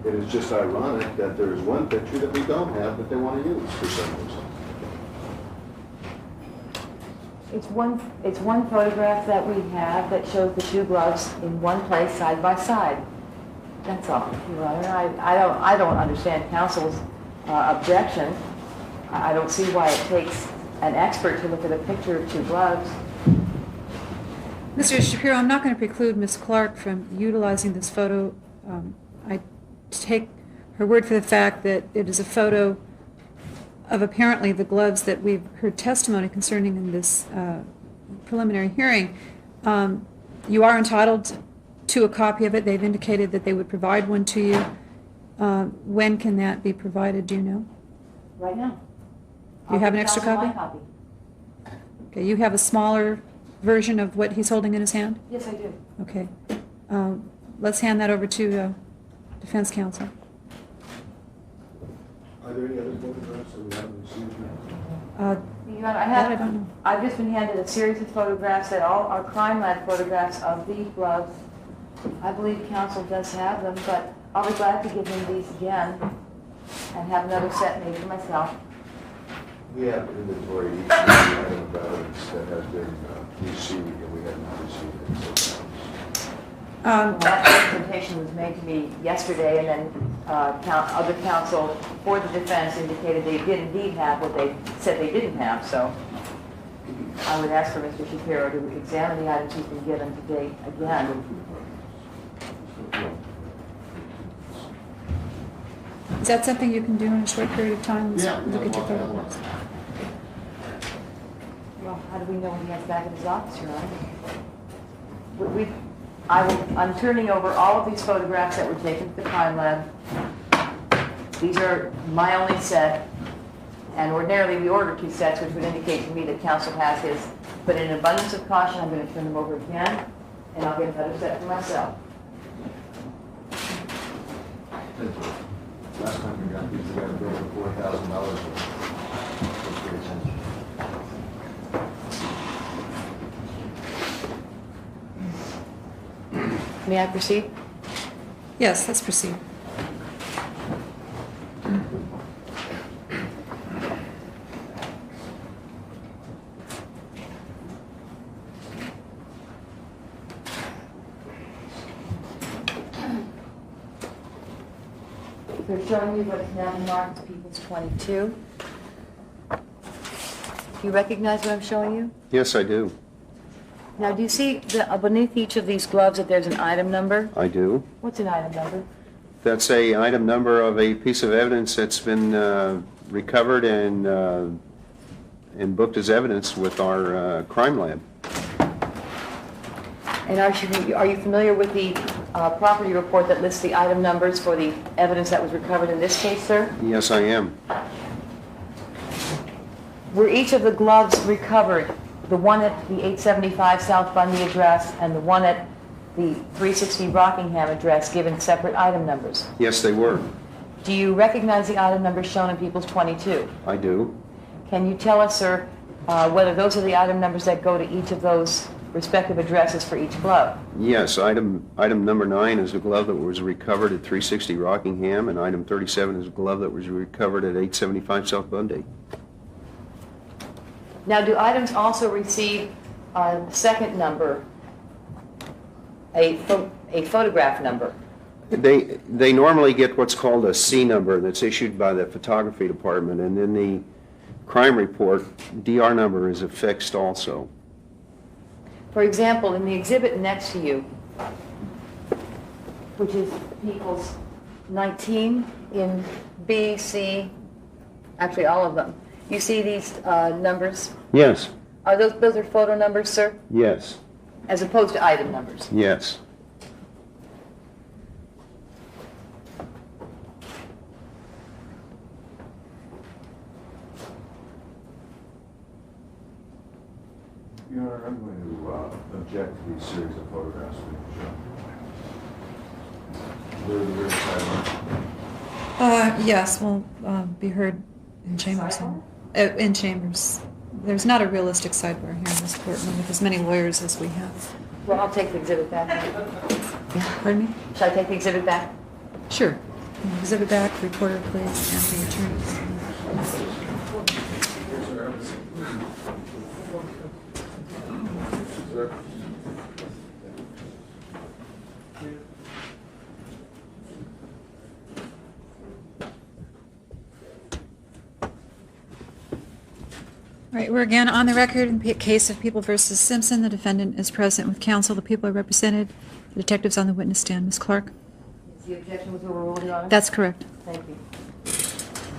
It is just ironic that there is one picture that we don't have that they want to use for some reason. It's one photograph that we have that shows the 2 gloves in one place side by side. That's all, Your Honor. I don't understand counsel's objection. I don't see why it takes an expert to look at a picture of 2 gloves. Mr. Shapiro, I'm not going to preclude Ms. Clark from utilizing this photo. I take her word for the fact that it is a photo of apparently the gloves that we've heard testimony concerning in this preliminary hearing. You are entitled to a copy of it. They've indicated that they would provide one to you. When can that be provided, do you know? Right now. You have an extra I'll give copy? counsel my copy. Okay, you have a smaller version of what he's holding in his hand? Yes, I do. Okay. Let's hand that over to defense counsel. Are there any other photographs that we haven't received now? Your Honor, That I don't know. I've just been handed a series of photographs that all are crime lab photographs of these gloves. I believe counsel does have them, but I'll be glad to give him these again and have another set made for myself. We have inventory each item of evidence that has been received, and we have not received it. So, That presentation was made to me yesterday, and then other counsel for the defense indicated they did indeed have what they said they didn't have. So I would ask for Mr. Shapiro to examine the items he's been given today again. Is that something you can do in a short period of time? Yeah. Look at your photographs. Well, how do we know when he has back in his office, Your Honor? I'm turning over all of these photographs that were taken at the crime lab. These are my only set, and ordinarily we order 2 sets, which would indicate to me that counsel has his. But in an abundance of caution, I'm going to turn them over again, and I'll get another set for myself. last time we got these, we got a bill of $4,000. May I proceed? Yes, let's proceed. They're showing you what's now marked as People's 22. Do you recognize what I'm showing you? Yes, I do. Now, do you see beneath each of these gloves that there's an item number? I do. What's an item number? That's a item number of a piece of evidence that's been recovered and booked as evidence with our crime lab. And are you familiar with the property report that lists the item numbers for the evidence that was recovered in this case, sir? Yes, I am. Were each of the gloves recovered, the one at the 875 South Bundy address and the one at the 360 Rockingham address, given separate item numbers? Yes, they were. Do you recognize the item numbers shown in People's 22? I do. Can you tell us, sir, whether those are the item numbers that go to each of those respective addresses for each glove? Yes, item number 9 is a glove that was recovered at 360 Rockingham, and item 37 is a glove that was recovered at 875 South Bundy. Now, do items also receive a second number, a photograph number? They normally get what's called a C number that's issued by the photography department, and in the crime report, DR number is affixed also. For example, in the exhibit next to you, which is People's 19 in B, C, actually all of them, you see these numbers? Yes. Are those are photo numbers, sir, Yes. as opposed to item numbers? Yes. Your Honor, I'm going to object to these series of photographs being shown. They're the rear sideline. Yes, will be heard in chambers. In chambers. There's not a realistic sidebar here in this courtroom with as many lawyers as we have. Well, I'll take the exhibit back. Pardon me? Shall I take the exhibit back? Sure. Exhibit back, reporter, please, and the attorneys. Sir? All right, we're again on the record in the case of People versus Simpson. The defendant is present with counsel. The people are represented. The detective's on the witness stand. Ms. Clark? The objection was overruled, Your Honor? That's correct. Thank you.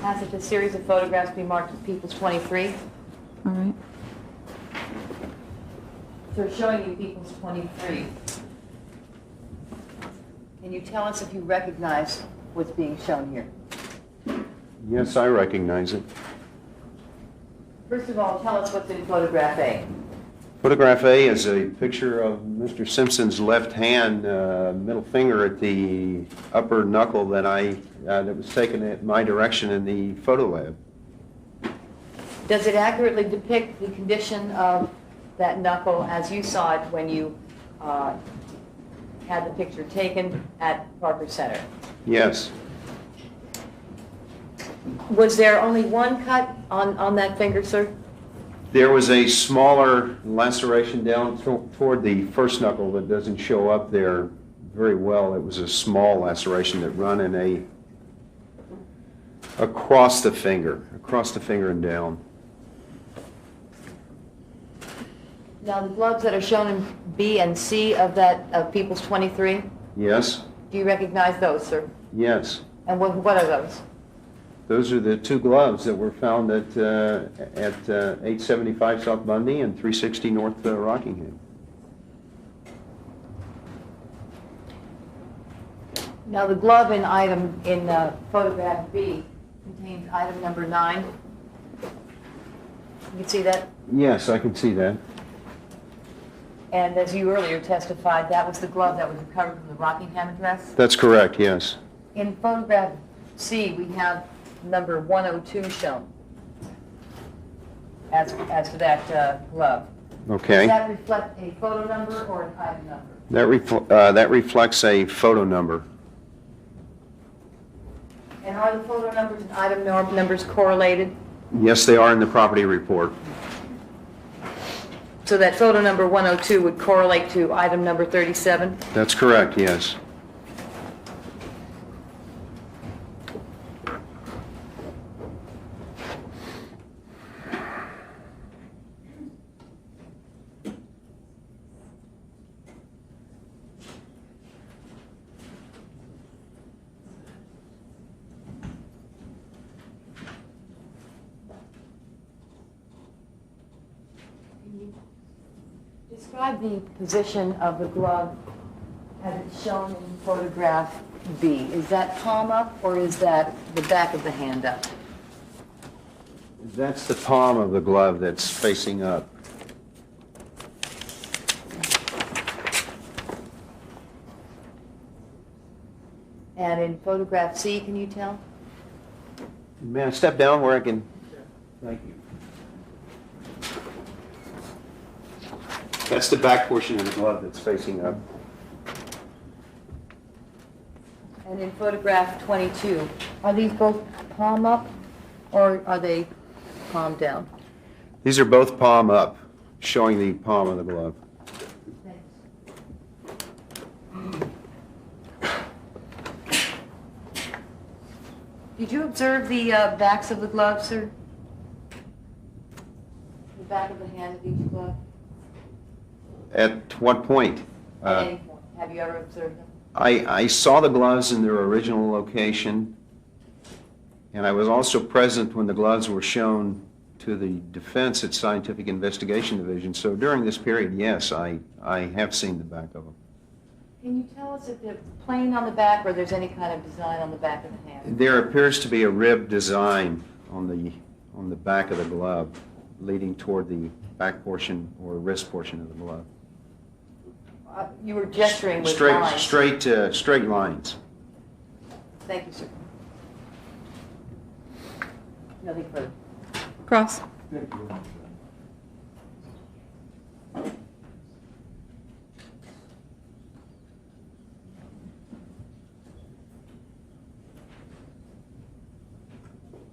Ask that the series of photographs be marked as People's 23. All right. So showing you People's 23. Can you tell us if you recognize what's being shown here? Yes, I recognize it. First of all, tell us what's in photograph A. Photograph A is a picture of Mr. Simpson's left hand, middle finger at the upper knuckle that that was taken at my direction in the photo lab. Does it accurately depict the condition of that knuckle as you saw it when you had the picture taken at Parker Center? Yes. Was there only one cut on that finger, sir? There was a smaller laceration down toward the first knuckle that doesn't show up there very well. It was a small laceration that run in across the finger and down. Now, the gloves that are shown in B and C of People's 23, Yes? do you recognize those, sir? Yes. And what are those? Those are the two gloves that were found at 875 South Bundy and 360 North Rockingham. Now, the glove in photograph B contains item number 9. You can see that? Yes, I can see that. And as you earlier testified, that was the glove that was recovered from the Rockingham address? That's correct, yes. In photograph C, we have number 102 shown as to that glove. Okay. Does that reflect a photo number or an item number? That reflects a photo number. And are the photo numbers and item numbers correlated? Yes, they are in the property report. So that photo number 102 would correlate to item number 37? That's correct, yes. Describe the position of the glove as it's shown in photograph B. Is that palm up or is that the back of the hand up? That's the palm of the glove that's facing up. And in photograph C, can you tell? May I step down where I can? Thank you. That's the back portion of the glove that's facing up. And in photograph 22, are these both palm up or are they palm down? These are both palm up, showing the palm of the glove. Did you observe the backs of the gloves, sir? The back of the hand of each glove? At what point? At any point. Have you ever observed them? I saw the gloves in their original location, and I was also present when the gloves were shown to the defense at Scientific Investigation Division. So during this period, yes, I have seen the back of them. Can you tell us if they're plain on the back or there's any kind of design on the back of the hand? There appears to be a rib design on the back of the glove, leading toward the back portion or wrist portion of the glove. You were gesturing with Straight, lines. straight lines. Thank you, sir. Nothing further. Cross.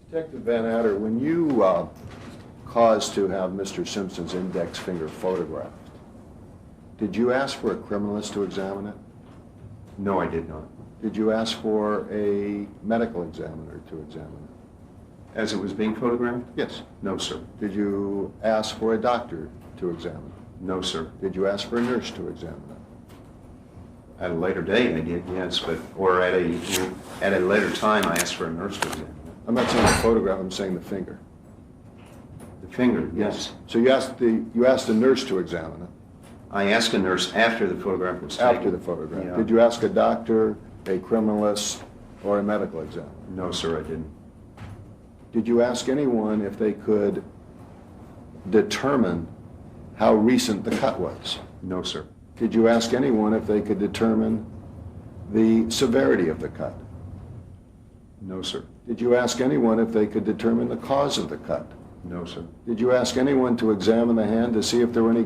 Detective Van Adder, when you caused to have Mr. Simpson's index finger photographed, did you ask for a criminalist to examine it? No, I did not. Did you ask for a medical examiner to examine it? As it was being photographed? Yes. No, sir. Did you ask for a doctor to examine it? No, sir. Did you ask for a nurse to examine it? At a later date, I did, yes, or at a later time, I asked for a nurse to examine it. I'm not saying the photograph, I'm saying the finger. The finger, yes. So you asked a nurse to examine it I asked a nurse after the photograph was taken. after the photograph. Yeah. Did you ask a doctor, a criminalist, or a medical examiner? No, sir, I didn't. Did you ask anyone if they could determine how recent the cut was? No, sir. Did you ask anyone if they could determine the severity of the cut? No, sir. Did you ask anyone if they could determine the cause of the cut? No, sir. Did you ask anyone to examine the hand to see if there were any